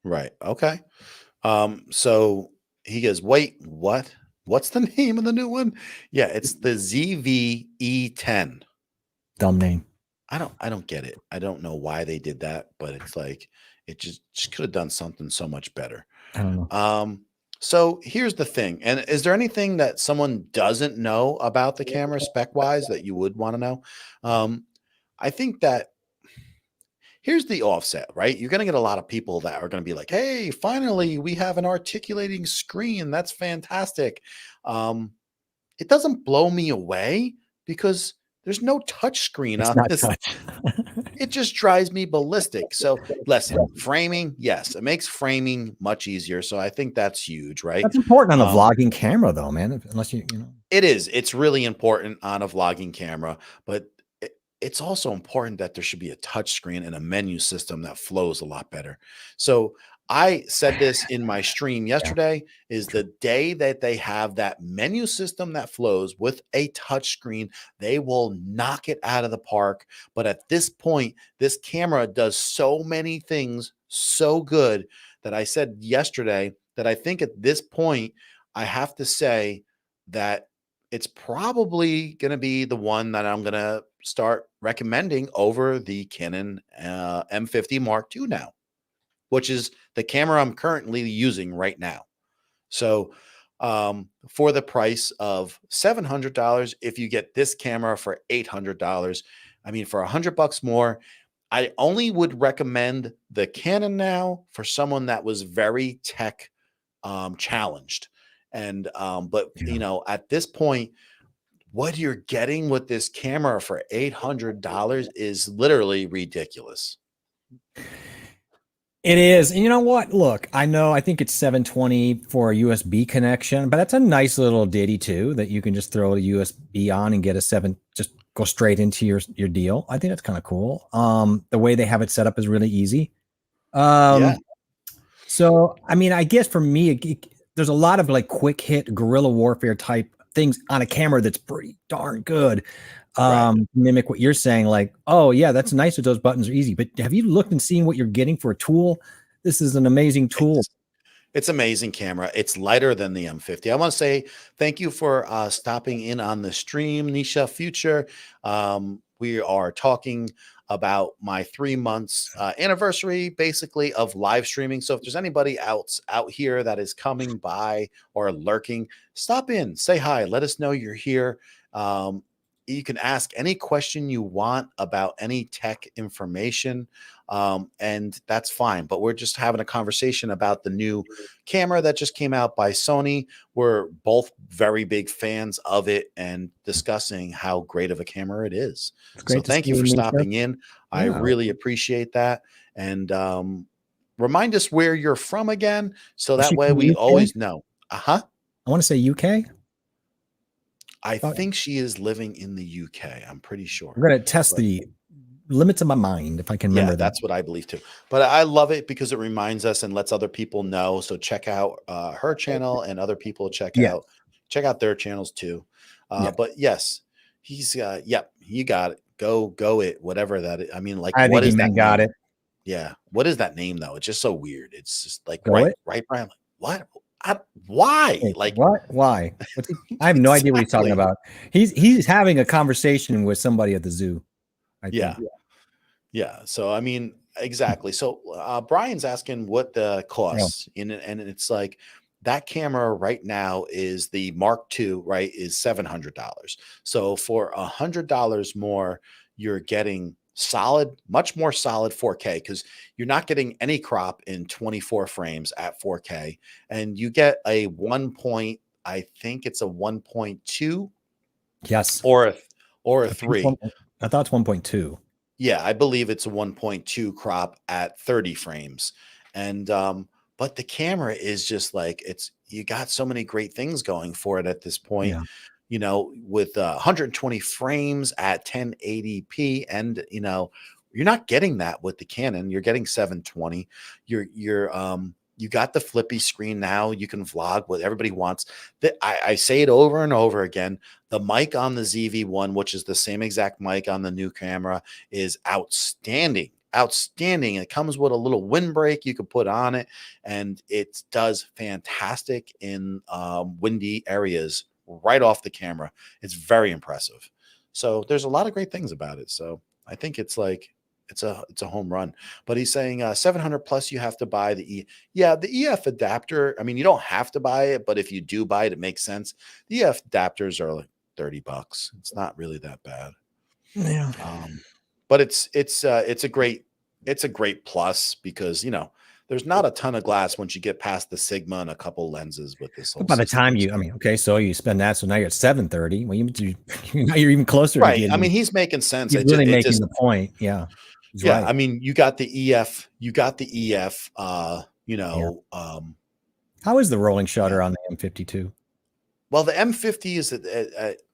A: Right. Okay. So he goes, wait, what? What's the name of the new one? Yeah, it's the ZV-E10.
B: Dumb name.
A: I don't get it. I don't know why they did that, but it's like it just could have done something so much better.
B: I don't know.
A: So here's the thing. And is there anything that someone doesn't know about the camera spec-wise that you would want to know? I think that here's the offset, right? You're going to get a lot of people that are going to be like, hey, finally, we have an articulating screen. That's fantastic. It doesn't blow me away because there's no touch screen on this. It just drives me ballistic. So listen, framing, yes, it makes framing much easier. So I think that's huge, right?
B: That's important on a vlogging camera though, man. Unless you know.
A: It is. It's really important on a vlogging camera, but it's also important that there should be a touch screen and a menu system that flows a lot better. So I said this in my stream yesterday, is the day that they have that menu system that flows with a touch screen, they will knock it out of the park. But at this point, this camera does so many things so good that I said yesterday that I think at this point, I have to say that it's probably going to be the one that I'm going to start recommending over the Canon M50 Mark II now, which is the camera I'm currently using right now. So for the price of $700, if you get this camera for $800, I mean, for $100 more, I only would recommend the Canon now for someone that was very tech challenged. And but at this point, what you're getting with this camera for $800 is literally ridiculous.
B: It is. And you know what? Look, I think it's $720 for a USB connection, but that's a nice little ditty too, that you can just throw a USB on and get just go straight into your deal. I think that's kind of cool. The way they have it set up is really easy. So, I guess for me, there's a lot of like quick hit guerrilla warfare type things on a camera that's pretty darn good. Mimic what you're saying, like, oh yeah, that's nice that those buttons are easy, but have you looked and seen what you're getting for a tool? This is an amazing tool.
A: It's amazing camera. It's lighter than the M50. I want to say thank you for stopping in on the stream, Nisha Future. We are talking about my 3 months anniversary, basically, of live streaming. So if there's anybody out here that is coming by or lurking, stop in, say hi, let us know you're here. you can ask any question you want about any tech information, and that's fine. But we're just having a conversation about the new camera that just came out by Sony. We're both very big fans of it and discussing how great of a camera it is.
B: It's
A: So
B: great to
A: thank
B: see
A: you for
B: meet you.
A: stopping in. I
B: Yeah.
A: really appreciate that. And remind us where you're from again, so
B: Was
A: that
B: she
A: way
B: from the
A: we
B: UK?
A: always know. Uh-huh.
B: I want to say UK.
A: I
B: Oh.
A: think she is living in the UK. I'm pretty sure.
B: I'm going to test
A: But-
B: the limits of my mind if I can remember
A: Yeah,
B: that.
A: that's what I believe too. But I love it because it reminds us and lets other people know. So check out her channel, and other people check
B: Yeah.
A: out their channels too.
B: Yeah.
A: But yes, he's yep, you got it. Go it, whatever that is. I mean, like,
B: I
A: what
B: think
A: is
B: he
A: that
B: got
A: name?
B: it.
A: Yeah, what is that name though? It's just so weird. It's just like
B: Go
A: right,
B: it?
A: right, Brian. Like, what? Why?
B: Wait,
A: Like,
B: what? Why? What's he, I have no idea what he's talking
A: Exactly.
B: about. He's having a conversation with somebody at the zoo. I
A: yeah.
B: think.
A: Yeah. So I mean, exactly. So Brian's asking what the costs, and it's like that camera right now is the Mark II, right? Is $700. So for $100 more, you're getting solid, much more solid 4K, because you're not getting any crop in 24 frames at 4K, and you get a I think it's a 1.2
B: Yes.
A: or a
B: I think
A: 3.
B: I thought it's 1.2.
A: Yeah, I believe it's a 1.2 crop at 30 frames. And but the camera is just like, you got so many great things going for it at this point.
B: Yeah.
A: You know, with 120 frames at 1080p, and you're not getting that with the Canon. You're getting 720. You got the flippy screen now. You can vlog what everybody wants. I say it over and over again. The mic on the ZV-1, which is the same exact mic on the new camera, is outstanding. Outstanding. It comes with a little windbreak you can put on it, and it does fantastic in windy areas right off the camera. It's very impressive. So there's a lot of great things about it. So I think it's like it's a home run. But he's saying 700 plus, you have to buy the EF adapter. I mean, you don't have to buy it, but if you do buy it, it makes sense. The EF adapters are like $30. It's not really that bad.
B: Yeah.
A: But it's a great plus, because there's not a ton of glass once you get past the Sigma and a couple lenses with this whole
B: But by the
A: system.
B: time so you spend that, so now you're at 730. Well, now you're even closer.
A: Right.
B: To getting,
A: I mean, he's making sense.
B: he's really making the point. Yeah. He's
A: yeah.
B: right.
A: I mean, you got the EF.
B: How is the rolling shutter on the M52?
A: Well, the M50 is at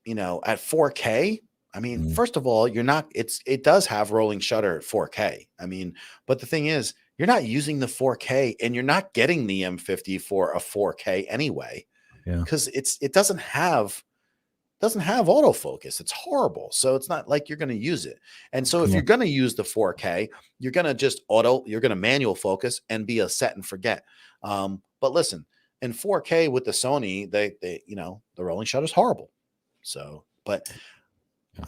A: 4K. I mean, first of all, it does have rolling shutter at 4K. I mean, but the thing is, you're not using the 4K, and you're not getting the M50 for a 4K anyway.
B: Yeah.
A: Because it doesn't have autofocus. It's horrible. So it's not like you're going to use it. And so if you're going to use the 4K, you're going to manual focus and be a set and forget. But listen, in 4K with the Sony, they the rolling shutter is horrible. So, but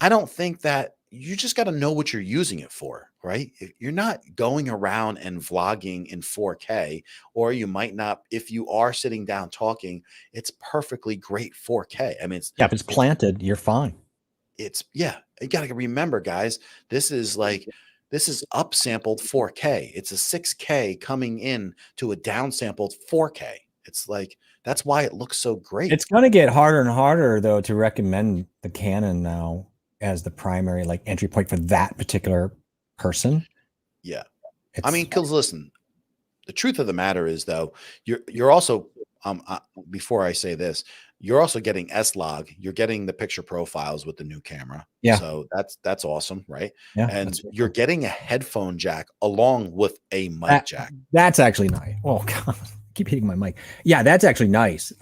A: I don't think that you just got to know what you're using it for, right? You're not going around and vlogging in 4K, or you might not, if you are sitting down talking, it's perfectly great 4K. I mean,
B: if it's planted, you're fine.
A: You got to remember, guys, this is upsampled 4K. It's a 6K coming in to a downsampled 4K. It's like, that's why it looks so great.
B: It's going to get harder and harder, though, to recommend the Canon now as the primary entry point for that particular person.
A: Yeah. I mean, because listen, the truth of the matter is, though, you're also before I say this, you're also getting S-Log. You're getting the picture profiles with the new camera.
B: Yeah.
A: So that's awesome, right?
B: Yeah.
A: And you're getting a headphone jack along with a mic jack.
B: That's actually nice. Oh God, keep hitting my mic. Yeah, that's actually nice.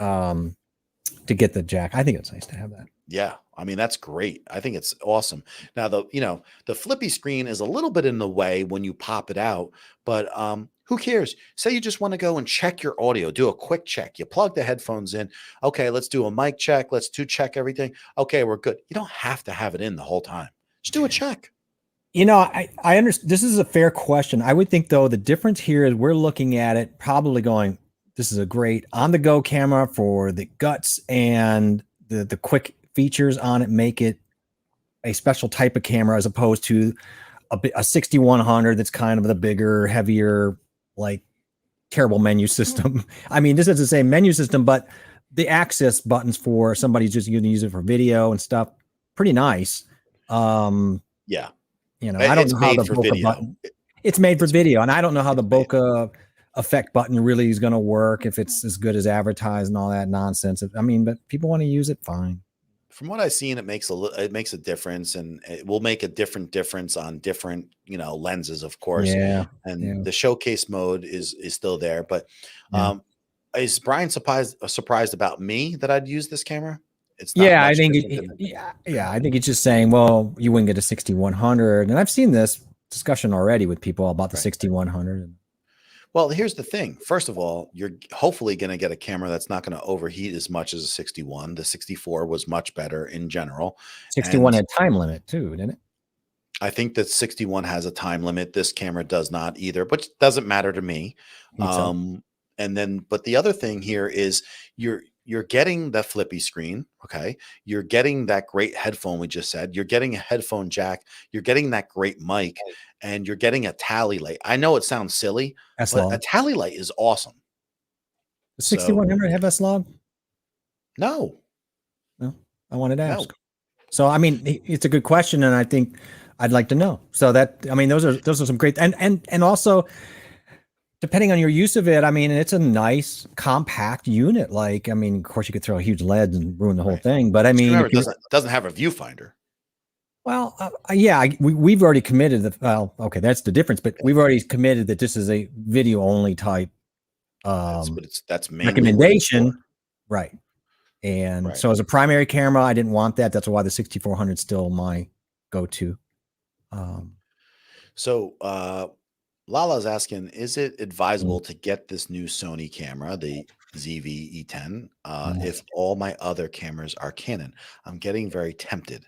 B: To get the jack, I think it's nice to have that.
A: Yeah, I mean, that's great. I think it's awesome. Now, the flippy screen is a little bit in the way when you pop it out, but who cares? Say you just want to go and check your audio, do a quick check. You plug the headphones in. Okay, let's do a mic check. Let's check everything. Okay, we're good. You don't have to have it in the whole time. Just do a check.
B: I understand. This is a fair question. I would think, though, the difference here is we're looking at it probably going, this is a great on-the-go camera for the guts, and the quick features on it make it a special type of camera as opposed to a 6100 that's kind of the bigger, heavier, like terrible menu system. I mean, this is the same menu system, but the access buttons for somebody just going to use it for video and stuff, pretty nice.
A: Yeah.
B: You know, I don't
A: It's
B: know how
A: made
B: the
A: for
B: bokeh
A: video.
B: button. It's made for video, and I don't know how the
A: it's made.
B: bokeh effect button really is going to work, if it's as good as advertised and all that nonsense. I mean, but people want to use it, fine.
A: From what I've seen, it makes a difference, and it will make a difference on different, lenses, of course.
B: Yeah.
A: And
B: Yeah.
A: the showcase mode is still there. But
B: Yeah.
A: is Brian surprised about me that I'd use this camera? It's not
B: Yeah, I
A: much
B: think
A: different than-
B: yeah, I think it's just saying, well, you wouldn't get a 6100, and I've seen this discussion already with people about the
A: Right.
B: 6100.
A: Well, here's the thing. First of all, you're hopefully going to get a camera that's not going to overheat as much as a 61. The 64 was much better in general.
B: 61
A: And
B: had time limit too, didn't it?
A: I think that 61 has a time limit. This camera does not either, but it doesn't matter to me.
B: Think so.
A: And then, but the other thing here is you're getting the flippy screen. Okay. You're getting that great headphone. We just said you're getting a headphone jack. You're getting that great mic, and you're getting a tally light. I know it sounds silly,
B: S
A: but
B: log.
A: a tally light is awesome.
B: The 6100 have S log?
A: No,
B: No, I wanted to
A: no.
B: ask. So, I mean, it's a good question, and I think I'd like to know. So that, I mean, those are some great, and also, depending on your use of it, I mean, it's a nice compact unit. Like, I mean, of course, you could throw a huge LED and ruin the whole
A: Right.
B: thing, but I mean,
A: Remember,
B: if you-
A: it doesn't have a viewfinder.
B: well, yeah, we've already committed that. Well, okay, that's the difference. But we've already committed that this is a video only type
A: That's mainly what it's
B: recommendation,
A: for.
B: right? And
A: Right.
B: so, as a primary camera, I didn't want that. That's why the 6400 is still my go-to.
A: So Lala's asking, is it advisable
B: Mm.
A: to get this new Sony camera, the ZV-E10,
B: Mm.
A: if all my other cameras are Canon? I'm getting very tempted.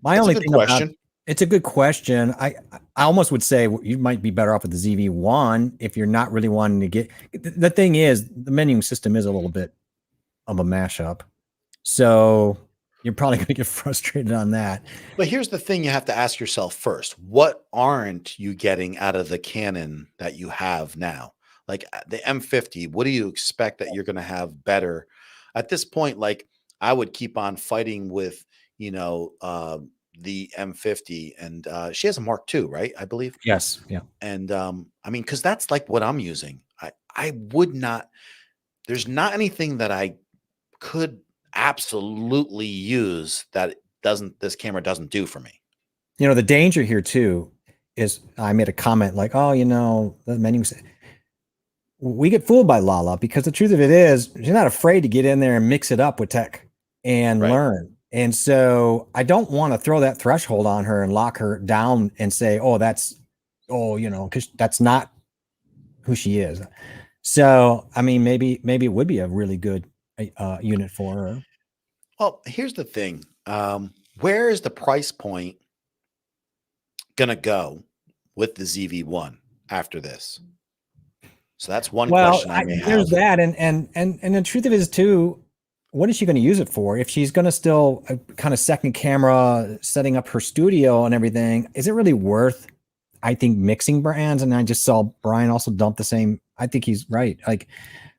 B: My
A: That's a
B: only
A: good
B: thing about
A: question.
B: it's a good question. I almost would say you might be better off with the ZV-1 if you're not really wanting to get. The thing is, the menuing system is a little bit of a mashup, so you're probably going to get frustrated on that.
A: But here's the thing you have to ask yourself first. What aren't you getting out of the Canon that you have now? Like the M50, what do you expect that you're going to have better? At this point, like I would keep on fighting with, the M50, and she has a Mark II, right? I believe.
B: Yes, yeah.
A: And I mean, because that's like what I'm using. I would not, there's not anything that I could absolutely use that this camera doesn't do for me.
B: You know, the danger here too is I made a comment like, oh, the menu. We get fooled by Lala because the truth of it is she's not afraid to get in there and mix it up with tech and
A: Right.
B: learn. And so I don't want to throw that threshold on her and lock her down and say, because that's not who she is. So, I mean, maybe it would be a really good unit for her.
A: Well, here's the thing. Where is the price point gonna go with the ZV-1 after this? So that's one question I may
B: there's
A: have.
B: that, and the truth of it is too, what is she going to use it for? If she's going to still kind of second camera, setting up her studio and everything, is it really worth? I think mixing brands, and I just saw Brian also dump the same. I think he's right. Like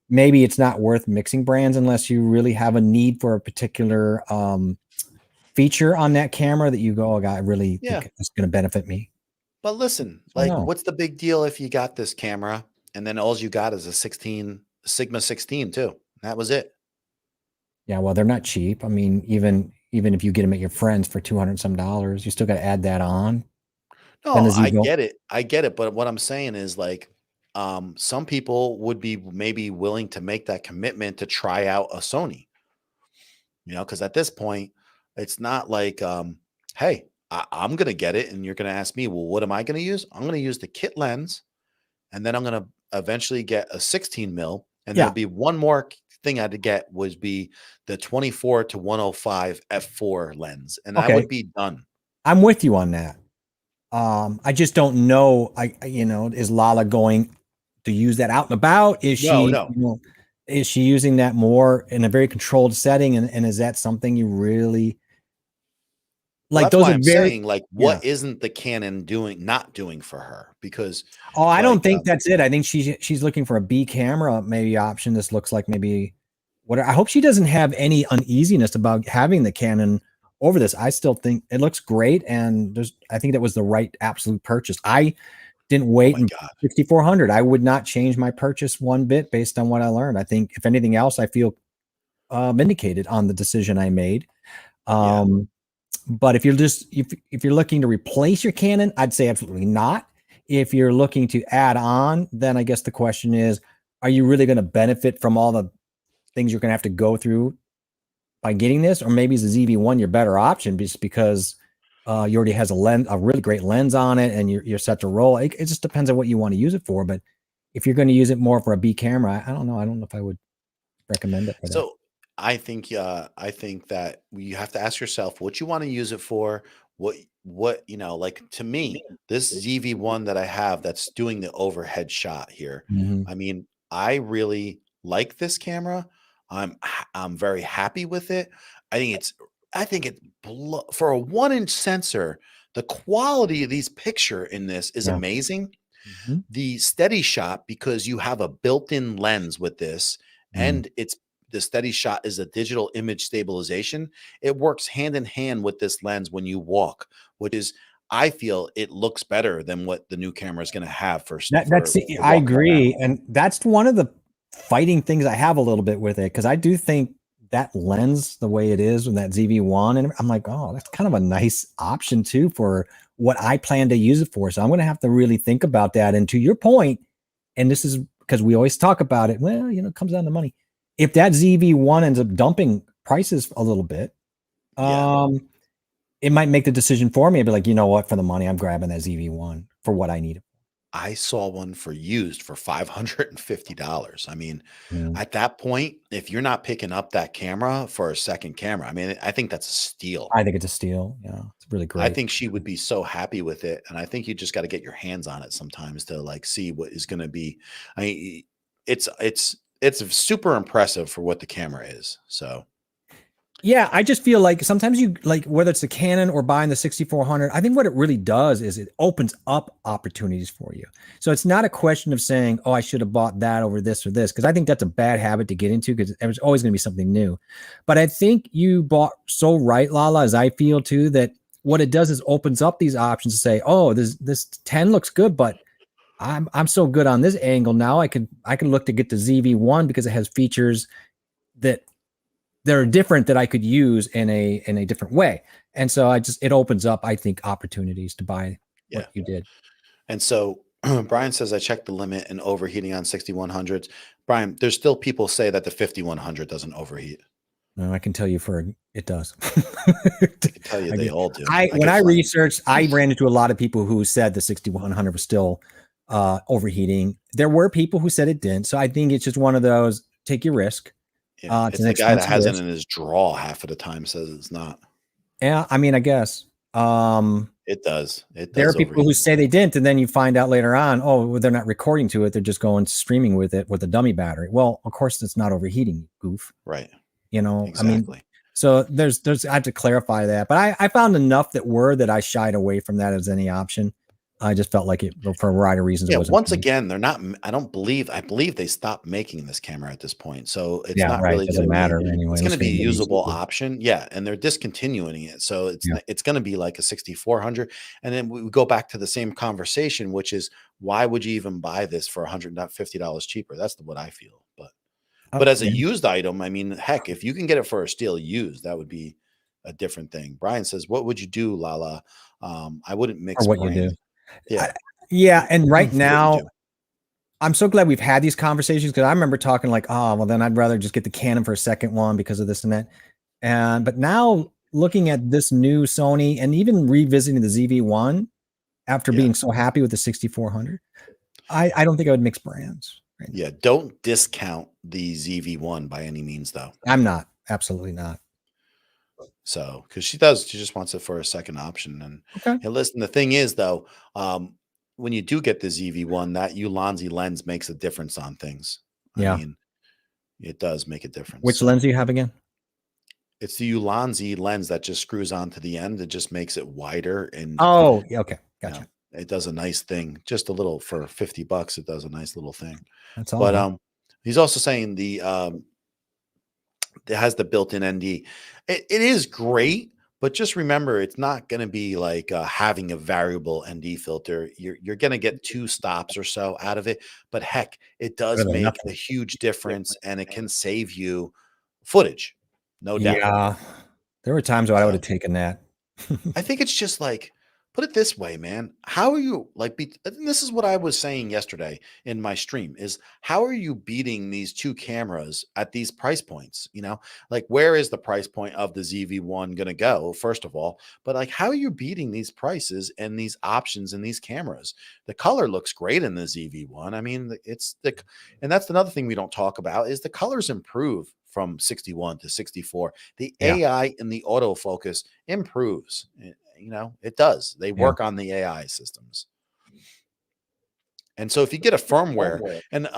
B: maybe it's not worth mixing brands unless you really have a need for a particular feature on that camera that you go, oh God, I really think it's going to benefit me.
A: But listen,
B: I
A: like,
B: know.
A: what's the big deal if you got this camera and then all you got is a Sigma 16 too? That was it.
B: Yeah, well, they're not cheap. I mean, even if you get them at your friends for $200 some, you still got to add that on.
A: No,
B: Then does he
A: I
B: go-
A: get it. I get it. But what I'm saying is like, some people would be maybe willing to make that commitment to try out a Sony, because at this point, it's not like, hey, I'm going to get it. And you're going to ask me, well, what am I going to use? I'm going to use the kit lens. And then I'm going to eventually get a 16 mil. And
B: Yeah.
A: there'll be one more thing I had to get would be the 24 to 105 f4 lens. And I
B: Okay.
A: would be done.
B: I'm with you on that. I just don't know. Is Lala going to use that out and about? Is
A: No.
B: Is she using that more in a very controlled setting? And is that something you really
A: Well,
B: Like
A: that's
B: those
A: why
B: are
A: I'm
B: very
A: saying, like,
B: yeah.
A: what isn't the Canon not doing for her? Because,
B: Oh, I don't
A: like,
B: think that's it. I think she's looking for a B camera maybe option. This looks like maybe what I hope she doesn't have any uneasiness about having the Canon over this. I still think it looks great, and I think that was the right absolute purchase. I didn't
A: oh
B: wait
A: my
B: in
A: God.
B: 6400. I would not change my purchase one bit based on what I learned. I think if anything else, I feel vindicated on the decision I made. But if you're if you're looking to replace your Canon, I'd say absolutely not. If you're looking to add on, then I guess the question is, are you really going to benefit from all the things you're going to have to go through by getting this? Or maybe is the ZV-1 your better option just because you already has a really great lens on it and you're set to roll. It just depends on what you want to use it for. But if you're going to use it more for a B camera, I don't know. I don't know if I would recommend it for that.
A: So I think that you have to ask yourself what you want to use it for. What like, to me, this ZV-1 that I have that's doing the overhead shot here.
B: Mhm.
A: I mean, I really like this camera. I'm very happy with it. I think it for a 1-inch sensor, the quality of these picture in this is
B: Yeah.
A: amazing.
B: Mhm.
A: The steady shot, because you have a built-in lens with this, and the steady shot is a digital image stabilization. It works hand in hand with this lens when you walk, which is, I feel it looks better than what the new camera is going to have for
B: That's
A: for
B: I
A: walking around.
B: agree, and that's one of the fighting things I have a little bit with it because I do think that lens, the way it is with that ZV-1, and I'm like, oh, that's kind of a nice option too for what I plan to use it for. So I'm going to have to really think about that. And to your point, and this is because we always talk about it. Well, it comes down to money. If that ZV-1 ends up dumping prices a little bit,
A: Yeah.
B: it might make the decision for me. I'd be like, you know what, for the money, I'm grabbing that ZV-1 for what I need.
A: I saw one for used for $550. I mean,
B: Mm.
A: at that point, if you're not picking up that camera for a second camera, I mean, I think that's a steal.
B: I think it's a steal. Yeah, it's really great.
A: I think she would be so happy with it, and I think you just got to get your hands on it sometimes to, like, see what is going to be. I mean, it's super impressive for what the camera is. So
B: Yeah, I just feel like sometimes you like whether it's the Canon or buying the 6400, I think what it really does is it opens up opportunities for you. So it's not a question of saying, oh, I should have bought that over this or this, because I think that's a bad habit to get into because there's always going to be something new. But I think you bought so right, Lala, as I feel too, that what it does is opens up these options to say, oh, this 10 looks good, but I'm so good on this angle now. I can look to get the ZV-1 because it has features that they're different that I could use in a different way. And so it opens up, I think, opportunities to buy what you did.
A: And so Brian says, I checked the limit and overheating on 6100s. Brian, there's still people say that the 5100 doesn't overheat.
B: No, I can tell you it does.
A: I can tell you they all do.
B: When I researched, I ran into a lot of people who said the 6100 was still overheating. There were people who said it didn't. So I think it's just one of those, take your risk.
A: Yeah, it's the guy that has it in his drawer half of the time says it's not.
B: Yeah, I mean, I guess.
A: It does.
B: There are people who say they didn't, and then you find out later on, oh, well, they're not recording to it. They're just going streaming with it with a dummy battery. Well, of course, it's not overheating, goof.
A: Right.
B: Exactly. I mean, so there's I have to clarify that. But I found enough that I shied away from that as any option. I just felt like it for a variety of reasons.
A: Yeah, once again, they're not. I believe they stopped making this camera at this point, so it's not really
B: doesn't matter anyway.
A: It's going to be a usable option, yeah, and they're discontinuing it, so it's going to be like a 6400. And then we go back to the same conversation, which is why would you even buy this for $150 cheaper? That's what I feel. But as a used item, I mean, heck, if you can get it for a steal used, that would be a different thing. Brian says, "What would you do, Lala?" I wouldn't mix
B: what
A: brands.
B: you do.
A: Yeah.
B: And right now, I'm so glad we've had these conversations because I remember talking like, oh, well, then I'd rather just get the Canon for a second one because of this and that. But now looking at this new Sony and even revisiting the ZV-1 after being so happy with the 6400, I don't think I would mix brands.
A: Right? Yeah. Don't discount the ZV-1 by any means, though.
B: I'm not. Absolutely not.
A: So, because she just wants it for a second option. And listen, the thing is, though, when you do get the ZV-1, that Ulanzi lens makes a difference on things. I mean, it does make a difference.
B: Which lens do you have again?
A: It's the Ulanzi lens that just screws onto the end. It just makes it wider, and
B: Oh, yeah, okay,
A: you
B: gotcha.
A: know, it does a nice thing. Just a little for $50. It does a nice little thing.
B: That's all.
A: But
B: Huh?
A: he's also saying it has the built-in ND. It is great, but just remember, it's not going to be like having a variable ND filter. You're going to get 2 stops or so out of it, but heck, it does
B: Better than
A: make a
B: nothing.
A: huge difference, and it can save you footage, no doubt.
B: Yeah, there were times when I would
A: So
B: have taken that.
A: I think it's just like, put it this way, man. How are you like? And this is what I was saying yesterday in my stream: is how are you beating these 2 cameras at these price points? Like where is the price point of the ZV-1 going to go? First of all, but like, how are you beating these prices and these options in these cameras? The color looks great in the ZV-1. I mean, and that's another thing we don't talk about is the colors improve from 61 to 64. The
B: Yeah,
A: AI in the autofocus improves. It does. They
B: yeah.
A: work on the AI systems. And so if you get a firmware, and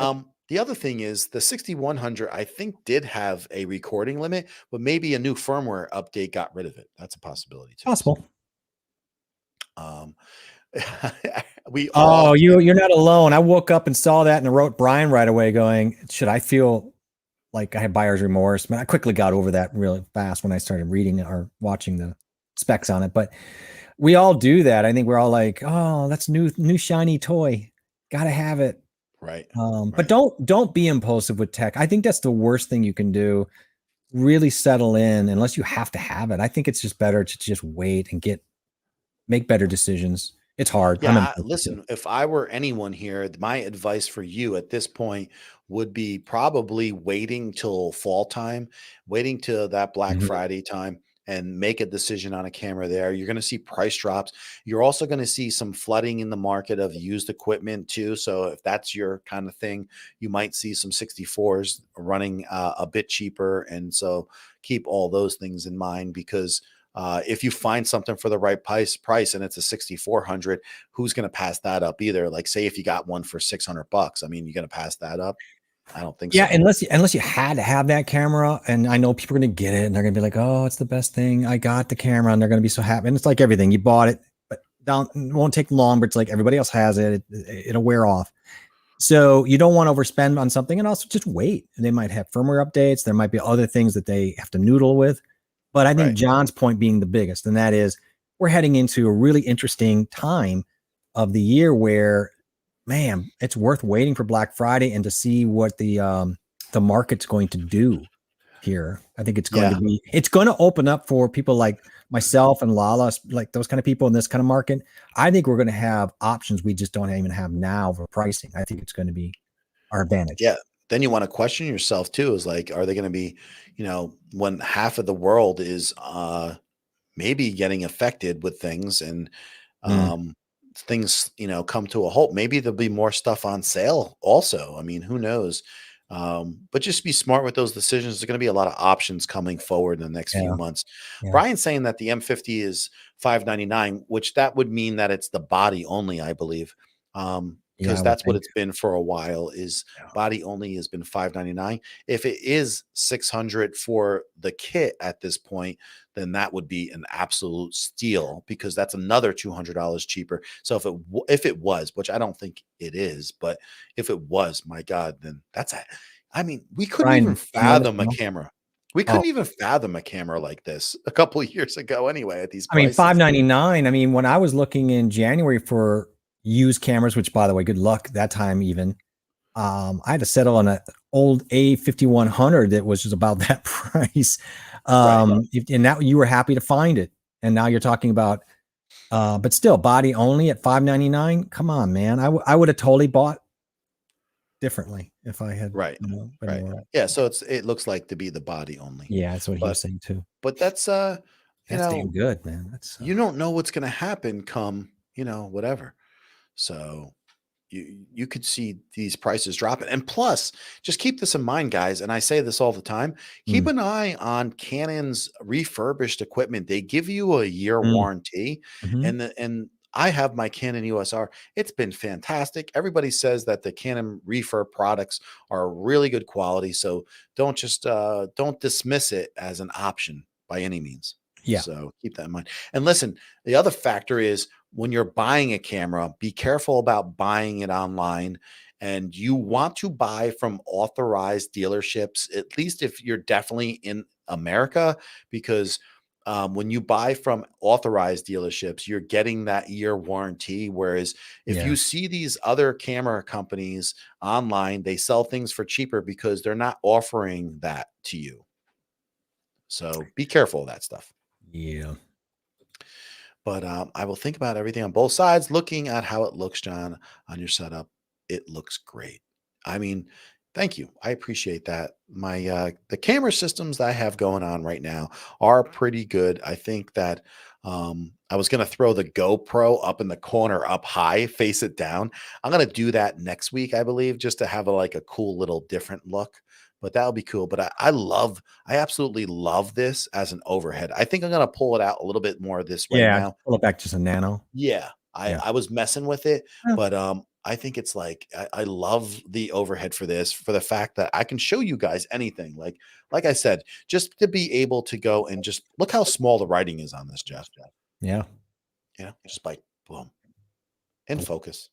A: the other thing is the 6100, I think did have a recording limit, but maybe a new firmware update got rid of it. That's a possibility too.
B: Possible.
A: Um, we
B: Oh,
A: all,
B: you're not alone. I woke up and saw that and wrote Brian right away going, should I feel like I had buyer's remorse? Man, I quickly got over that really fast when I started reading or watching the specs on it. But we all do that. I think we're all like, oh, that's new shiny toy. Gotta have it.
A: right.
B: But don't be impulsive with tech. I think that's the worst thing you can do. Really settle in unless you have to have it. I think it's just better to just wait and make better decisions. It's hard. I'm
A: Yeah,
B: impulsive too.
A: listen, if I were anyone here, my advice for you at this point would be probably waiting till fall time, waiting till that Black
B: Mhm.
A: Friday time and make a decision on a camera there. You're going to see price drops. You're also going to see some flooding in the market of used equipment too. So if that's your kind of thing, you might see some 64s running a bit cheaper. And so keep all those things in mind because if you find something for the right price and it's a 6400, who's going to pass that up either? Like say if you got one for $600, I mean, you're going to pass that up? I don't think
B: Yeah,
A: so.
B: unless you had to have that camera, and I know people are gonna get it and they're gonna be like, "Oh, it's the best thing. I got the camera," and they're gonna be so happy. And it's like everything, you bought it, but it won't take long. But it's like everybody else has it. It'll wear off. So you don't want to overspend on something, and also just wait. And they might have firmware updates. There might be other things that they have to noodle with. But I think
A: Right.
B: John's point being the biggest, and that is we're heading into a really interesting time of the year where, man, it's worth waiting for Black Friday and to see what the market's going to do here. I think it's going to open up for people like myself and Lala, like those kind of people in this kind of market. I think we're going to have options we just don't even have now for pricing. I think it's going to be our advantage.
A: Yeah. Then you want to question yourself too, is like, are they going to be, when half of the world is maybe getting affected with things and things, come to a halt, maybe there'll be more stuff on sale also. I mean, who knows? But just be smart with those decisions. There's going to be a lot of options coming forward in the next few months.
B: Yeah.
A: Brian's saying that the M50 is $599, which that would mean that it's the body only, I believe. Because that's what it's been for a while is body only has been $599. If it is $600 for the kit at this point, then that would be an absolute steal because that's another $200 cheaper. So if it was, which I don't think it is, but if it was, my God, then I mean, we couldn't even fathom a camera. We couldn't even fathom a camera like this a couple of years ago anyway at these prices.
B: I mean, $599. I mean, when I was looking in January for used cameras, which by the way, good luck that time even. I had to settle on an old A5100 that was just about that price. And now you were happy to find it. And now you're talking about, but still body only at $599. Come on, man. I would have totally bought differently if I had.
A: Right. Yeah. So it looks like to be the body only.
B: Yeah. That's what he was saying too.
A: But that's,
B: that's damn good, man. That's,
A: you don't know what's going to happen come, whatever. So you could see these prices dropping. And plus, just keep this in mind, guys. And I say this all the time. Keep an eye on Canon's refurbished equipment. They give you a year warranty. And I have my Canon EOS R. It's been fantastic. Everybody says that the Canon refurb products are really good quality. So don't just don't dismiss it as an option by any means.
B: Yeah.
A: So keep that in mind. And listen, the other factor is when you're buying a camera, be careful about buying it online. And you want to buy from authorized dealerships, at least if you're definitely in America, because when you buy from authorized dealerships, you're getting that year warranty. Whereas if
B: Yeah.
A: you see these other camera companies online, they sell things for cheaper because they're not offering that to you. So be careful of that stuff.
B: Yeah.
A: But I will think about everything on both sides, looking at how it looks, John, on your setup. It looks great. I mean, thank you. I appreciate that. My the camera systems that I have going on right now are pretty good. I think that I was going to throw the GoPro up in the corner, up high, face it down. I'm going to do that next week, I believe, just to have like a cool little different look. But that'll be cool. But I absolutely love this as an overhead. I think I'm going to pull it out a little bit more this right
B: Yeah.
A: now.
B: Pull it back just a nano.
A: Yeah,
B: Yeah.
A: I was messing with it,
B: Yeah.
A: but I think it's like I love the overhead for this, for the fact that I can show you guys anything. Like I said, just to be able to go and just look how small the writing is on this, Jeff.
B: Yeah.
A: You know, just like boom, in focus.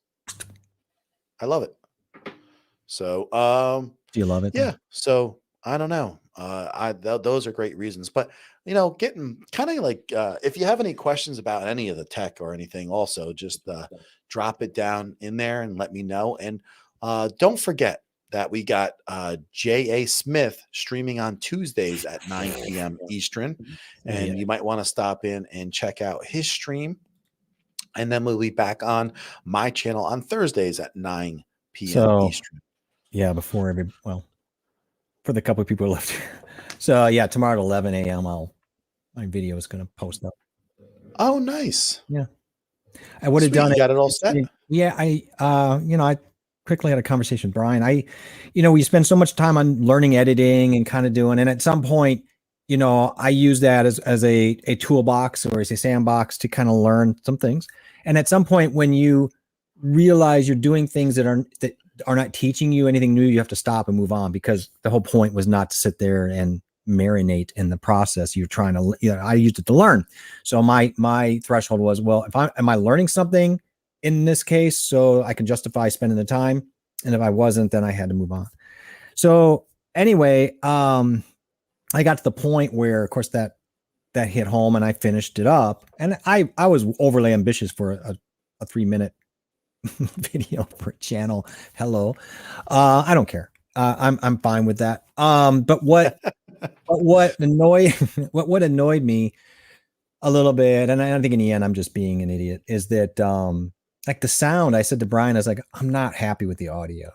A: I love it. So
B: Do you love it?
A: yeah. So I don't know. Those are great reasons, but you know, getting kind of like if you have any questions about any of the tech or anything, also just drop it down in there and let me know. And don't forget that we got J.A. Smith streaming on Tuesdays at 9 p.m. Eastern, and
B: Yeah.
A: you might want to stop in and check out his stream. And then we'll be back on my channel on Thursdays at 9 p.m.
B: So-
A: Eastern.
B: Yeah. Before for the couple of people who left. So yeah, tomorrow at 11 a.m. my video is going to post up.
A: Oh, nice.
B: I would have
A: Sweet,
B: done
A: you
B: it.
A: got it all set?
B: Yeah, I quickly had a conversation with Brian. We spend so much time on learning editing and kind of doing, and at some point, I use that as a toolbox or as a sandbox to kind of learn some things. And at some point, when you realize you're doing things that are not teaching you anything new, you have to stop and move on, because the whole point was not to sit there and marinate in the process. You're trying to, I used it to learn. So my threshold was, well, am I learning something in this case so I can justify spending the time? And if I wasn't, then I had to move on. So anyway, I got to the point where, of course, that hit home and I finished it up. And I was overly ambitious for a 3-minute video for a channel. Hello. I don't care. I'm fine with that. But what annoyed me a little bit, and I think in the end I'm just being an idiot, is that like the sound. I said to Brian, I was like, I'm not happy with the audio.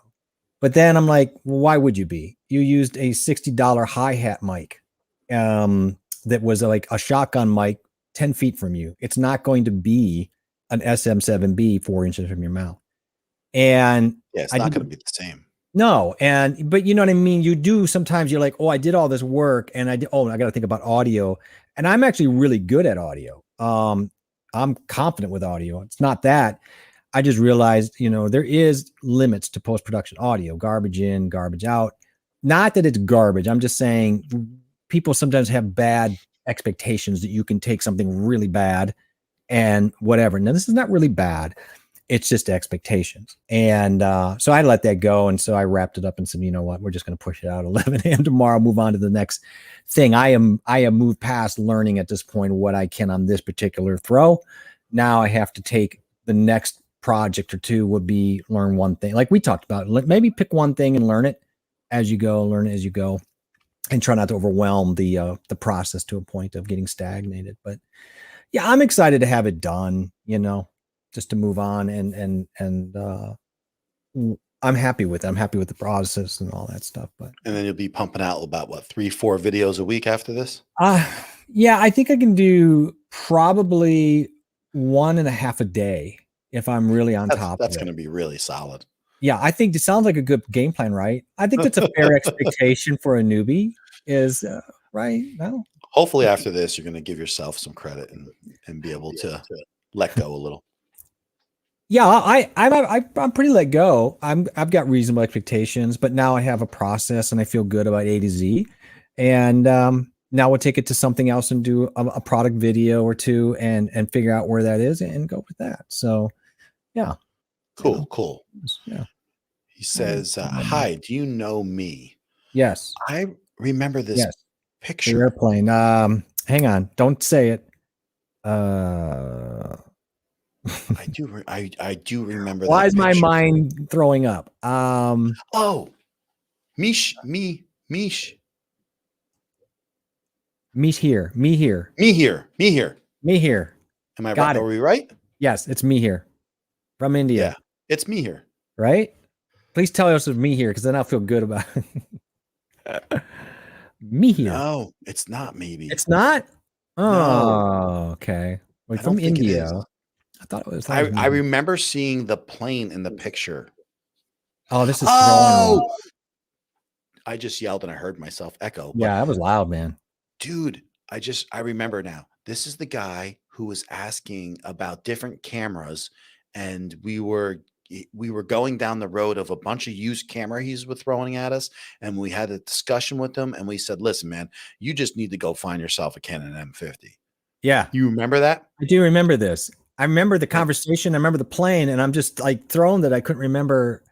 B: But then I'm like, well, why would you be? You used a $60 hi-hat mic that was like a shotgun mic 10 feet from you. It's not going to be an SM7B 4 inches from your mouth. And
A: Yeah, it's not going to be the same.
B: no. But you know what I mean? You do, sometimes you're like, oh, I did all this work and I got to think about audio. And I'm actually really good at audio. I'm confident with audio. It's not that. I just realized, there is limits to post-production audio, garbage in, garbage out. Not that it's garbage. I'm just saying people sometimes have bad expectations that you can take something really bad and whatever. Now, this is not really bad. It's just expectations. And so I let that go. And so I wrapped it up and said, you know what, we're just going to push it out 11 a.m. tomorrow, move on to the next thing. I am moved past learning at this point what I can on this particular throw. Now I have to take the next project or two would be learn one thing. Like we talked about, maybe pick one thing and learn it as you go, and try not to overwhelm the process to a point of getting stagnated. But yeah, I'm excited to have it done, just to move on, and I'm happy with it. I'm happy with the process and all that stuff. But
A: And then you'll be pumping out about 3-4 videos a week after this?
B: yeah, I think I can do probably 1.5 a day if I'm really on top
A: That's
B: of it.
A: going to be really solid.
B: Yeah, I think it sounds like a good game plan, right? I think that's a fair expectation for a newbie is right. No,
A: Hopefully after this, you're going to give yourself some credit and be able to let go a little.
B: Yeah, I'm pretty let go. I've got reasonable expectations, but now I have a process and I feel good about A to Z. And now we'll take it to something else and do a product video or two and figure out where that is and go with that. So yeah, you know,
A: Cool.
B: yeah.
A: He says, "Hi, do you know me?
B: Yes,
A: I remember this
B: yes. The
A: picture.
B: airplane. Hang on, don't say it. Uh,
A: I do remember
B: why
A: that
B: is my
A: picture.
B: mind throwing up?
A: Oh, Mish,
B: Me here, me here,
A: me here.
B: me here.
A: Am I right?
B: Got
A: Are
B: it.
A: we right?
B: Yes, it's me here from India,
A: Yeah, it's me here.
B: right? Please tell us it's me here because then I'll feel good about it. Me here.
A: No, it's not. Maybe
B: It's not?
A: no.
B: Oh, okay. Well,
A: I
B: from
A: don't think it
B: India.
A: is.
B: I thought it was.
A: I remember seeing the plane in the picture.
B: Oh, this is throwing me.
A: Oh, I just yelled and I heard myself echo. But
B: Yeah, that was loud, man.
A: dude, I remember now. This is the guy who was asking about different cameras, and we were going down the road of a bunch of used camera he's were throwing at us, and we had a discussion with him, and we said, "Listen, man, you just need to go find yourself a Canon M50."
B: Yeah,
A: You remember that?
B: I do remember this. I remember the
A: Yeah.
B: conversation. I remember the plane, and I'm just like thrown that I couldn't remember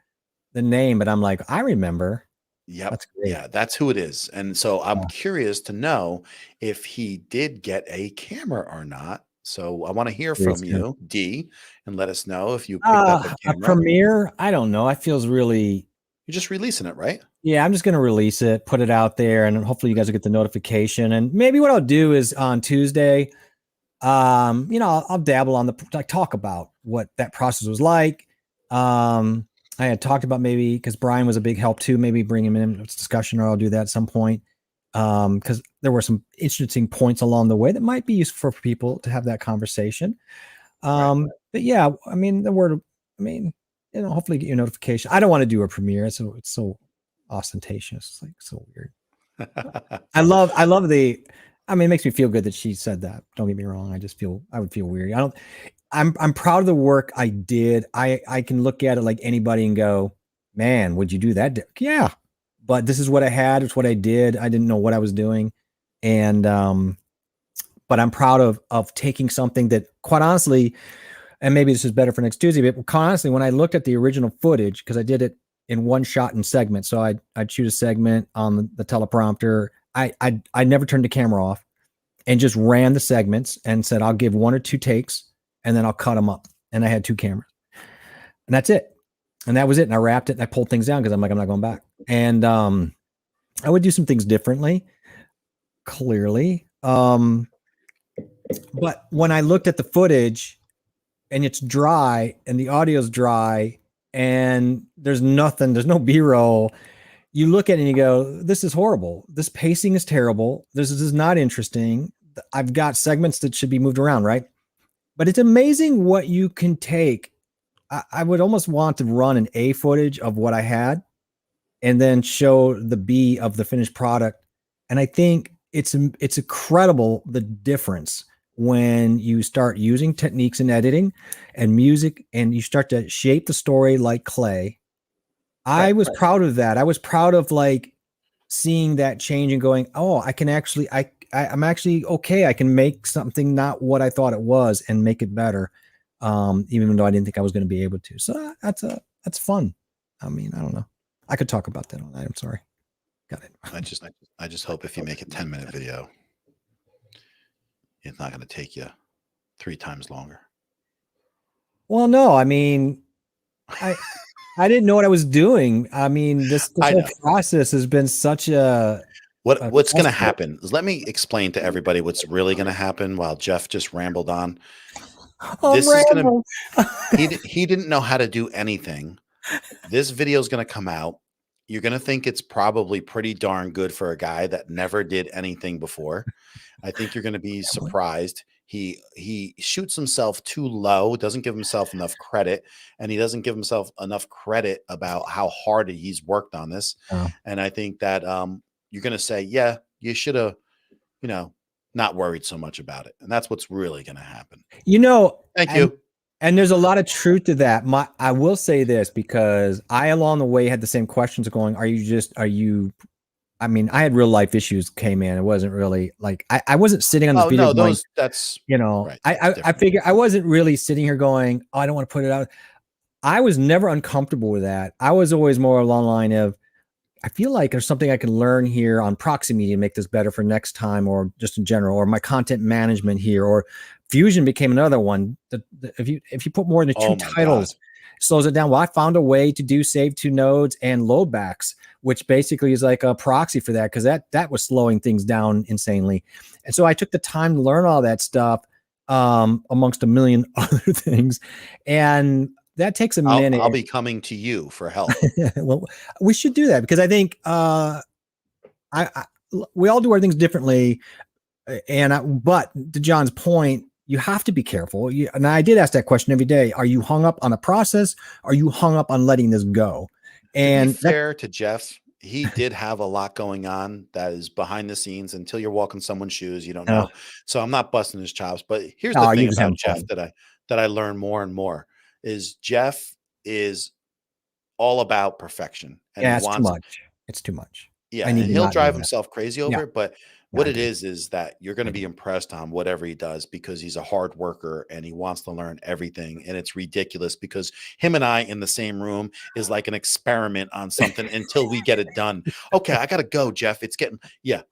B: the name, but I'm like, I remember.
A: Yep.
B: That's great.
A: Yeah, that's who it is. And so I'm
B: Yeah.
A: curious to know if he did get a camera or not. So I want to hear
B: Curious
A: from
B: too.
A: you, D, and let us know if you picked up a
B: A
A: camera.
B: premiere? I don't know. It feels really.
A: You're just releasing it, right?
B: Yeah, I'm just gonna release it, put it out there, and hopefully you guys will get the notification. And maybe what I'll do is on Tuesday, I'll dabble on like talk about what that process was like. I had talked about maybe because Brian was a big help too, maybe bring him in discussion, or I'll do that at some point. Because there were some interesting points along the way that might be useful for people to have that conversation. But yeah, I mean, hopefully get your notification. I don't want to do a premiere, so it's so ostentatious. It's like so weird. I love the. I mean, it makes me feel good that she said that. Don't get me wrong. I would feel weird. I'm proud of the work I did. I can look at it like anybody and go, man, would you do that? Yeah, but this is what I had. It's what I did. I didn't know what I was doing, and but I'm proud of taking something that, quite honestly, and maybe this is better for next Tuesday. But quite honestly, when I looked at the original footage, because I did it in one shot in segments, so I'd shoot a segment on the teleprompter. I never turned the camera off and just ran the segments and said I'll give one or two takes and then I'll cut them up. And I had two cameras, and that's it. And that was it. And I wrapped it and I pulled things down because I'm like, I'm not going back. And I would do some things differently, clearly. But when I looked at the footage and it's dry and the audio's dry and there's nothing, there's no B-roll, you look at it and you go, this is horrible. This pacing is terrible. This is not interesting. I've got segments that should be moved around, right? But it's amazing what you can take. I would almost want to run an A footage of what I had and then show the B of the finished product. And I think it's incredible the difference when you start using techniques in editing and music and you start to shape the story like clay. I was proud of that. I was proud of like seeing that change and going, oh, I can actually, I'm actually okay. I can make something not what I thought it was and make it better. Even though I didn't think I was going to be able to. So that's fun. I mean, I don't know. I could talk about that all night. I'm sorry. Got it.
A: I just hope if you make a 10-minute video, it's not going to take you 3 times longer.
B: Well, no, I mean, I didn't know what I was doing. I mean, this whole process has been such a
A: what's going to happen is, let me explain to everybody what's really going to happen while Jeff just rambled on. This is going to he didn't know how to do anything. This video is going to come out. You're going to think it's probably pretty darn good for a guy that never did anything before. I think you're going to be surprised. He shoots himself too low, doesn't give himself enough credit, and he doesn't give himself enough credit about how hard he's worked on this.
B: Oh.
A: And I think that you're going to say, yeah, you should have, not worried so much about it. And that's what's really going to happen.
B: You know,
A: Thank you.
B: And there's a lot of truth to that. I will say this because I along the way had the same questions going, I mean, I had real life issues came in. It wasn't really like I wasn't sitting on this
A: Oh
B: video
A: no,
B: going,
A: that's right.
B: I
A: Different.
B: figure I wasn't really sitting here going, oh, I don't want to put it out. I was never uncomfortable with that. I was always more along the line of, I feel like there's something I can learn here on proxy media and make this better for next time, or just in general, or my content management here, or Fusion became another one. If you put more than
A: Oh
B: two
A: my
B: titles,
A: God.
B: slows it down. Well, I found a way to do save to nodes and loadbacks, which basically is like a proxy for that, because that was slowing things down insanely. And so I took the time to learn all that stuff, amongst a million other things, and that takes a minute.
A: I'll be coming to you for help.
B: Well, we should do that because I think we all do our things differently. But to John's point, you have to be careful. And I did ask that question every day. Are you hung up on the process? Are you hung up on letting this go? And
A: to be fair to Jeff, he did have a lot going on that is behind the scenes. Until you're walking someone's shoes, you don't know. So I'm not busting his chops. But here's the thing about Jeff that I learn more and more is Jeff is all about perfection. And
B: yeah, it's too much. It's too much.
A: Yeah, and he'll drive himself crazy over it. But what it is that you're going to be impressed on whatever he does because he's a hard worker and he wants to learn everything. And it's ridiculous because him and I in the same room is like an experiment on something until we get it done. Okay, I got to go, Jeff. It's getting,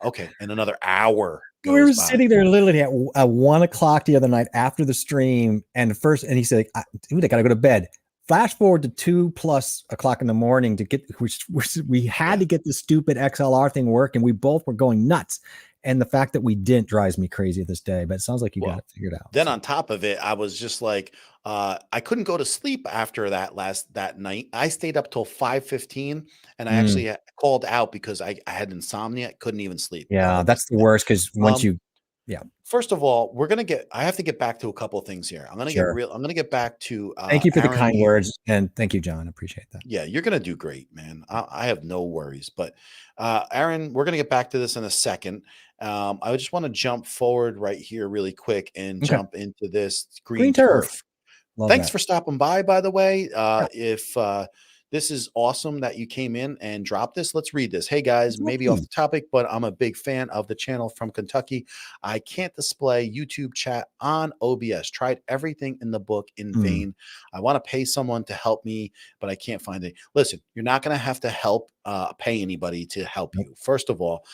A: okay. And another hour.
B: We were sitting there literally at 1 o'clock the other night after the stream. And he said, dude, I got to go to bed. Flash forward to 2+ o'clock in the morning to get, which we had to get the stupid XLR thing working. We both were going nuts. And the fact that we didn't drives me crazy this day, but it sounds like you got it figured out.
A: Then on top of it, I was just like, I couldn't go to sleep after that night. I stayed up till 5:15 and I actually called out because I had insomnia. I couldn't even sleep.
B: Yeah, that's the worst because once
A: First of all, I have to get back to a couple of things here. I'm going to get back to
B: thank you for the kind words, and thank you, John. I appreciate that.
A: Yeah, you're going to do great, man. I have no worries. But Aaron, we're going to get back to this in a second. I just want to jump forward right here really quick and jump into this green turf. Thanks for stopping by the way. If this is awesome that you came in and dropped this. Let's read this. Hey guys, maybe off the topic, but I'm a big fan of the channel from Kentucky. I can't display YouTube chat on OBS. Tried everything in the book in vain. I want to pay someone to help me, but I can't find it. Listen, you're not going to have to pay anybody to help you. First of all,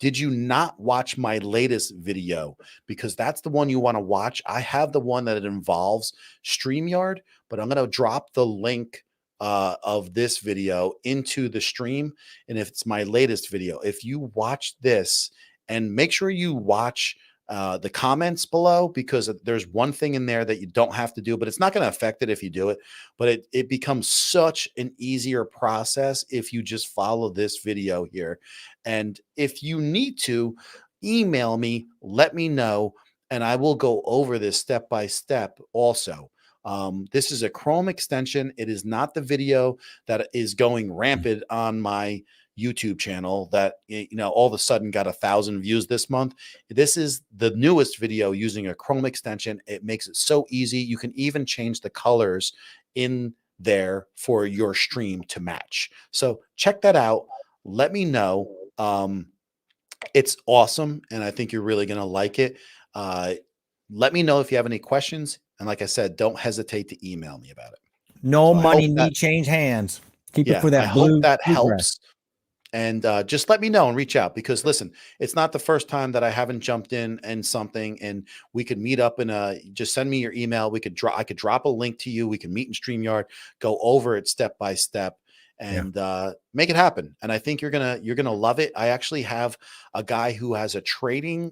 A: did you not watch my latest video? Because that's the one you want to watch. I have the one that involves StreamYard, but I'm going to drop the link of this video into the stream. And if it's my latest video, if you watch this, and make sure you watch the comments below, because there's one thing in there that you don't have to do, but it's not going to affect it if you do it. But it becomes such an easier process if you just follow this video here. And if you need to email me, let me know, and I will go over this step by step also. This is a Chrome extension. It is not the video that is going rampant on my YouTube channel that, all of a sudden got 1,000 views this month. This is the newest video using a Chrome extension. It makes it so easy. You can even change the colors in there for your stream to match. So check that out. Let me know. It's awesome. And I think you're really going to like it. Let me know if you have any questions. And like I said, don't hesitate to email me about it.
B: No money need change hands. Keep it for that.
A: I hope that helps. And just let me know and reach out, because listen, it's not the first time that I haven't jumped in and something, and we could meet up just send me your email. I could drop a link to you. We can meet in StreamYard, go over it step by step, and make it happen. And I think you're gonna love it. I actually have a guy who has a trading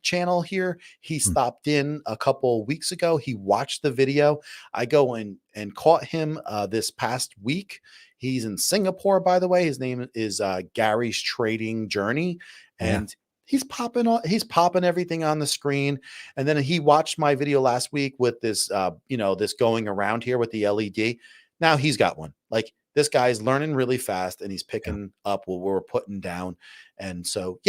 A: channel here. He stopped in a couple weeks ago. He watched the video. I go in and caught him this past week. He's in Singapore, by the way. His name is Gary's Trading Journey, and he's popping everything on the screen. And then he watched my video last week with this this going around here with the LED. Now he's got one. Like, this guy's learning really fast, and he's picking up what we're putting down. And so,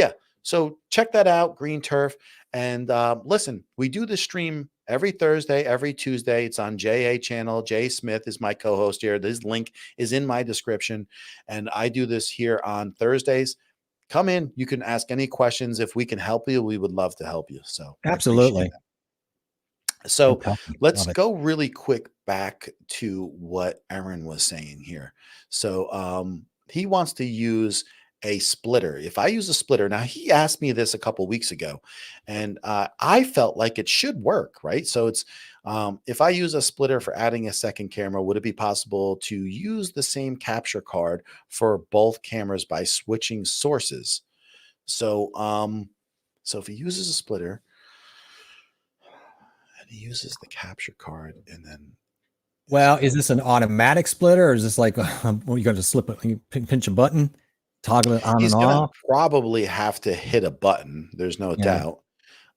A: so check that out, Green Turf. And listen, we do the stream every Thursday, every Tuesday. It's on JA channel. Jay Smith is my co-host here. This link is in my description. And I do this here on Thursdays. Come in. You can ask any questions. If we can help you, we would love to help you. So I appreciate
B: Absolutely.
A: that. So
B: Good talking.
A: let's
B: Love it.
A: go really quick back to what Aaron was saying here. So he wants to use a splitter. If I use a splitter, now he asked me this a couple weeks ago, and I felt like it should work, right? So it's if I use a splitter for adding a second camera, would it be possible to use the same capture card for both cameras by switching sources? So if he uses a splitter and he uses the capture card, and then
B: Well, is this an automatic splitter, or is this like well, you're going to slip it, you pinch a button, toggle it on
A: he's
B: and
A: gonna
B: off?
A: probably have to hit a button. There's no
B: Yeah.
A: doubt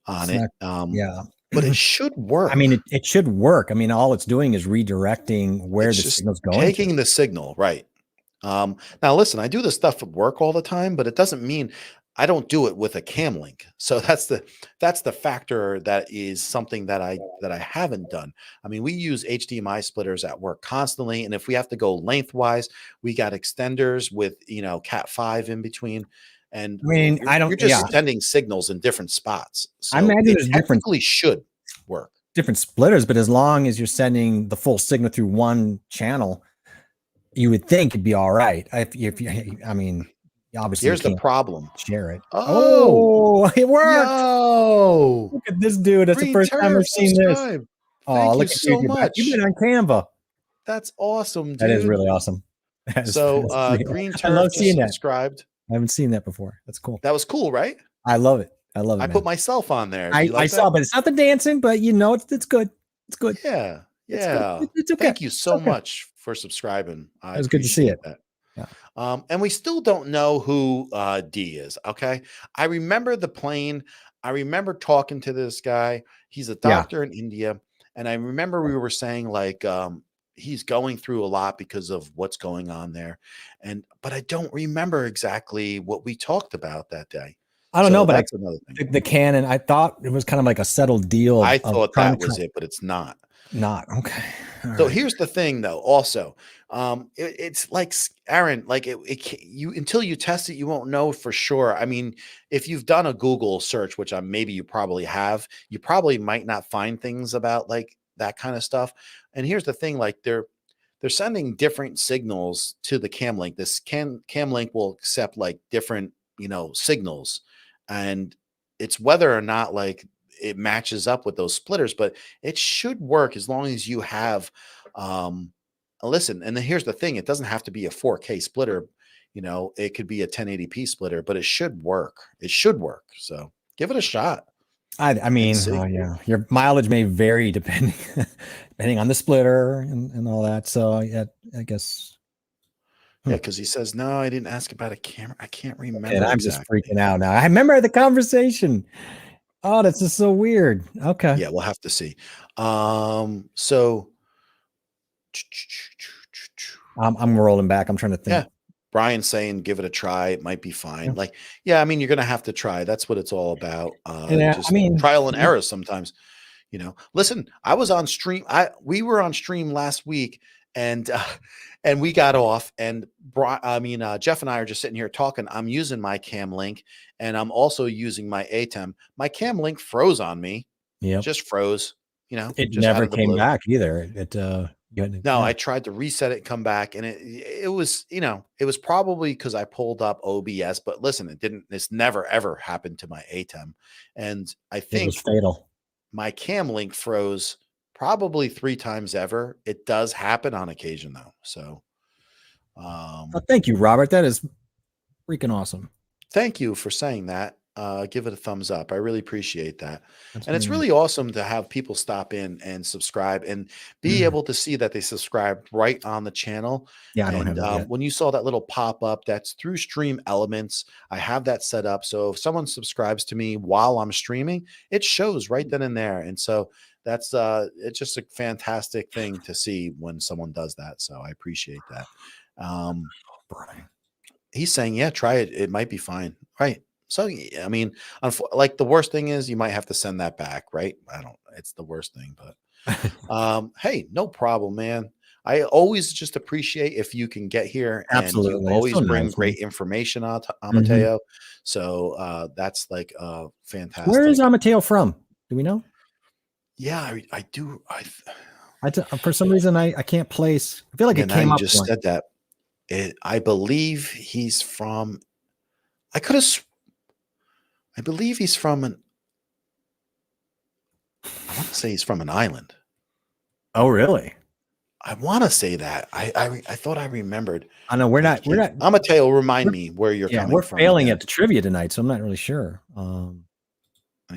A: on
B: It's
A: it.
B: not- yeah.
A: But it should work.
B: I mean, it should work. I mean, all it's doing is redirecting where
A: It's
B: the
A: just
B: signal's going.
A: taking the signal, right? Now listen, I do this stuff at work all the time, but it doesn't mean I don't do it with a cam link. So that's the factor that is something that I haven't done. I mean, we use HDMI splitters at work constantly, and if we have to go lengthwise, we got extenders with Cat5 in between. And
B: I mean,
A: you're just
B: yeah.
A: sending signals in different spots. So
B: I imagine
A: it
B: there's different
A: technically should work.
B: different splitters, but as long as you're sending the full signal through one channel, you would think it'd be all right. If you, I mean, obviously
A: Here's
B: you
A: the
B: can't
A: problem.
B: share it.
A: Oh,
B: it worked.
A: yo.
B: Look at this dude. That's the
A: Green
B: first time
A: Turf,
B: I've seen this.
A: subscribe.
B: Oh,
A: Thank
B: look
A: you
B: at
A: so
B: you.
A: much.
B: You've been on Canva.
A: That's awesome, dude.
B: That is really awesome.
A: So
B: That's
A: Green
B: I
A: Turf
B: love
A: just
B: seeing that.
A: subscribed.
B: I haven't seen that before. That's cool.
A: That was cool, right?
B: I love it. I love it.
A: I
B: man.
A: put myself on there.
B: I,
A: You like
B: I saw,
A: that?
B: but it's not the dancing, but it's good. It's good.
A: Yeah.
B: It's
A: Yeah.
B: good. It's okay.
A: Thank you so
B: okay.
A: much for subscribing.
B: It was good to see
A: appreciate
B: it.
A: that.
B: Yeah.
A: And we still don't know who D is. Okay. I remember the plane. I remember talking to this guy. He's a
B: Yeah.
A: doctor in India. And I remember we were saying like he's going through a lot because of what's going on there. But I don't remember exactly what we talked about that day.
B: I don't know, but
A: that's another thing.
B: the Canon, I thought it was kind of like a settled deal.
A: I
B: of
A: thought
B: trying
A: that
B: to
A: was it, but it's not.
B: Not okay. All
A: So
B: right.
A: here's the thing, though. Also, it's like Aaron, like you until you test it, you won't know for sure. I mean, if you've done a Google search, which maybe you probably have, you probably might not find things about like that kind of stuff. And here's the thing: like they're sending different signals to the cam link. This cam link will accept like different signals, and it's whether or not like it matches up with those splitters, but it should work as long as you have listen. And then here's the thing: it doesn't have to be a 4K splitter. It could be a 1080p splitter, but it should work. It should work. So give it a shot.
B: I mean,
A: see.
B: yeah, your mileage may vary depending on the splitter and all that. So yeah, I guess.
A: Yeah, because he says, no, I didn't ask about a camera. I can't remember.
B: And I'm
A: exactly.
B: just freaking out now. I remember the conversation. Oh, that's just so weird. Okay.
A: Yeah, we'll have to see. So
B: I'm rolling back. I'm trying to think.
A: Yeah. Brian's saying give it a try. It might be fine. Like, yeah, I mean, you're gonna have to try. That's what it's all about.
B: Yeah,
A: just
B: I mean,
A: trial and error sometimes. Listen, I was on stream. We were on stream last week, and we got off. And Jeff and I are just sitting here talking. I'm using my Cam Link, and I'm also using my ATEM. My Cam Link froze on me.
B: Yeah,
A: just froze.
B: it
A: just
B: never
A: out of the
B: came
A: blue.
B: back either.
A: No, I tried to reset it and come back, and it was, it was probably because I pulled up OBS, but listen, it's never ever happened to my ATEM. And I
B: It
A: think
B: was fatal.
A: my Cam Link froze probably 3 times ever. It does happen on occasion though. So
B: Thank you, Robert. That is freaking awesome.
A: thank you for saying that. Give it a thumbs up. I really appreciate that.
B: That's
A: And it's really awesome to have people stop in and subscribe and be able to see that they subscribed right on the channel.
B: Yeah, I don't have
A: And
B: that yet.
A: when you saw that little pop up, that's through Stream Elements. I have that set up. So if someone subscribes to me while I'm streaming, it shows right then and there. And so that's it's just a fantastic thing to see when someone does that. So I appreciate that.
B: Brian.
A: He's saying, yeah, try it. It might be fine. Right. So I mean, like the worst thing is you might have to send that back, right? I don't. It's the worst thing, but hey, no problem, man. I always just appreciate if you can get here and you
B: Absolutely. It's so
A: always bring
B: nice, man.
A: great information on
B: Mhm.
A: Amateo. So that's like
B: Where is
A: fantastic.
B: Amateo from? Do we know?
A: Yeah, I do.
B: For some reason, I can't place. I feel like
A: Yeah,
B: it
A: now
B: came
A: you
B: up
A: just
B: once.
A: said that. I believe he's from. I could have. I believe he's from an. I want to say he's from an island.
B: Oh, really?
A: I want to say that. I thought I remembered.
B: I know we're
A: I
B: not. We're
A: can't.
B: not.
A: Amateo, remind
B: We're,
A: me where you're
B: yeah,
A: coming
B: we're
A: from
B: failing
A: again.
B: at the trivia tonight, so I'm not really sure.
A: And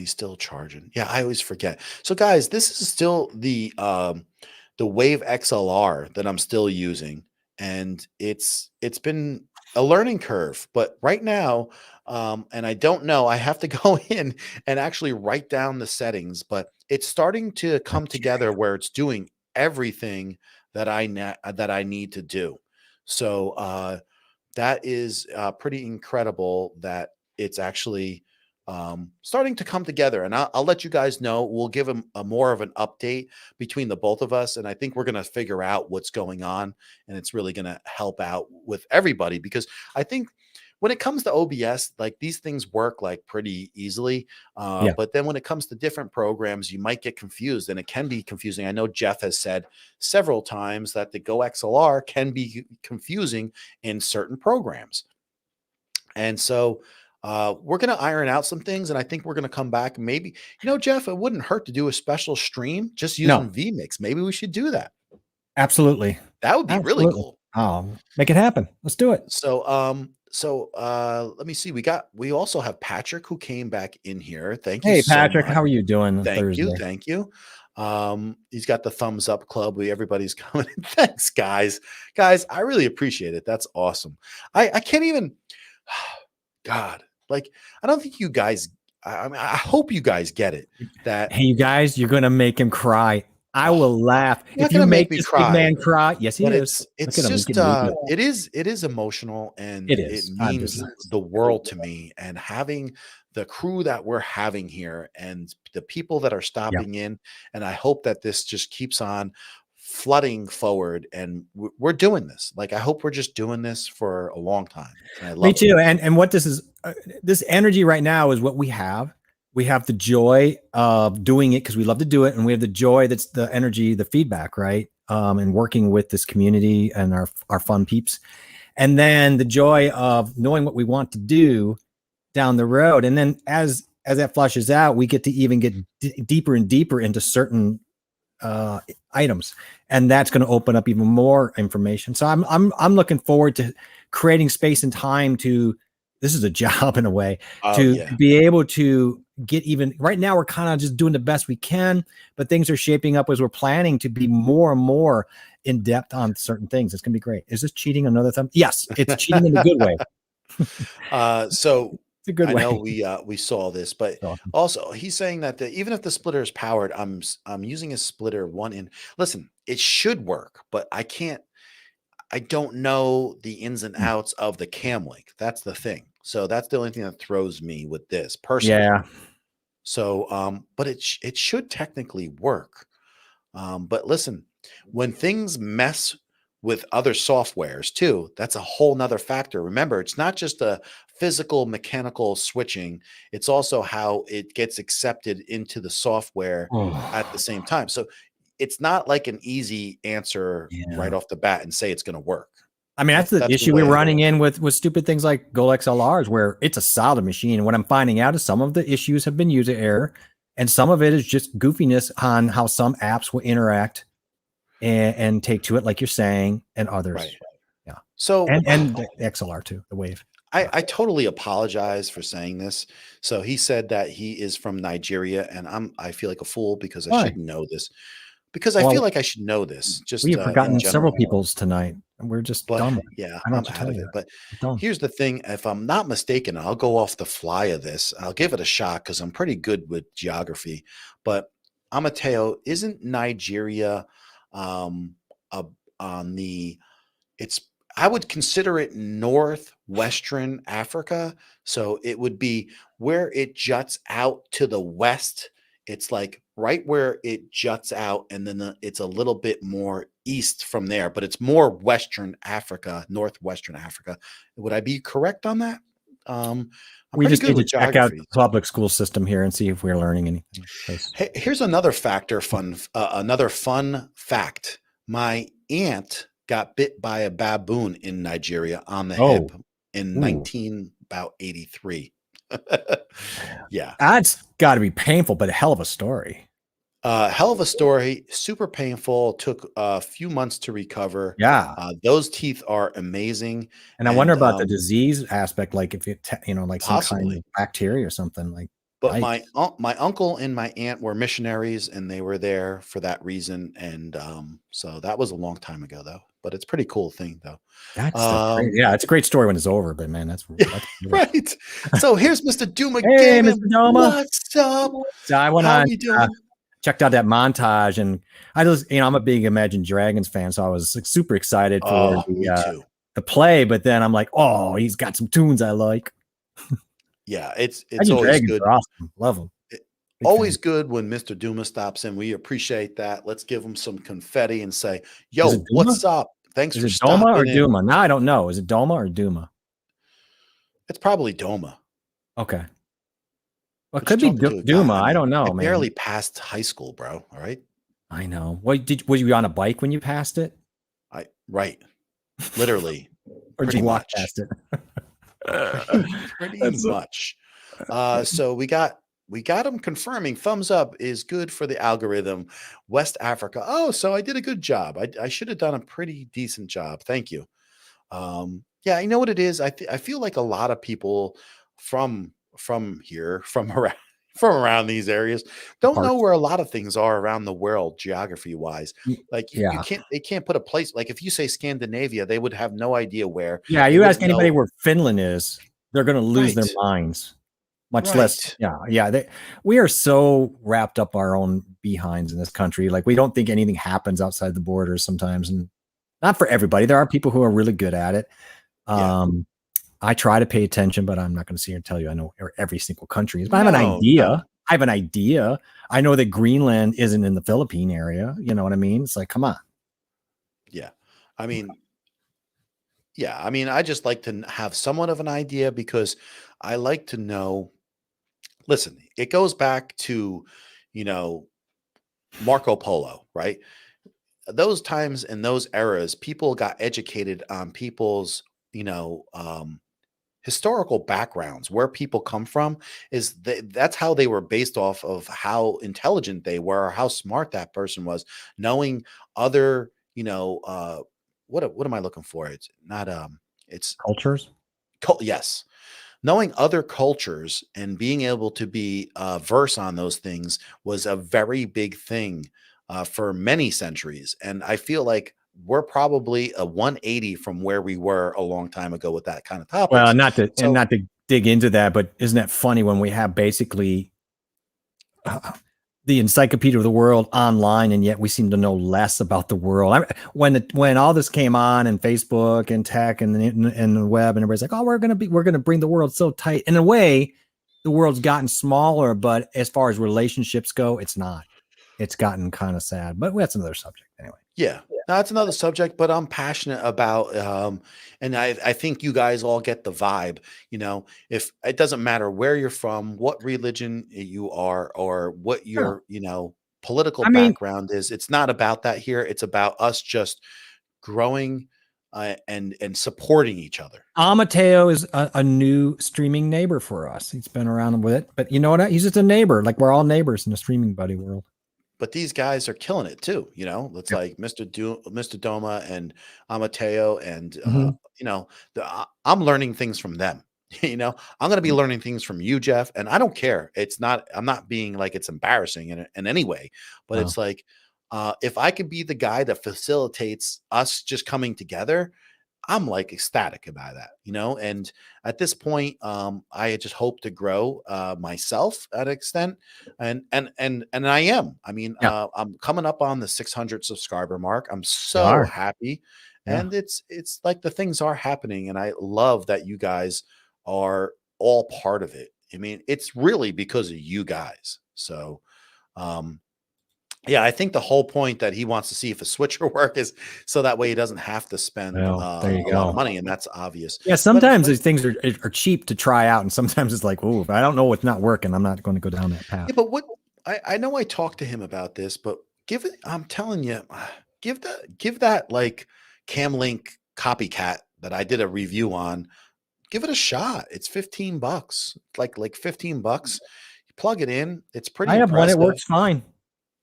A: he's still charging. Yeah, I always forget. So guys, this is still the Wave XLR that I'm still using, and it's been a learning curve. But right now, and I don't know, I have to go in and actually write down the settings, but it's starting to come together where it's doing everything that that I need to do. So that is pretty incredible that it's actually starting to come together. And I'll let you guys know. We'll give them a more of an update between the both of us. And I think we're going to figure out what's going on. And it's really going to help out with everybody because I think when it comes to OBS, like these things work like pretty easily.
B: Yeah.
A: But then when it comes to different programs, you might get confused and it can be confusing. I know Jeff has said several times that the Go XLR can be confusing in certain programs. And so we're going to iron out some things. And I think we're going to come back. Maybe, Jeff, it wouldn't hurt to do a special stream just
B: No,
A: using vMix. Maybe we should do that.
B: absolutely,
A: That would be really
B: absolutely.
A: cool.
B: Make it happen. Let's do it.
A: So let me see. We also have Patrick who came back in here. Thank you
B: Hey,
A: so
B: Patrick,
A: much.
B: how are you doing on
A: Thank you.
B: Thursday?
A: Thank you. He's got the thumbs up club. Everybody's coming in. Thanks, guys. Guys, I really appreciate it. That's awesome. I can't even God, like I don't think you guys I mean, I hope you guys get it that
B: Hey, you guys, you're gonna make him cry. I will laugh
A: you're not
B: if you
A: gonna make
B: make
A: me
B: this big
A: cry,
B: man cry. Yes, he
A: but
B: is. Look
A: it's
B: at him. He's
A: just
B: getting weepy.
A: it is emotional and
B: It
A: it
B: is. I'm just.
A: means the world to me. And having the crew that we're having here and the people that are
B: Yeah.
A: stopping in, and I hope that this just keeps on flooding forward and we're doing this. Like I hope we're just doing this for a long time. And I
B: Me
A: love it.
B: too. And what this is, this energy right now is what we have. We have the joy of doing it because we love to do it, and we have the joy that's the energy, the feedback, right? And working with this community and our fun peeps, and then the joy of knowing what we want to do down the road. And then as that flushes out, we get to even get deeper and deeper into certain items, and that's going to open up even more information. So I'm looking forward to creating space and time to. This is a job in a way
A: Oh
B: to
A: yeah.
B: be able to get even. Right now, we're kind of just doing the best we can, but things are shaping up as we're planning to be more and more in depth on certain things. It's going to be great. Is this cheating? Another thumb? Yes, it's cheating in a good way.
A: So
B: It's a good
A: I know
B: way.
A: we saw this, but
B: Awesome.
A: also he's saying that even if the splitter is powered, I'm using a splitter one in. Listen, it should work, but I don't know the ins and
B: Mm.
A: outs of the cam link. That's the thing. So that's the only thing that throws me with this personally.
B: Yeah.
A: So but it should technically work. But listen, when things mess with other softwares too, that's a whole nother factor. Remember, it's not just a physical mechanical switching, it's also how it gets accepted into the software at the same time. So it's not like an easy answer right
B: Yeah.
A: off the bat and say it's going to work.
B: I mean, that's the
A: That's the
B: issue
A: way
B: we're
A: I
B: running
A: look.
B: in with stupid things like Goal XLRs, where it's a solid machine. And what I'm finding out is some of the issues have been user error, and some of it is just goofiness on how some apps will interact and take to it, like you're saying, and others.
A: Right.
B: Yeah.
A: So
B: And the XLR too, the Wave.
A: I totally apologize for saying this. So he said that he is from Nigeria, and I feel like a fool because I
B: Why?
A: should know this. Because I feel
B: Well,
A: like I should know this
B: we
A: just
B: have
A: in
B: forgotten several
A: general.
B: people's tonight, and we're just
A: But
B: dumb.
A: yeah,
B: I don't know
A: I'm
B: what to
A: out
B: tell
A: of
B: you.
A: it. But
B: We're dumb.
A: here's the thing: if I'm not mistaken, I'll go off the fly of this. I'll give it a shot because I'm pretty good with geography. But Amateo, isn't Nigeria um, uh, on the? It's I would consider it northwestern Africa. So it would be where it juts out to the west. It's like right where it juts out, and then it's a little bit more east from there, but it's more Western Africa, northwestern Africa. Would I be correct on that? I'm
B: We
A: pretty
B: just
A: good
B: need to
A: with
B: check out
A: geography.
B: the public school system here and see if we're learning anything. 'Cause-
A: Here's another another fun fact. My aunt got bit by a baboon in Nigeria on the
B: Oh,
A: hip in
B: ooh.
A: 1983. Yeah.
B: That's got to be painful, but a hell of a story.
A: Hell of a story. Super painful. Took a few months to recover.
B: Yeah.
A: Those teeth are amazing.
B: And I wonder
A: And
B: about the disease aspect, like if it, like some kind
A: possibly.
B: of bacteria or something like.
A: But
B: bites.
A: my uncle and my aunt were missionaries, and they were there for that reason. And so that was a long time ago, though. But it's a pretty cool thing, though.
B: That's yeah, it's a great story when it's over, but man, that's
A: Right. So here's Mr. Doom
B: Hey,
A: again.
B: Mr. Doma.
A: What's up?
B: So I went
A: How
B: on,
A: we doing?
B: checked out that montage, and I just, I'm a big Imagine Dragons fan, so I was like, super excited for
A: Me too.
B: the play. But then I'm like, oh, he's got some tunes I like.
A: Yeah, it's
B: Imagine
A: always
B: Dragons
A: good.
B: are awesome, love them.
A: Always good when Mr. Duma stops in. We appreciate that. Let's give him some confetti and say, "Yo,
B: Is it
A: what's
B: Duma?
A: up? Thanks
B: Is
A: for
B: it Doma or
A: stopping in."
B: Duma? Now I don't know. Is it Doma or Duma?
A: It's probably Doma.
B: Okay. Well, it
A: But
B: could
A: you're
B: be
A: talking to a guy,
B: Duma.
A: I
B: I don't
A: mean,
B: know,
A: I
B: man.
A: barely passed high school, bro. All right.
B: I know. What was you on a bike when you passed it,
A: Right. Literally.
B: or did
A: Pretty
B: you walk
A: much.
B: past it?
A: Pretty
B: That's so-
A: much. So we got him confirming thumbs up is good for the algorithm. West Africa. Oh, so I did a good job. I should have done a pretty decent job. Thank you. Yeah, you know what it is. I feel like a lot of people from here, from around these areas, don't know
B: Parts.
A: where a lot of things are around the world, geography wise. Like you
B: Yeah.
A: they can't put a place. Like if you say Scandinavia, they would have no idea where.
B: Yeah,
A: They
B: you
A: wouldn't
B: ask anybody
A: know.
B: where Finland is, they're going to lose their
A: Right.
B: minds. Much less,
A: Right.
B: yeah. We are so wrapped up our own behinds in this country. Like we don't think anything happens outside the borders sometimes, and not for everybody. There are people who are really good at it.
A: Yeah.
B: I try to pay attention, but I'm not going to sit here and tell you I know where every single country is. But I have an
A: No,
B: idea.
A: no.
B: I have an idea. I know that Greenland isn't in the Philippine area. You know what I mean? It's like, come on.
A: Yeah. I mean, I just like to have somewhat of an idea because I like to know. Listen, it goes back to, Marco Polo, right? Those times and those eras, people got educated on people's, historical backgrounds, where people come from. That's how they were based off of how intelligent they were, or how smart that person was, knowing other, what am I looking for? It's not it's
B: Cultures.
A: yes, knowing other cultures and being able to be verse on those things was a very big thing for many centuries. And I feel like we're probably a 180 from where we were a long time ago with that kind of topic.
B: Well, not to dig into that, but isn't that funny when we have basically the encyclopedia of the world online, and yet we seem to know less about the world. When all this came on, and Facebook and tech and the web, and everybody's like, "Oh, we're gonna bring the world so tight." In a way, the world's gotten smaller, but as far as relationships go, it's not. It's gotten kind of sad, but that's another subject anyway.
A: Yeah, that's another subject, but I'm passionate about, and I think you guys all get the vibe. If it doesn't matter where you're from, what religion you are, or what your, political background is, it's not about that here. It's about us just growing and supporting each other.
B: Amateo is a new streaming neighbor for us. He's been around with it, but you know what? He's just a neighbor. Like we're all neighbors in the streaming buddy world.
A: But these guys are killing it too. It's like Mr. Doma and Amateo, and I'm learning things from them. I'm going to be learning things from you, Jeff, and I don't care. I'm not being like it's embarrassing in any way, but it's like if I could be the guy that facilitates us just coming together, I'm like ecstatic about that, and at this point, I just hope to grow myself at an extent, and I am. I mean, I'm coming up on the 600 subscriber mark. I'm so happy,
B: Yeah.
A: And it's like the things are happening, and I love that you guys are all part of it. I mean, it's really because of you guys. So, um, yeah, I think the whole point that he wants to see if a switcher work is so that way he doesn't have to spend
B: Well, there you
A: a lot of
B: go.
A: money, and that's obvious.
B: Yeah,
A: But
B: sometimes these things are cheap to try out, and sometimes it's like, oh, if I don't know what's not working, I'm not going to go down that path.
A: yeah, but what I know I talked to him about this, but give it. I'm telling you, give that like Camlink copycat that I did a review on. Give it a shot. It's $15, like $15. You plug it in. It's pretty
B: I have one; it
A: impressive.
B: works fine.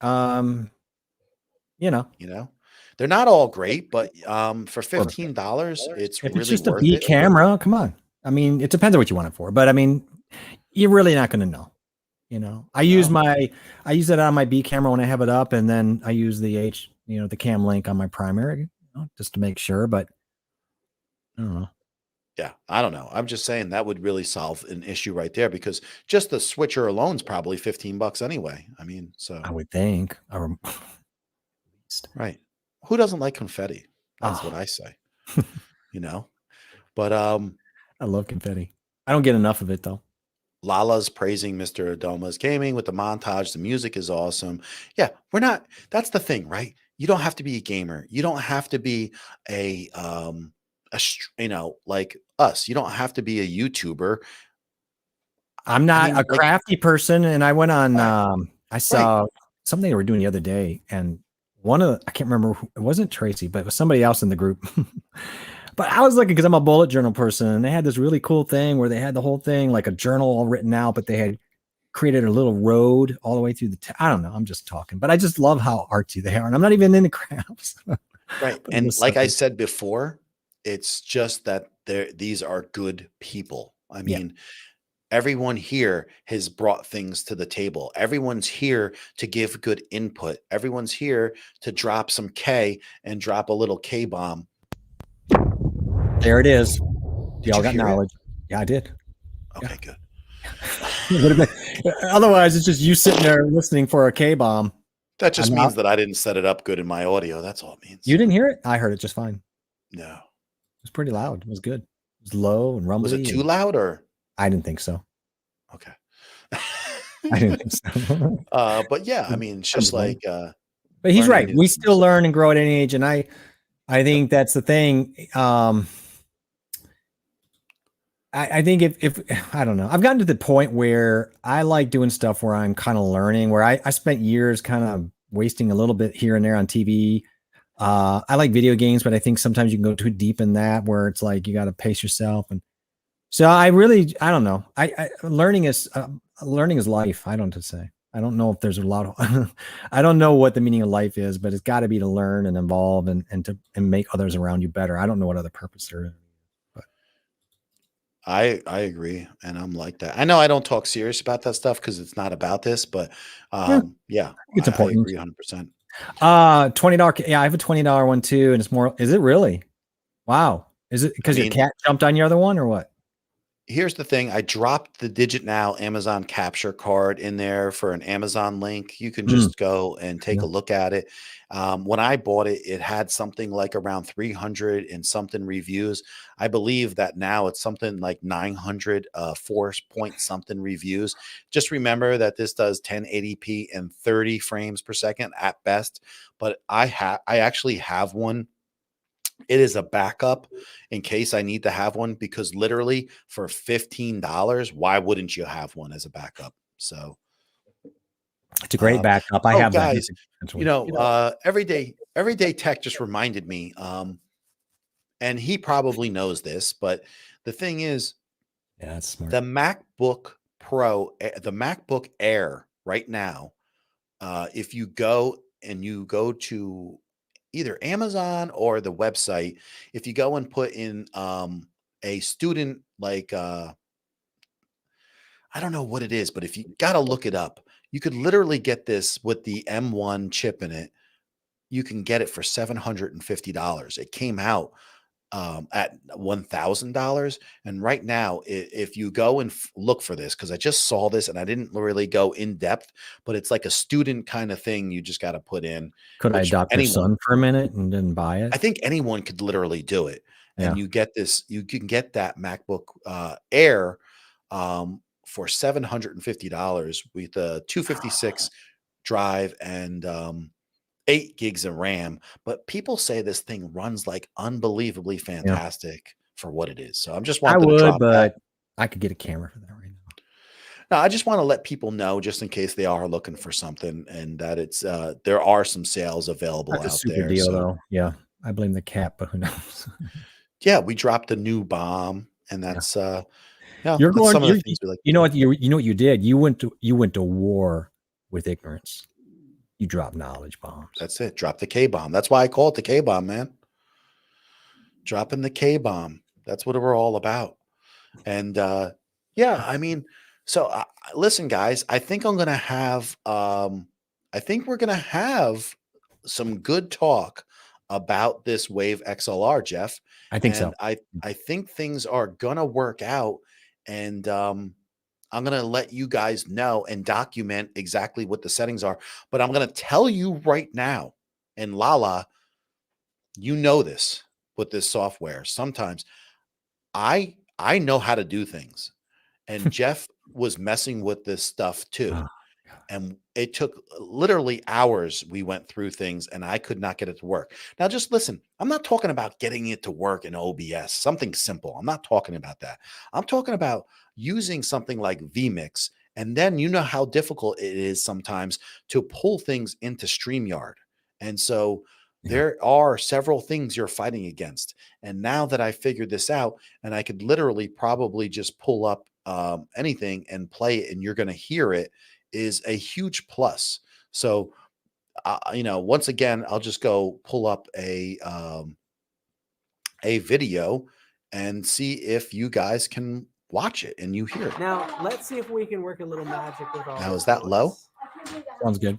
B: Um, you know,
A: You know, they're not all great, but for
B: Sure.
A: $15, it's
B: if it's
A: really
B: just a
A: worth
B: B
A: it.
B: camera, come on. I mean, it depends on what you want it for, but I mean, you're really not going to know. You know, I use it on my B camera when I have it up, and then I use the Cam Link on my primary, just to make sure. But I don't know.
A: Yeah, I don't know. I'm just saying that would really solve an issue right there because just the switcher alone is probably $15 anyway. I mean, so
B: I would think. Or,
A: right. Who doesn't like confetti? That's what
B: oh,
A: I say, you know. But
B: I love confetti. I don't get enough of it though.
A: Lala's praising Mr. Adoma's gaming with the montage. The music is awesome. Yeah, we're not. That's the thing, right? You don't have to be a gamer. You don't have to be like us. You don't have to be a YouTuber.
B: I'm
A: I
B: not
A: mean,
B: a
A: like,
B: crafty person, and I went on.
A: right,
B: I
A: right,
B: saw something they were doing the other day, and I can't remember. It wasn't Tracy, but it was somebody else in the group. But I was looking because I'm a bullet journal person, and they had this really cool thing where they had the whole thing like a journal all written out, but they had created a little road all the way through I don't know. I'm just talking, but I just love how artsy they are, and I'm not even into crafts.
A: right.
B: But it
A: And
B: was
A: like I
B: something.
A: said before, it's just that these are good people. I
B: Yeah,
A: mean, everyone here has brought things to the table. Everyone's here to give good input. Everyone's here to drop some K and drop a little K bomb.
B: there it is.
A: Did
B: Y'all
A: you
B: got
A: hear it?
B: knowledge. Yeah, I did.
A: Okay, good.
B: It would have been, otherwise, it's just you sitting there listening for a K bomb.
A: That just
B: I'm
A: means
B: not.
A: that I didn't set it up good in my audio. That's all it means.
B: You didn't hear it? I heard it just fine. It
A: No.
B: was pretty loud. It was good. It was low and rumbly.
A: Was it too loud or?
B: I didn't think so.
A: Okay.
B: I didn't think so.
A: But yeah, I mean, it's just like
B: But he's
A: learning
B: right.
A: new
B: We
A: things.
B: still learn and grow at any age, and I think that's the thing. I think if I don't know, I've gotten to the point where I like doing stuff where I'm kind of learning, where I spent years kind of wasting a little bit here and there on TV. I like video games, but I think sometimes you can go too deep in that where it's like you got to pace yourself. And so I don't know. Learning is life. I don't say. I don't know if there's a lot of, I don't know what the meaning of life is, but it's got to be to learn and evolve and make others around you better. I don't know what other purpose there is.
A: I agree, and I'm like that. I know I don't talk serious about that stuff because it's not about this, but yeah,
B: It's
A: I
B: important.
A: agree 100%.
B: $20. Yeah, I have a $20 one too, and it's more. Is it really? Wow. Is it because your cat jumped on your other one or what?
A: Here's the thing. I dropped the Digit Now Amazon capture card in there for an Amazon link. You can just go and take a look at it. When I bought it, it had something like around 300 and something reviews. I believe that now it's something like 900 4 point something reviews. Just remember that this does 1080p and 30 frames per second at best. But I actually have one. It is a backup in case I need to have one because literally for $15, why wouldn't you have one as a backup? So
B: it's a great backup. I have
A: guys,
B: that.
A: everyday tech just reminded me, and he probably knows this, but the thing is,
B: yeah, that's smart.
A: the MacBook Pro, the MacBook Air right now, if you go to either Amazon or the website, if you go and put in a student like I don't know what it is, but if you got to look it up, you could literally get this with the M1 chip in it. You can get it for $750. It came out at $1,000. And right now, if you go and look for this, because I just saw this and I didn't really go in depth, but it's like a student kind of thing you just got to put in.
B: Could I
A: which
B: adopt your
A: anyone,
B: son for a minute and then buy it?
A: I think anyone could literally do it. And
B: Yeah.
A: you get this, you can get that MacBook Air for $750 with a 256 drive and 8 gigs of RAM. But people say this thing runs like unbelievably fantastic for what it is. So I'm just
B: I
A: wanting to
B: would,
A: drop that.
B: but I could get a camera for that right now.
A: No, I just want to let people know, just in case they are looking for something, and that it's there are some sales available
B: That's a
A: out
B: super
A: there.
B: deal,
A: So
B: though. Yeah, I blame the cat, but who knows?
A: yeah, we dropped a new bomb, and
B: Yeah.
A: that's yeah,
B: You're
A: that's
B: going.
A: some of the things we like.
B: You know what? You know what you did? You went to war with ignorance. You dropped knowledge bombs.
A: That's it. Drop the K bomb. That's why I call it the K bomb, man. Dropping the K bomb. That's what we're all about. And yeah, I mean, so listen, guys. I think I'm gonna have. I think we're gonna have some good talk about this Wave XLR, Jeff.
B: I think so.
A: And I think things are gonna work out. And I'm going to let you guys know and document exactly what the settings are. But I'm going to tell you right now, and Lala, you know this with this software. Sometimes I know how to do things. And Jeff was messing with this stuff too.
B: Oh,
A: And it took literally hours. We went through things and I could not get it to work. Now, just listen, I'm not talking about getting it to work in OBS, something simple. I'm not talking about that. I'm talking about using something like vMix. And then you know how difficult it is sometimes to pull things into StreamYard. And so there are several things you're fighting against. And now that I figured this out, and I could literally probably just pull up anything and play it, and you're going to hear it, is a huge plus. So, you know, once again, I'll just go pull up a video and see if you guys can watch it and you hear it.
D: Now, let's see if we can work a little magic with all
A: Now,
D: this
A: is that low?
D: noise.
B: sounds good.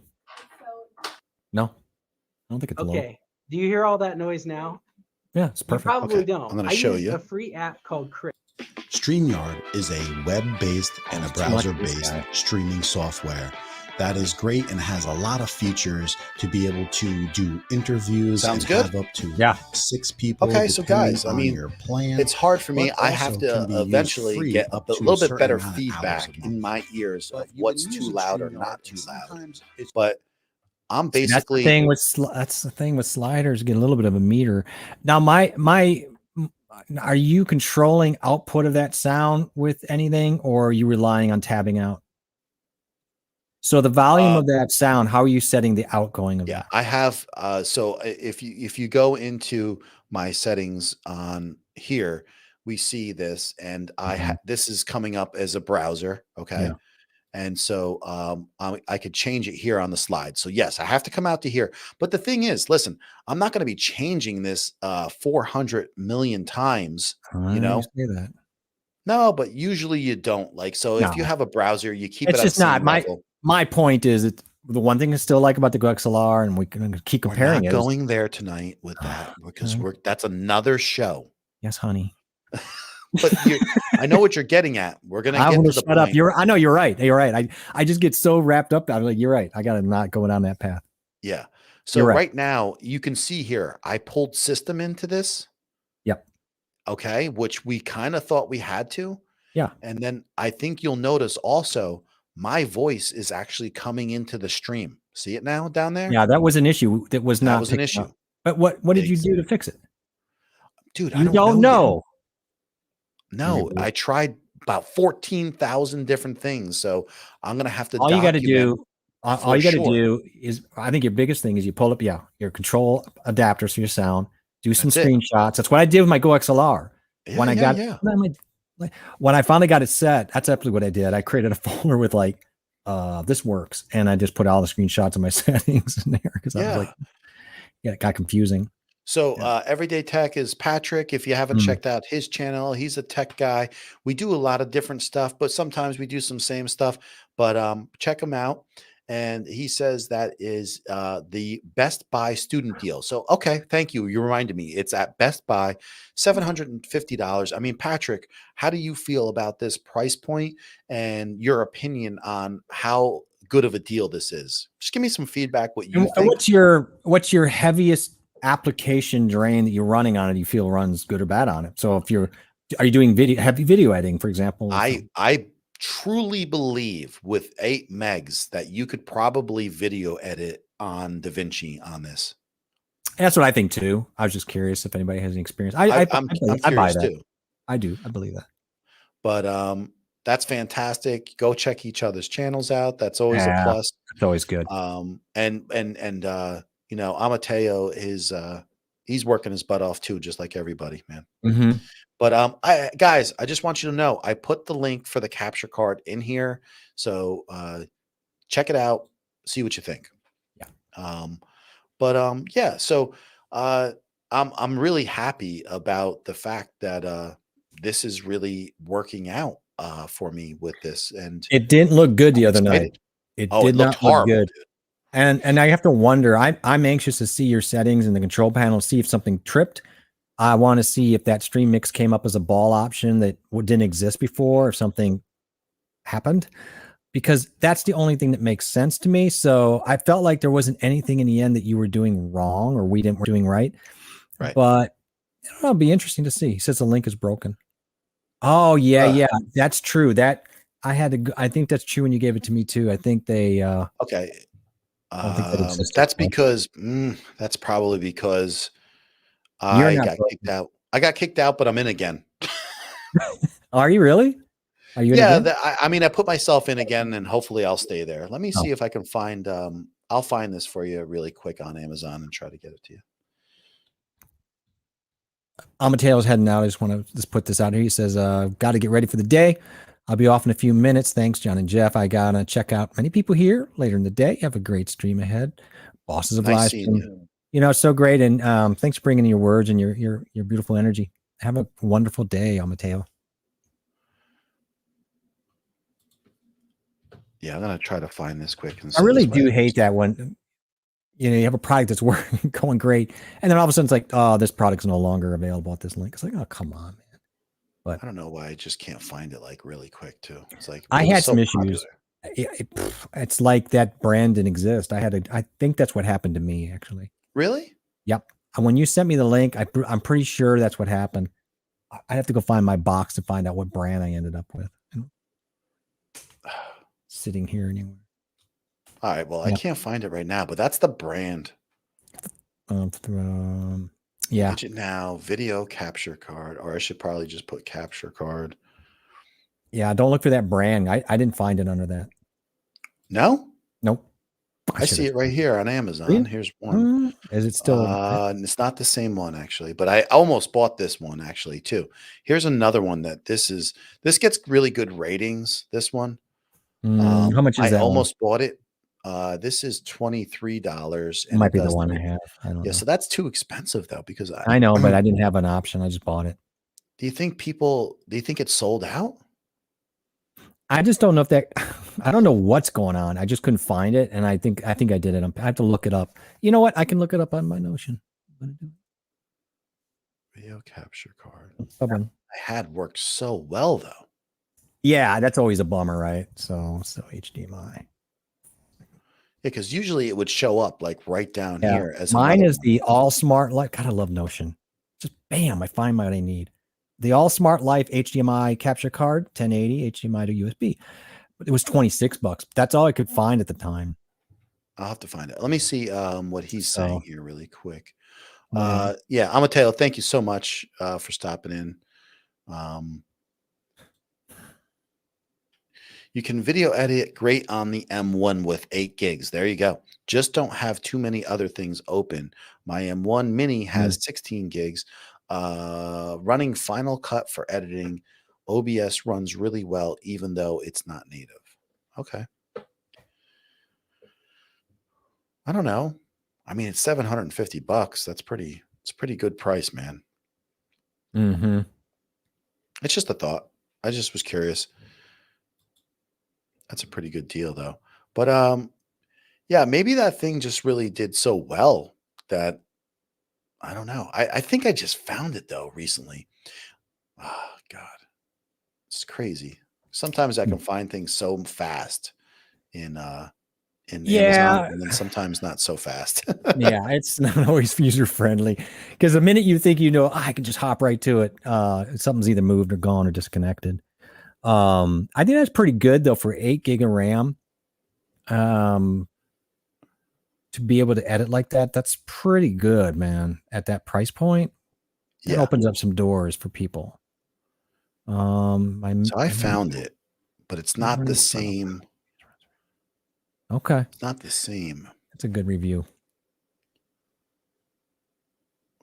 B: No, I don't think it's low.
D: Okay. Do you hear all that noise now?
B: Yeah, it's
D: You
B: perfect.
D: probably
A: Okay,
D: don't.
A: I'm gonna
D: I
A: show
D: use
A: you.
D: a free app called Crit.
A: StreamYard is a web-based and a
B: It's too much of this
A: browser-based
B: guy.
A: streaming software that is great and has a lot of features to be able to do interviews.
E: Sounds
A: and
E: good.
A: have up to
B: Yeah.
A: 6 people.
E: Okay, so
A: depending
E: guys, I
A: on
E: mean,
A: your plan.
E: It's hard for me.
A: but
E: I have
A: also
E: to
A: can be used
E: eventually
A: free
E: get
A: up
E: a
A: to
E: little bit
A: certain
E: better
A: amount of hours
E: feedback
A: a
E: in
A: month.
E: my ears
A: But
E: of
A: you've been
E: what's
A: using
E: too loud or
A: StreamYard,
E: not too
A: and
E: loud.
A: sometimes it's
E: But I'm
B: See,
E: basically
B: that's the thing with sliders. Get a little bit of a meter. Now, are you controlling output of that sound with anything, or are you relying on tabbing out? So the volume of that sound, how are you setting the outgoing of
A: yeah,
B: that?
A: I have so if you go into my settings on here, we see this, and this is coming up as a browser, okay?
B: Yeah.
A: And so I could change it here on the slide. So yes, I have to come out to here. But the thing is, listen, I'm not going to be changing this 400 million times, you know?
B: say that.
A: No, but usually you don't. Like, so if you
B: No.
A: have a browser, you keep
B: It's
A: it at
B: just
A: the
B: not
A: same
B: my
A: level.
B: my point is that the one thing I still like about the XLR, and we can keep comparing
A: We're
B: it.
A: not
B: is-
A: going there tonight with that because
B: Okay.
A: that's another show.
B: yes, honey.
A: But I know what you're getting at. We're gonna
B: I
A: get
B: want
A: to
B: to
A: the
B: shut up.
A: point.
B: I know you're right. You're right. I just get so wrapped up. I'm like, you're right. I gotta not go down that path.
A: Yeah. So
B: You're right.
A: right now you can see here, I pulled system into this.
B: Yep.
A: Okay. Which we kind of thought we had to.
B: Yeah.
A: And then I think you'll notice also my voice is actually coming into the stream. See it now down there?
B: Yeah, that was an issue. That was
A: That
B: not
A: was an
B: picked
A: issue.
B: up. But what did you do to fix it?
A: Dude, I
B: You
A: don't
B: don't
A: know.
B: know.
A: yet. No, I tried about 14,000 different things. So I'm gonna have to
B: All you got to
A: document
B: do, all
A: for
B: you got to
A: sure.
B: do is, I think your biggest thing is you pull up, your control adapters for your sound. Do some
A: That's it.
B: screenshots. That's what I did with my Go XLR. when I got when I finally got it set, that's absolutely what I did. I created a folder with like this works, and I just put all the screenshots of my settings in there because I was like, it got confusing.
A: So Everyday Tech is Patrick. If you haven't
B: Mm.
A: checked out his channel, he's a tech guy. We do a lot of different stuff, but sometimes we do some same stuff. But check him out.
E: and he says that is the Best Buy student deal. So, okay, thank you. You reminded me. It's at Best Buy, $750. I mean, Patrick, how do you feel about this price point and your opinion on how good of a deal this is? Just give me some feedback. What you
B: And
E: think?
B: what's your heaviest application drain that you're running on it? You feel runs good or bad on it? So if are you doing heavy video editing, for example?
E: I truly believe with 8 megs that you could probably video edit on DaVinci on this.
B: That's what I think too. I was just curious if anybody has any experience.
E: I'm
B: I buy
E: curious
B: that.
E: too.
B: I do. I believe that.
E: But that's fantastic. Go check each other's channels out. That's always a
B: Yeah,
E: plus.
B: it's always good.
E: And you know, Amateo is he's working his butt off too, just like everybody, man.
B: Mhm.
E: But guys, I just want you to know I put the link for the capture card in here. So check it out, see what you think.
B: Yeah.
E: Yeah, so I'm really happy about the fact that this is really working out for me with this. And
B: It didn't look good the
E: I'm
B: other night.
E: excited.
B: It
E: Oh, it
B: did
E: looked
B: not look
E: horrible,
B: good.
E: dude.
B: And I have to wonder. I'm anxious to see your settings in the control panel, see if something tripped. I want to see if that stream mix came up as a ball option that didn't exist before, if something happened, because that's the only thing that makes sense to me. So I felt like there wasn't anything in the end that you were doing wrong or we were doing right.
E: Right.
B: But I don't know, it'll be interesting to see. He says the link is broken. Oh yeah, yeah, that's true. That I think that's true when you gave it to me too. I think they
E: Okay.
B: I don't think that existed.
E: That's because that's probably because
B: You're
E: I
B: not
E: got
B: broken.
E: kicked out. I got kicked out, but I'm in again.
B: Are you really? Are you in
E: Yeah,
B: again?
E: I mean, I put myself in again, and hopefully I'll stay there. Let me see if I can find. I'll find this for you really quick on Amazon and try to get it to you.
B: Amateo's heading out. I just want to put this out here. He says, got to get ready for the day. I'll be off in a few minutes. Thanks, John and Jeff. I got to check out many people here later in the day. Have a great stream ahead. Bosses of
E: Nice
B: live
E: seeing
B: stream.
E: you.
B: It's so great. And thanks for bringing in your words and your beautiful energy. Have a wonderful day, Amateo.
E: Yeah, I'm gonna try to find this quick. And
B: I
E: so
B: really
E: this way
B: do
E: I
B: hate
E: can-
B: that when you have a product that's working, going great, and then all of a sudden it's like, oh, this product's no longer available at this link. It's like, oh, come on, man.
E: I don't know why I just can't find it like really quick too. It's like
B: I
E: it was
B: had some
E: so
B: issues.
E: popular.
B: It's like that brand didn't exist. I think that's what happened to me actually.
E: Really?
B: Yep. And when you sent me the link, I'm pretty sure that's what happened. I have to go find my box to find out what brand I ended up with. Sitting here anywhere.
E: All right. Well, I
B: Yeah.
E: can't find it right now, but that's the brand.
B: Yeah.
E: Digit Now video capture card, or I should probably just put capture card.
B: Yeah. Don't look for that brand. I didn't find it under that.
E: No,
B: Nope.
E: I see it right here on Amazon.
B: Really?
E: Here's one.
B: Is it still?
E: And it's not the same one actually, but I almost bought this one actually too. Here's another one that this gets really good ratings. This one.
B: How much is
E: I
B: that?
E: almost bought it. This is $23.
B: It might be the one I have. I don't know.
E: Yeah, so that's too expensive though, because
B: I know, but I didn't have an option. I just bought it.
E: do you think it's sold out?
B: I just don't know if that. I don't know what's going on. I just couldn't find it, and I think I did it. I have to look it up. You know what? I can look it up on my Notion.
E: Video capture card.
B: Stubborn.
E: I had worked so well though.
B: Yeah, that's always a bummer, right? So HDMI.
E: Yeah, because usually it would show up like right down
B: Yeah.
E: here as
B: Mine
E: another
B: is
E: one.
B: the All Smart Life. God, I love Notion. Just bam, I find what I need. The All Smart Life HDMI capture card, 1080 HDMI to USB. But it was $26. That's all I could find at the time.
E: I'll have to find it. Let me see what he's
B: So-
E: saying here really quick.
B: Yeah.
E: Yeah, Amateo, thank you so much for stopping in. You can video edit great on the M1 with 8 gigs. There you go. Just don't have too many other things open. My M1 Mini has 16 gigs. Running Final Cut for editing. OBS runs really well, even though it's not native. Okay. I don't know. I mean, it's $750. It's a pretty good price, man.
B: Mm-hmm.
E: It's just a thought. I just was curious. That's a pretty good deal though. But Yeah, maybe that thing just really did so well that I don't know. I think I just found it though recently. Oh God, it's crazy. Sometimes I can find things so fast in Amazon,
B: Yeah,
E: and then sometimes not so fast.
B: yeah, it's not always user friendly because the minute you think I can just hop right to it, something's either moved or gone or disconnected. I think that's pretty good though for 8 gig of RAM. To be able to edit like that, that's pretty good, man. At that price point, that
E: Yeah.
B: opens up some doors for people.
E: So I found it, but it's not the same.
B: Okay,
E: It's not the same.
B: that's a good review.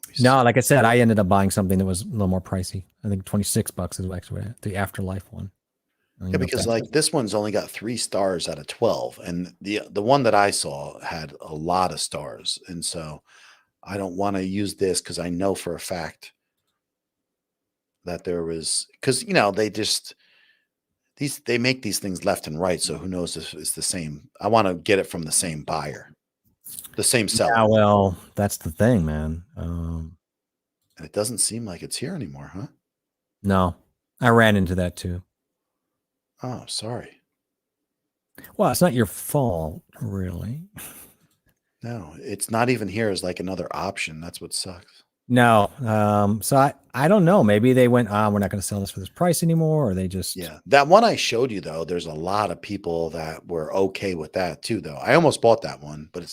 E: Let me
B: No,
E: see.
B: like I said, I ended up buying something that was a little more pricey. I think $26 is actually the Afterlife one. I don't
E: Yeah,
B: even know if
E: because
B: that-
E: like this one's only got 3 stars out of 12, and the one that I saw had a lot of stars, and so I don't want to use this because I know for a fact that there was because they make these things left and right, so who knows if it's the same. I want to get it from the same buyer, the same seller,
B: Yeah, well, that's the thing, man.
E: and it doesn't seem like it's here anymore, huh?
B: No, I ran into that too.
E: Oh, sorry.
B: Well, it's not your fault, really.
E: No, it's not even here as like another option. That's what sucks.
B: No. So I don't know. Maybe they went, we're not going to sell this for this price anymore, or they just
E: Yeah. That one I showed you though, there's a lot of people that were okay with that too, though. I almost bought that one, but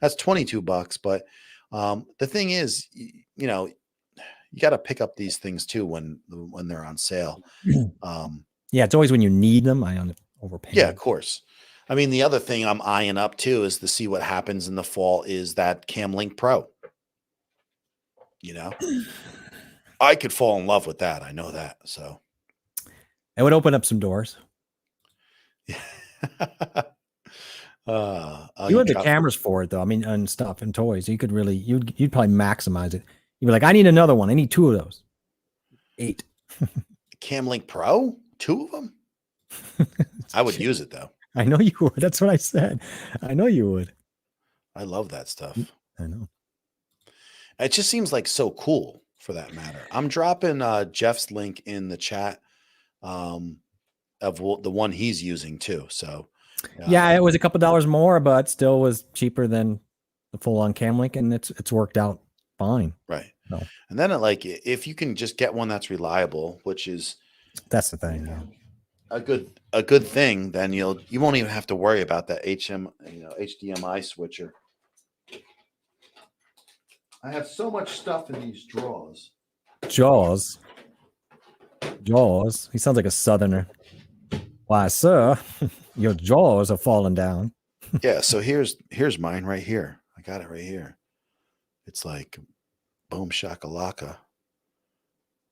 E: that's $22. But the thing is, you got to pick up these things too when they're on sale.
B: Yeah, it's always when you need them. I overpay.
E: Yeah, of course. I mean, the other thing I'm eyeing up too is to see what happens in the fall is that CamLink Pro. I could fall in love with that. I know that. So
B: It would open up some doors.
E: you
B: You have the cameras for it though. I mean, and stuff and toys. You could really, you'd probably maximize it. You'd be like, I need another one. I need 2 of those. 8.
E: CamLink Pro, 2 of them. I would use it though.
B: I know you would. That's what I said. I know you would.
E: I love that stuff.
B: I know.
E: It just seems like so cool for that matter. I'm dropping Jeff's link in the chat of the one he's using too. So
B: Yeah, it was a couple dollars more, but still was cheaper than the full-on CamLink, and it's worked out fine.
E: right.
B: No.
E: And then if you can just get one that's reliable, which is
B: That's the thing. Yeah.
E: a good thing, then you won't even have to worry about that HDMI switcher. I have so much stuff in these drawers.
B: Jaws. He sounds like a southerner. Why, sir, your jaws are falling down.
E: Yeah, so here's mine right here. I got it right here. It's like boom shakalaka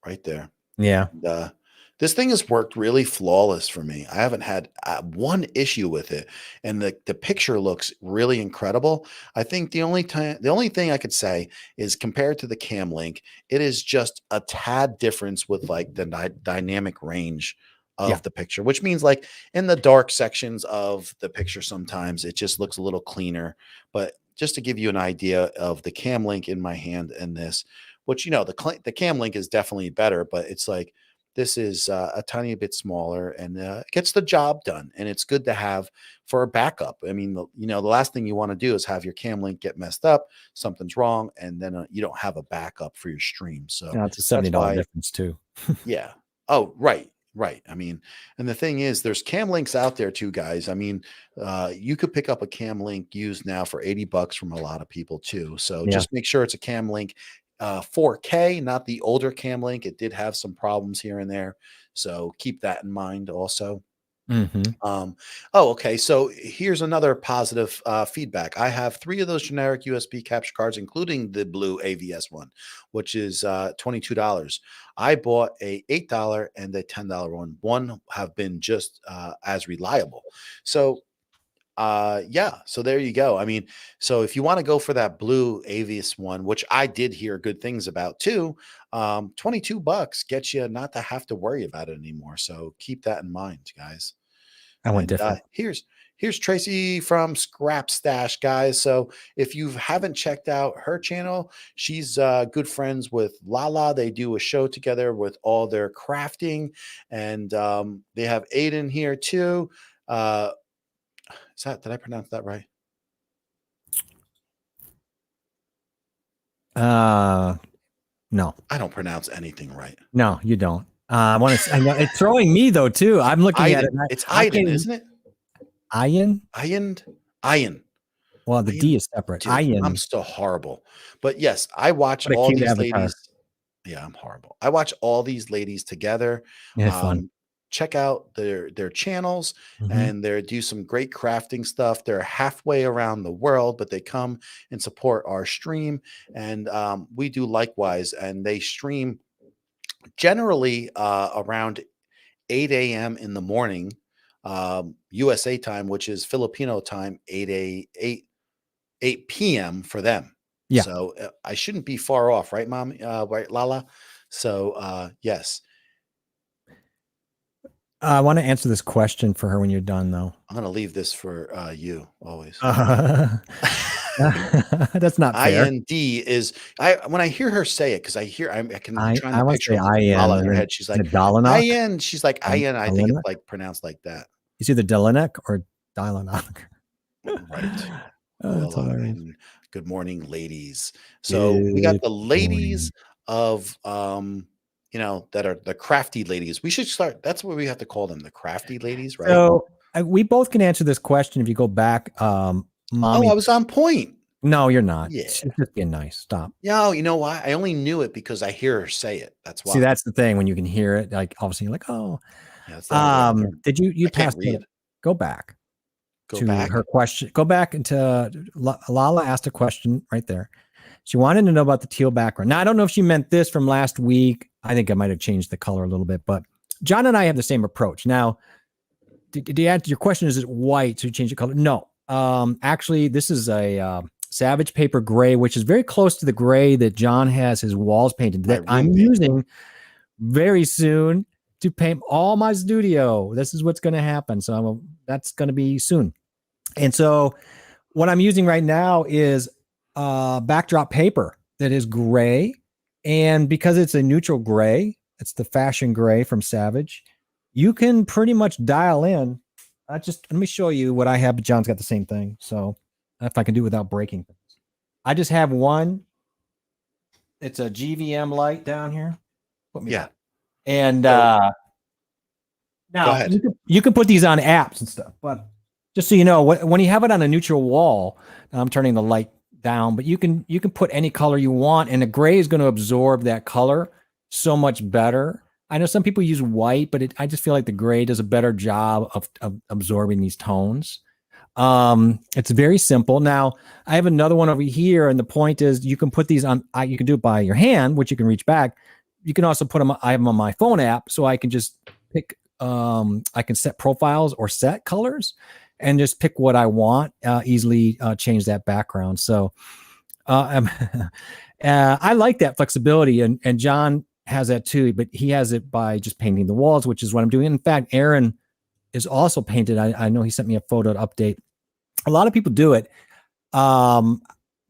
E: right there.
B: Yeah.
E: And, this thing has worked really flawless for me. I haven't had one issue with it, and the picture looks really incredible. I think the only thing I could say is compared to the CamLink, it is just a tad difference with like the dynamic range of the picture, which means like in the dark sections of the picture, sometimes it just looks a little cleaner. But just to give you an idea of the CamLink in my hand and this, which the CamLink is definitely better, but it's like this is a tiny bit smaller and gets the job done. And it's good to have for a backup. I mean, the last thing you want to do is have your CamLink get messed up, something's wrong, and then you don't have a backup for your stream. So
B: It's a $70 difference too.
E: yeah. Oh, right. Right. I mean, and the thing is, there's CamLinks out there too, guys. I mean, you could pick up a CamLink used now for $80 from a lot of people too. So just make sure it's a CamLink 4K, not the older CamLink. It did have some problems here and there. So keep that in mind also.
B: Mm-hmm.
E: Okay. So here's another positive feedback. I have 3 of those generic USB capture cards, including the blue AVS one, which is $22. I bought a $8 and a $10 one. One have been just as reliable. So so there you go. I mean, so if you want to go for that blue Avius one, which I did hear good things about too, $22 gets you not to have to worry about it anymore. So keep that in mind, guys.
B: I went
E: And,
B: different.
E: Here's Tracy from Scrap Stash, guys. So if you haven't checked out her channel, she's good friends with Lala. They do a show together with all their crafting, and they have Aiden here too. Did I pronounce that right?
B: No,
E: I don't pronounce anything right.
B: no, you don't. I want to. I know it's throwing me though too. I'm looking at it.
E: Aiden. It's
B: I
E: Aiden,
B: can't-
E: isn't it?
B: Ian.
E: Ian.
B: Well, the
E: Ian.
B: D is separate.
E: Dude,
B: Ian.
E: I'm still horrible. But yes, I watch
B: What a
E: all
B: cute
E: these
B: avatar.
E: ladies. Yeah, I'm horrible. I watch all these ladies together.
B: Yeah, it's fun.
E: Check out their channels,
B: Mhm.
E: and they do some great crafting stuff. They're halfway around the world, but they come and support our stream, and we do likewise. And they stream generally around 8 a.m. in the morning, USA time, which is Filipino time, 8 p.m. for them.
B: Yeah.
E: So I shouldn't be far off, right, Mom? Right, Lala? So yes,
B: I want to answer this question for her when you're done, though.
E: I'm going to leave this for you always.
B: That's not fair.
E: IND is when I hear her say it, because I can
B: I
E: try to
B: want to
E: picture
B: say IN.
E: Lala in her head. She's like
B: Dalanak.
E: IN. She's like IN. I think it's like pronounced like that.
B: It's either Dalanek or Dalanak.
E: Right.
B: Oh, that's
E: Well,
B: hilarious.
E: and good morning, ladies. So we got
B: Good
E: the ladies of that are the crafty ladies. We should start. That's what we have to call them, the crafty ladies, right?
B: So we both can answer this question if you go back. Mommy.
E: I was on point.
B: No, you're not.
E: Yeah.
B: She's just being nice. Stop.
E: No, you know why? I only knew it because I hear her say it. That's why.
B: See, that's the thing when you can hear it. Like obviously, you're like, oh.
E: Yeah, that's the only way I
B: Did you
E: I can't
B: passed it?
E: read.
B: Go back.
E: Go
B: to
E: back.
B: her question. Go back into Lala asked a question right there. She wanted to know about the teal background. Now, I don't know if she meant this from last week. I think I might have changed the color a little bit, but John and I have the same approach. Now, the answer your question is it white? So you change the color? No. Actually, this is a Savage Paper Gray, which is very close to the gray that John has his walls painted that I'm using very soon to paint all my studio. This is what's going to happen. So that's going to be soon. And so what I'm using right now is backdrop paper that is gray. And because it's a neutral gray, it's the fashion gray from Savage, you can pretty much dial in. Let me show you what I have. John's got the same thing. So if I can do it without breaking things. I just have one. It's a GVM light down here.
E: Yeah.
B: And
E: Go
B: now
E: ahead.
B: you can put these on apps and stuff, but just so you know, when you have it on a neutral wall, I'm turning the light down, but you can put any color you want, and the gray is going to absorb that color so much better. I know some people use white, but I just feel like the gray does a better job of absorbing these tones. It's very simple. Now I have another one over here, and the point is you can put these on. You can do it by your hand, which you can reach back. You can also put them. I have them on my phone app, so I can just pick. I can set profiles or set colors, and just pick what I want. Easily change that background. So, I like that flexibility, and John has that too. But he has it by just painting the walls, which is what I'm doing. In fact, Aaron is also painted. I know he sent me a photo to update. A lot of people do it.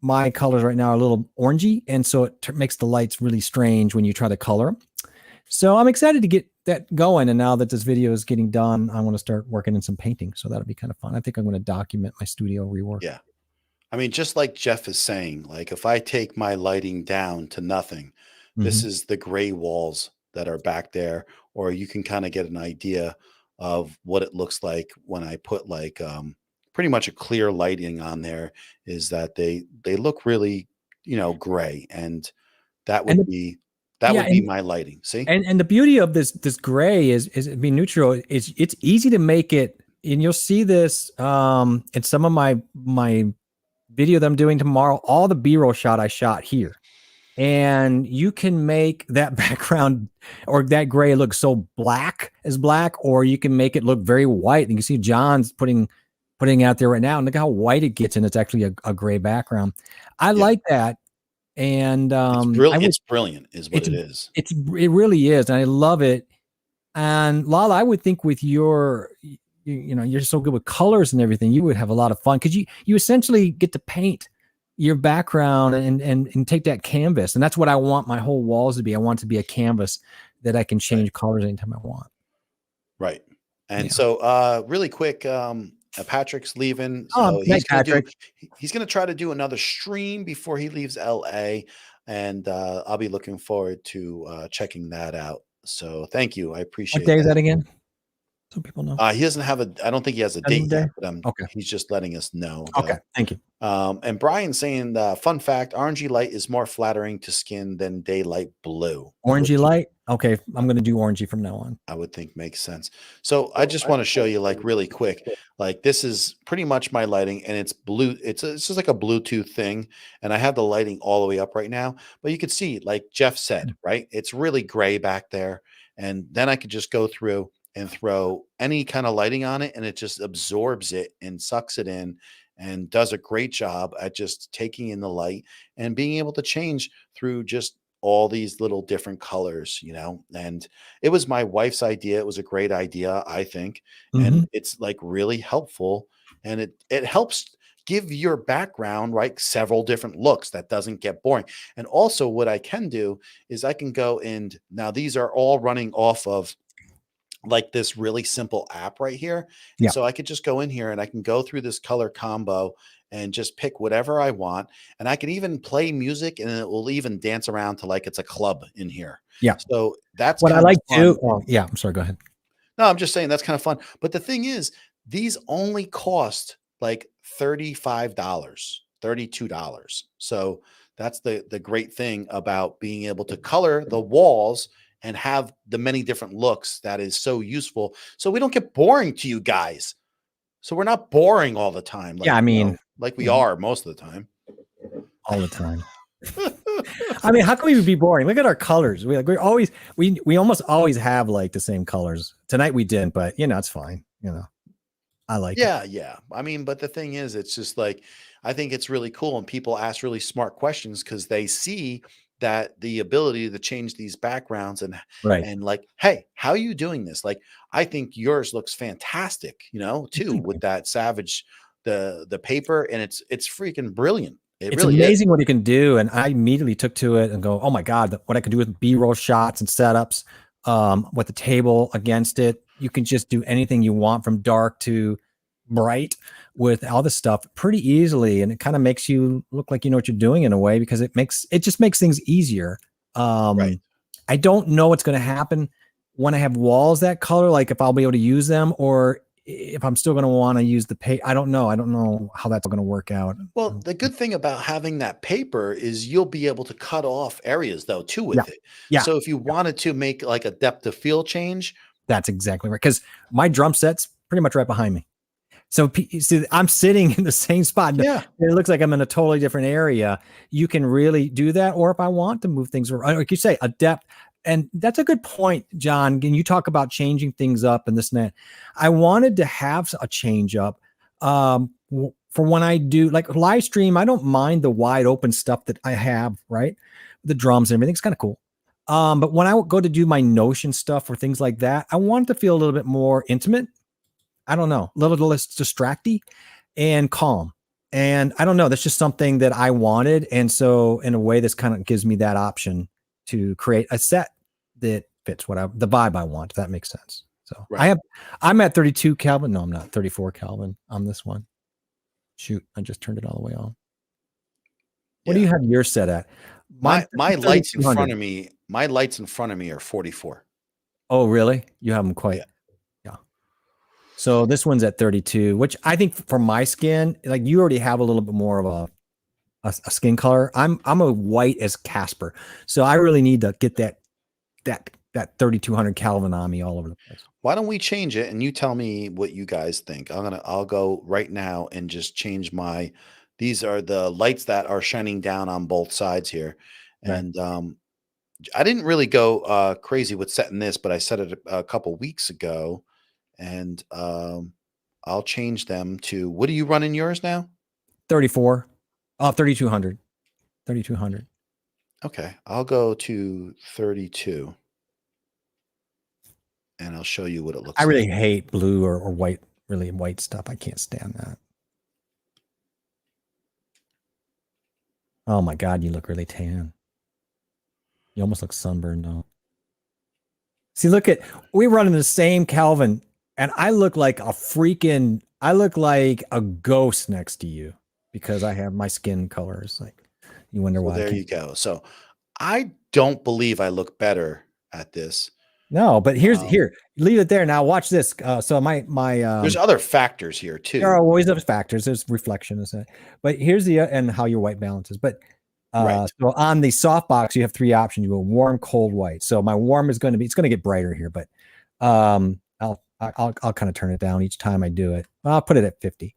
B: My colors right now are a little orangey, and so it makes the lights really strange when you try to color them. So I'm excited to get that going. And now that this video is getting done, I want to start working in some painting. So that'll be kind of fun. I think I'm going to document my studio rework.
E: Yeah. I mean, just like Jeff is saying, like if I take my lighting down to nothing, this is the gray walls that are back there, or you can kind of get an idea of what it looks like when I put like pretty much a clear lighting on there, is that they look really, gray, and that would be my lighting. See?
B: And the beauty of this gray is it being neutral. It's easy to make it, and you'll see this in some of my video that I'm doing tomorrow. All the B-roll I shot here. And you can make that background or that gray look so black, or you can make it look very white. And you can see John's putting out there right now, and look how white it gets, and it's actually a gray background. I like that. And
E: it's brilliant is what it is.
B: It really is. And I love it. And Lala, I would think with your you know, you're so good with colors and everything, you would have a lot of fun because you essentially get to paint your background and take that canvas. And that's what I want my whole walls to be. I want it to be a canvas that I can change colors anytime I want.
E: Right. And
B: Yeah.
E: so really quick, Patrick's leaving.
B: Oh,
E: So
B: night, Patrick.
E: he's gonna try to do another stream before he leaves LA. And I'll be looking forward to checking that out. So thank you. I
B: What
E: appreciate
B: day is
E: that.
B: that again? So people know.
E: He doesn't have I don't think he has a
B: Doesn't
E: date
B: day?
E: yet, but
B: Okay.
E: he's just letting us know.
B: Okay.
E: Though.
B: Thank you.
E: And Brian saying, fun fact, orangey light is more flattering to skin than daylight blue.
B: Orangey light. Okay. I'm going to do orangey from now on.
E: I would think makes sense. So I just want to show you like really quick, like this is pretty much my lighting and it's blue. It's just like a Bluetooth thing. And I have the lighting all the way up right now, but you could see, like Jeff said, right? It's really gray back there. And then I could just go through and throw any kind of lighting on it and it just absorbs it and sucks it in and does a great job at just taking in the light and being able to change through just all these little different colors, you know. And it was my wife's idea. It was a great idea, I think.
B: Mhm.
E: And it's like really helpful. And it helps give your background right several different looks that doesn't get boring. And also what I can do is I can go and now these are all running off of like this really simple app right here.
B: Yeah.
E: So I could just go in here and I can go through this color combo and just pick whatever I want. And I can even play music and it will even dance around to like it's a club in here.
B: Yeah.
E: So that's
B: What I
E: kinda
B: like
E: fun.
B: to, oh, yeah, I'm sorry. Go ahead.
E: No, I'm just saying that's kind of fun. But the thing is, these only cost like $35, $32. So that's the great thing about being able to color the walls and have the many different looks that is so useful. So we don't get boring to you guys. So we're not boring all the time.
B: Yeah, I mean,
E: like we
B: you know.
E: are most of the time.
B: All the time. I mean, how can we be boring? Look at our colors. We almost always have like the same colors. Tonight we didn't, but you know, it's fine. You know, I like it.
E: Yeah. I mean, but the thing is, it's just like, I think it's really cool. And people ask really smart questions because they see that the ability to change these backgrounds
B: Right.
E: and like, hey, how are you doing this? Like, I think yours looks fantastic, you know, too,
B: Thank
E: with
B: you.
E: that Savage, the paper, and it's freaking brilliant. It
B: It's
E: really is.
B: amazing what you can do. And I immediately took to it and go, oh my God, what I can do with B-roll shots and setups, with the table against it. You can just do anything you want from dark to bright with all this stuff pretty easily. And it kind of makes you look like you know what you're doing in a way because it just makes things easier.
E: Right.
B: I don't know what's going to happen when I have walls that color, like if I'll be able to use them or if I'm still going to want to use the paint. I don't know. I don't know how that's going to work out.
E: Well, the good thing about having that paper is you'll be able to cut off areas though too with it.
B: Yeah.
E: So if you wanted to make like a depth of field change,
B: That's exactly right. Because my drum set's pretty much right behind me. So see, I'm sitting in the same spot.
E: yeah,
B: It looks like I'm in a totally different area. You can really do that. Or if I want to move things around, like you say, a depth. And that's a good point, John. Can you talk about changing things up and this and that? I wanted to have a change up for when I do like live stream. I don't mind the wide open stuff that I have, right? The drums and everything's kind of cool. But when I go to do my Notion stuff or things like that, I want it to feel a little bit more intimate. I don't know, a little less distracty and calm. And I don't know, that's just something that I wanted. And so in a way, this kind of gives me that option to create a set that fits the vibe I want, if that makes sense. So
E: Right.
B: I'm at 32 Kelvin. No, I'm not 34 Kelvin on this one. Shoot, I just turned it all the way on. What do you have yours set at?
E: my lights in
B: 3200.
E: front of me, my lights in front of me are 44.
B: Oh, really? You have them quite.
E: Yeah.
B: So this one's at 32, which I think for my skin, like you already have a little bit more of a skin color. I'm a white as Casper. So I really need to get that 3200 Kelvin on me all over the place.
E: Why don't we change it and you tell me what you guys think? I'll go right now and just change these are the lights that are shining down on both sides here.
B: Right.
E: And I didn't really go crazy with setting this, but I set it a couple weeks ago and I'll change them to, what do you run in yours now?
B: 34. 3200. 3200.
E: Okay. I'll go to 32 and I'll show you what it looks
B: I
E: like.
B: really hate blue or white really white stuff. I can't stand that. Oh my God, you look really tan. You almost look sunburned though. See, we run in the same Calvin, and I look like a ghost next to you because I have my skin colors. Like, you wonder
E: Well,
B: why.
E: there you go. So I don't believe I look better at this.
B: No, but here,
E: Um,
B: leave it there. Now watch this. So my
E: There's other factors here too.
B: there are always other factors. There's reflection, but here's and how your white balance is. But
E: Right.
B: so on the softbox, you have three options. You go warm, cold, white. So my warm is it's going to get brighter here, but I'll kind of turn it down each time I do it. I'll put it at 50,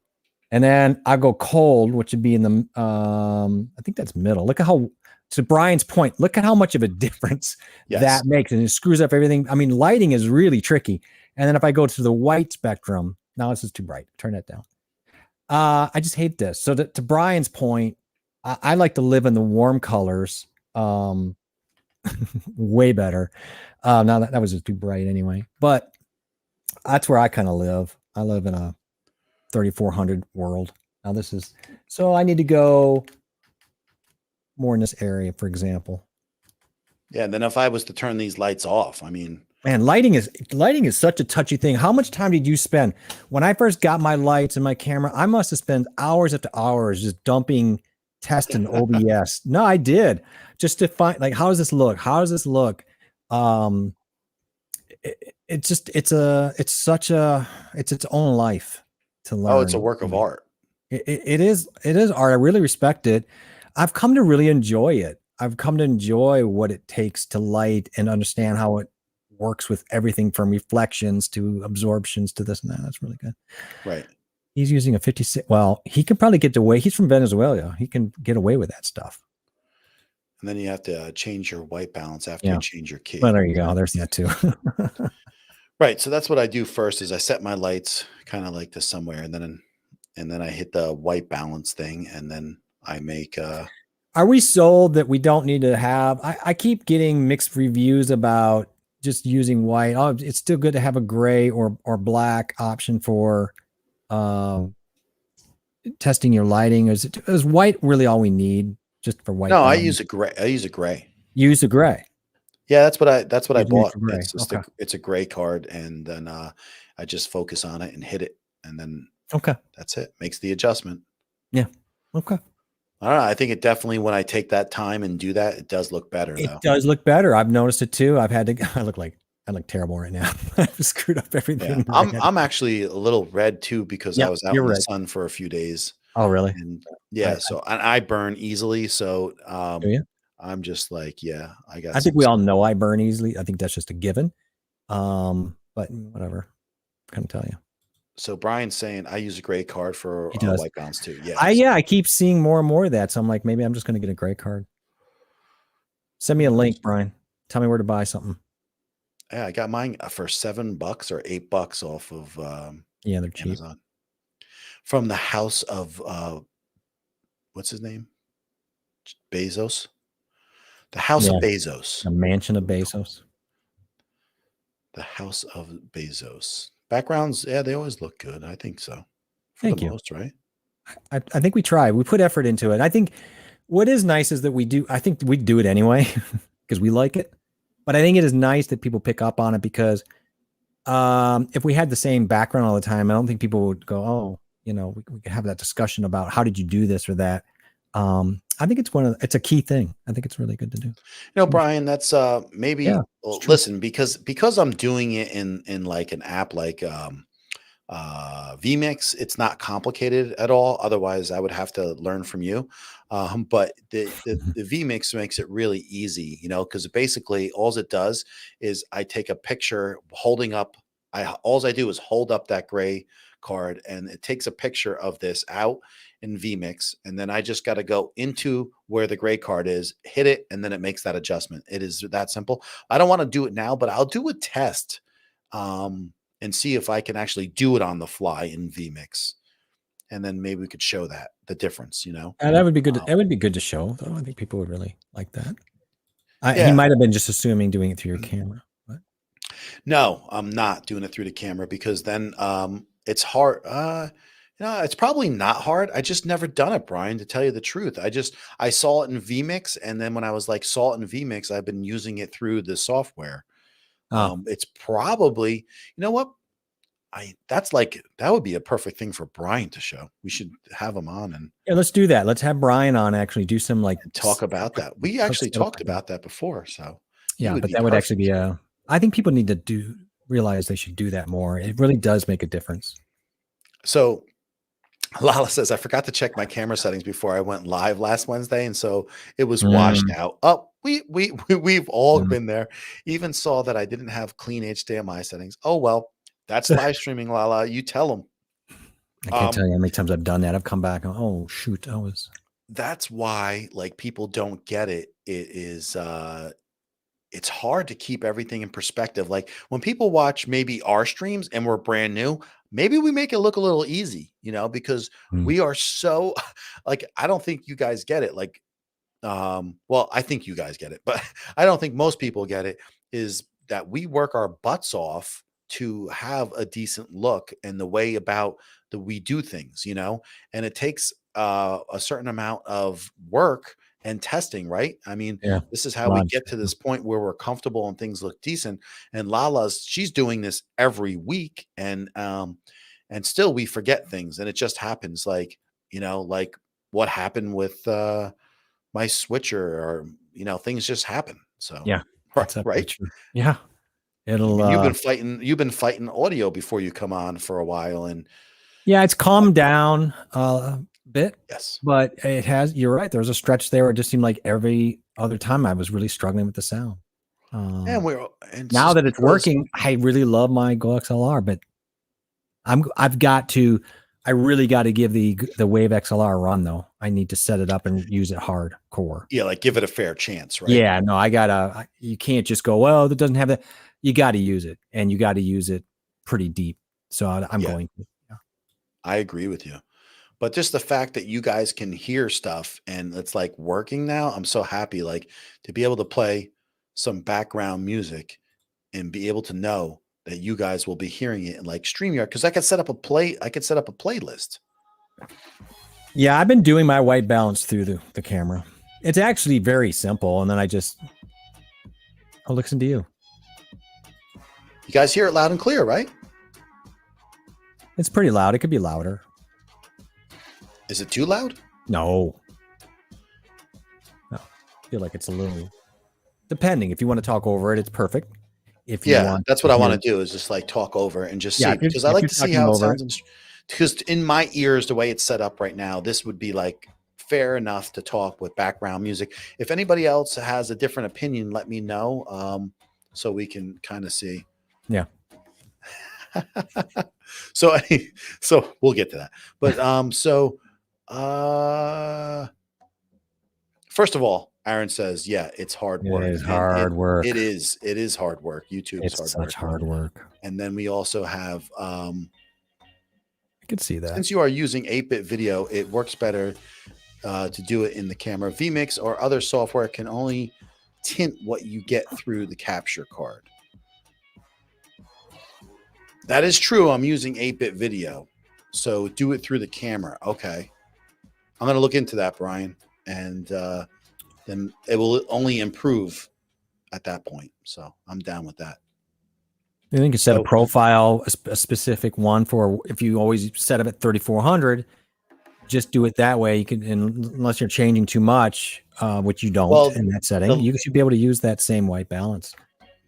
B: and then I'll go cold, which would be in the I think that's middle. Look at how, to Brian's point, look at how much of a difference
E: Yes.
B: that makes, and it screws up everything. I mean, lighting is really tricky. And then if I go to the white spectrum, now this is too bright. Turn that down. I just hate this. So to Brian's point, I like to live in the warm colors. Way better. Now that was just too bright anyway, but that's where I kind of live. I live in a 3400 world. Now so I need to go more in this area, for example.
E: Yeah. And then if I was to turn these lights off, I mean,
B: Man, lighting is such a touchy thing. How much time did you spend when I first got my lights and my camera? I must have spent hours after hours just dumping tests in OBS. No, I did, just to find, like, how does this look? How does this look? It's its own life to learn.
E: oh, it's a work of art.
B: It is art. I really respect it. I've come to really enjoy it. I've come to enjoy what it takes to light and understand how it works with everything from reflections to absorptions to this and that. That's really good.
E: Right.
B: He's using a 56. Well, he can probably get away. He's from Venezuela. He can get away with that stuff.
E: And then you have to change your white balance after
B: Yeah.
E: you change your key.
B: Well, there you go. There's that too.
E: Right. So that's what I do first is I set my lights kind of like this somewhere, and then I hit the white balance thing, and then I make
B: Are we sold that we don't need to have? I keep getting mixed reviews about just using white. Oh, it's still good to have a gray or black option for testing your lighting. Is white really all we need just for white?
E: no, I
B: balance?
E: use a gray. I use a gray.
B: Use the gray.
E: Yeah, that's what I
B: You use
E: bought.
B: the gray.
E: It's just
B: Okay.
E: it's a gray card, and then I just focus on it and hit it, and then
B: Okay.
E: that's it. Makes the adjustment.
B: Okay.
E: All right. I think it definitely, when I take that time and do that, it does look better
B: It
E: though.
B: does look better. I've noticed it too. I look terrible right now. I've screwed up everything.
E: Yeah. I'm actually a little red too because
B: Yep,
E: I was out
B: you're
E: in the
B: red.
E: sun for a few days,
B: Oh, really?
E: and yeah, so I burn easily. So
B: Do you?
E: I'm just like, yeah, I got.
B: I think
E: some
B: we all
E: stuff.
B: know I burn easily. I think that's just a given. But whatever. Couldn't tell you.
E: So Brian's saying I use a gray card for
B: He does.
E: white balance too. Yeah.
B: I keep seeing more and more of that. So I'm like, maybe I'm just going to get a gray card. Send me a link, Brian. Tell me where to buy something.
E: Yeah, I got mine for $7 or $8 off of
B: Yeah, they're cheap.
E: Amazon from the house of what's his name? Bezos. The house of Bezos.
B: A mansion of Bezos.
E: The house of Bezos. Backgrounds, yeah, they always look good. I think so. For
B: Thank
E: the
B: you.
E: most, right?
B: I think we try. We put effort into it. I think what is nice is that I think we do it anyway because we like it. But I think it is nice that people pick up on it because if we had the same background all the time, I don't think people would go, oh, we could have that discussion about how did you do this or that. I think it's a key thing. I think it's really good to do.
E: Brian, that's maybe
B: Yeah,
E: well,
B: true.
E: listen, because I'm doing it in like an app like vMix, it's not complicated at all. Otherwise, I would have to learn from you. But the vMix makes it really easy, because basically all it does is I take a picture holding up. All I do is hold up that gray card, and it takes a picture of this out in vMix, and then I just got to go into where the gray card is, hit it, and then it makes that adjustment. It is that simple. I don't want to do it now, but I'll do a test and see if I can actually do it on the fly in vMix, and then maybe we could show the difference.
B: And that would be good. That would be good to show, though. I think people would really like that. He
E: Yeah.
B: might have been just assuming doing it through your camera. But
E: No, I'm not doing it through the camera because then It's hard. It's probably not hard. I just never done it, Brian, to tell you the truth. I saw it in vMix, and then when I was like saw it in vMix, I've been using it through the software.
B: Oh,
E: It's probably, you know what? That would be a perfect thing for Brian to show. We should have him on and
B: yeah, let's do that. Let's have Brian on, actually do some like
E: talk about that. We
B: let's
E: actually
B: set up
E: talked about that before. So he
B: Yeah,
E: would
B: but
E: be
B: that would actually
E: perfect.
B: be I think people need to realize they should do that more. It really does make a difference.
E: So Lala says, I forgot to check my camera settings before I went live last Wednesday. And so it was washed out. Oh, we've all
B: Mm.
E: been there. Even saw that I didn't have clean HDMI settings. Oh, well, that's live streaming, Lala. You tell them.
B: I can't tell you how many times I've done that. I've come back and, oh shoot,
E: That's why like people don't get it. It's hard to keep everything in perspective. Like when people watch maybe our streams and we're brand new, maybe we make it look a little easy, because
B: Mm.
E: we are so like, I don't think you guys get it. Like, well, I think you guys get it, but I don't think most people get it, is that we work our butts off to have a decent look and the way about that we do things, and it takes a certain amount of work and testing, right? I mean,
B: Yeah.
E: this is how we get to this point where we're comfortable and things look decent. And she's doing this every week, and still we forget things, and it just happens, like like what happened with my switcher, or things just happen. So
B: Yeah,
E: right,
B: absolutely
E: right.
B: true. Yeah.
E: I
B: It'll
E: mean, you've been fighting audio before you come on for a while, and
B: yeah, it's calmed down a bit,
E: yes,
B: but you're right. There was a stretch there where it just seemed like every other time I was really struggling with the sound.
E: and and
B: Now
E: just
B: that it's
E: because-
B: working, I really love my Go XLR, but I really got to give the Wave XLR a run though. I need to set it up and use it hardcore.
E: yeah, like give it a fair chance, right?
B: Yeah, no, you can't just go, well, that doesn't have that. You got to use it, and you got to use it pretty deep. So I'm
E: Yeah.
B: going to. Yeah.
E: I agree with you. But just the fact that you guys can hear stuff and it's like working now, I'm so happy, like to be able to play some background music and be able to know that you guys will be hearing it in like StreamYard, because I could set up a playlist.
B: Yeah, I've been doing my white balance through the camera. It's actually very simple, and then I'll listen to you.
E: You guys hear it loud and clear, right?
B: It's pretty loud. It could be louder.
E: Is it too loud?
B: No. I feel like it's a little depending. If you want to talk over it, it's perfect. If you
E: Yeah,
B: want
E: that's what I want
B: hear-
E: to do, is just like talk over it and just
B: Yeah,
E: see,
B: if you're-
E: because I
B: if
E: like
B: you're
E: to see
B: talking
E: how it
B: over it.
E: sounds. Because in my ears, the way it's set up right now, this would be like fair enough to talk with background music. If anybody else has a different opinion, let me know, so we can kind of see.
B: Yeah.
E: so we'll get to that. But first of all, Aaron says, yeah, it's hard work.
B: It is
E: And
B: hard work.
E: It is hard work. YouTube is
B: It's
E: hard
B: such
E: work.
B: hard work.
E: And then we also have
B: I could see that.
E: since you are using 8-bit video, it works better to do it in the camera. vMix or other software can only tint what you get through the capture card. That is true. I'm using 8-bit video. So do it through the camera. Okay. I'm going to look into that, Brian. And then it will only improve at that point. So I'm down with that.
B: You think you can set
E: So-
B: a profile, a specific one for if you always set up at 3400, just do it that way. You can, unless you're changing too much, which you don't
E: Well,
B: in that setting, you should be able to use that same white balance.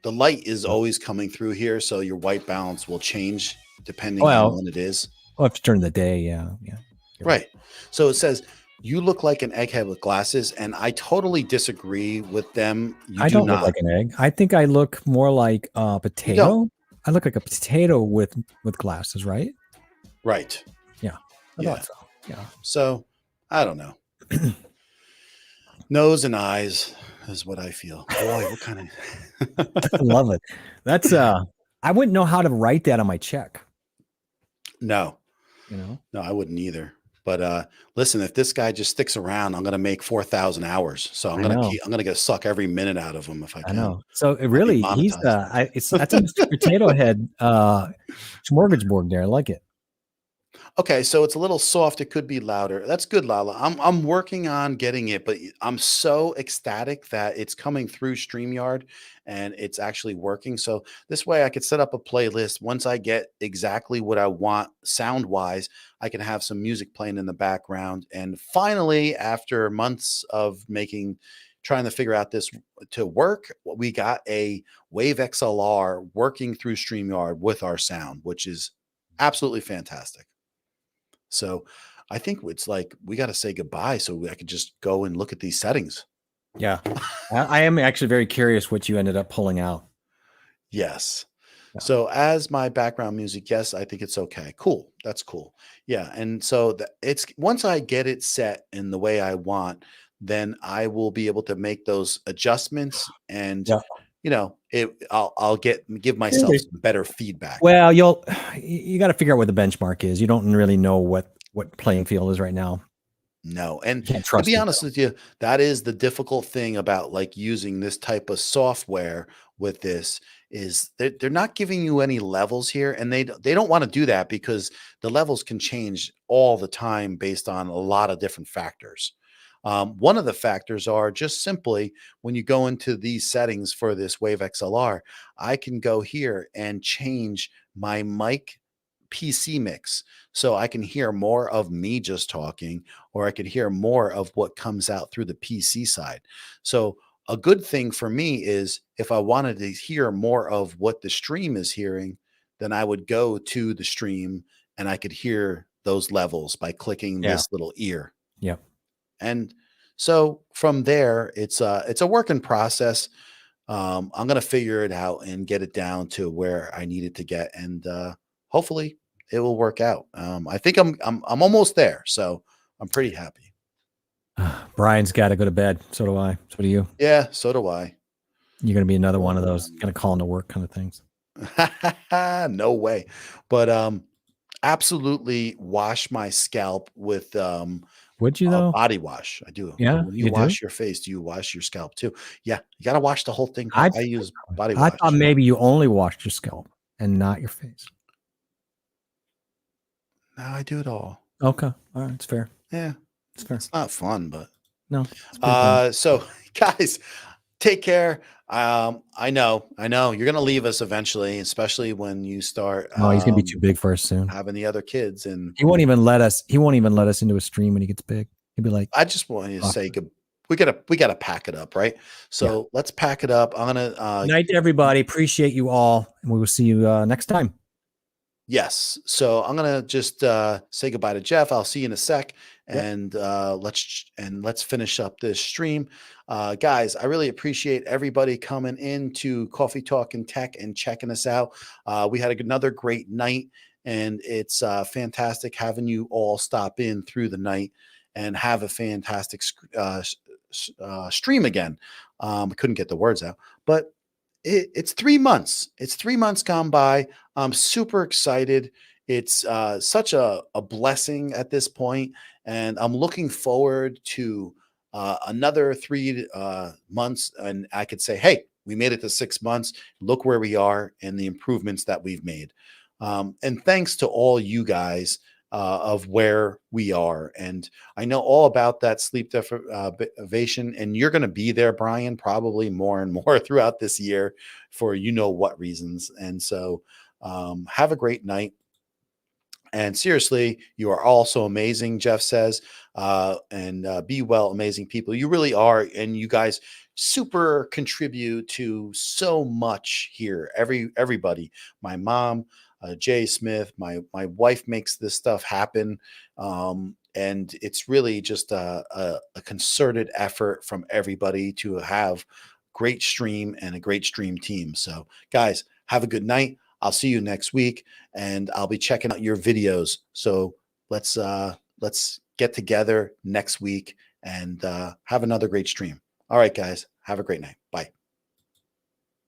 E: The light is always coming through here. So your white balance will change depending
B: Well,
E: on when it is.
B: Well, if it's during the day, yeah. You're
E: Right. So it says, you look like an egghead with glasses, and I totally disagree with them. You
B: I
E: do
B: don't
E: not.
B: look like an egg. I think I look more like a potato. I look like a potato with glasses, right?
E: Right.
B: I
E: Yeah.
B: thought so. Yeah.
E: So I don't know. Nose and eyes is what I feel. Boy, what kind of
B: I love it. That's I wouldn't know how to write that on my check,
E: no,
B: you know.
E: I wouldn't either. But listen, if this guy just sticks around, I'm gonna make 4,000 hours. So I'm
B: I
E: gonna
B: know.
E: I'm gonna get suck every minute out of him if I
B: I
E: can.
B: know. So it really, he's
E: monetized.
B: that's a Mr. Potato Head smorgasbord there. I like it.
E: Okay, so it's a little soft. It could be louder. That's good, Lala. I'm working on getting it, but I'm so ecstatic that it's coming through StreamYard and it's actually working. So this way I could set up a playlist. Once I get exactly what I want sound wise, I can have some music playing in the background. And finally, after months of trying to figure out this to work, we got a Wave XLR working through StreamYard with our sound, which is absolutely fantastic. So I think it's like we got to say goodbye so I could just go and look at these settings.
B: Yeah. I am actually very curious what you ended up pulling out.
E: Yes.
B: Yeah.
E: So as my background music, yes, I think it's okay. Cool. That's cool. Yeah. And so it's once I get it set in the way I want, then I will be able to make those adjustments and
B: Yeah.
E: I'll give myself some better feedback.
B: Well, you got to figure out what the benchmark is. You don't really know what playing field is right now.
E: No. And
B: Can't
E: to
B: trust
E: be
B: it,
E: honest with you, that is the difficult thing about like using this type of software with this is they're not giving you any levels here. And they don't want to do that because the levels can change all the time based on a lot of different factors. One of the factors are just simply when you go into these settings for this Wave XLR, I can go here and change my mic PC mix. So I can hear more of me just talking, or I could hear more of what comes out through the PC side. So a good thing for me is if I wanted to hear more of what the stream is hearing, then I would go to the stream and I could hear those levels by clicking
B: Yeah.
E: this little ear.
B: Yeah.
E: And so from there, it's a working process. I'm gonna figure it out and get it down to where I need it to get, and hopefully it will work out. I think I'm almost there, so I'm pretty happy.
B: Brian's got to go to bed. So do I. So do you.
E: Yeah, so do I.
B: You're going to be another one of those going to call into work kind of things.
E: No way. But absolutely wash my scalp with
B: Would you though?
E: body wash. I do.
B: Yeah,
E: When you
B: you do?
E: wash your face, do you wash your scalp too? Yeah, you got to wash the whole thing.
B: I-
E: I use body
B: I
E: wash.
B: thought maybe you only washed your scalp and not your face.
E: No, I do it all.
B: Okay. All right. It's fair.
E: Yeah,
B: It's fair.
E: it's not fun, but
B: No. It's pretty fun.
E: so guys, take care. I know you're gonna leave us eventually, especially when you start
B: No, he's going to be too big for us soon.
E: having the other kids. And
B: He won't even let us into a stream when he gets big. He'll be like,
E: I just want you to say
B: Awkward.
E: good. We gotta pack it up, right? So let's pack it up. I'm gonna
B: night to everybody. Appreciate you all. And we will see you next time.
E: yes. So I'm gonna just say goodbye to Jeff. I'll see you in a sec,
B: Yep.
E: and let's finish up this stream, guys. I really appreciate everybody coming into Coffee Talk and Tech and checking us out. We had another great night, and it's fantastic having you all stop in through the night and have a fantastic stream again. I couldn't get the words out, but it's 3 months. It's 3 months gone by. I'm super excited. It's such a blessing at this point, and I'm looking forward to another 3 months. And I could say, hey, we made it to 6 months. Look where we are and the improvements that we've made. And thanks to all you guys of where we are. And I know all about that sleep deprivation, and you're going to be there, Brian, probably more and more throughout this year for you know what reasons. And so have a great night. And seriously, you are all so amazing, Jeff says, and be well, amazing people. You really are. And you guys super contribute to so much here. Everybody, my mom, Jay Smith, my wife makes this stuff happen. And it's really just a concerted effort from everybody to have great stream and a great stream team. So guys, have a good night. I'll see you next week, and I'll be checking out your videos. So let's get together next week and have another great stream. All right, guys, have a great night. Bye.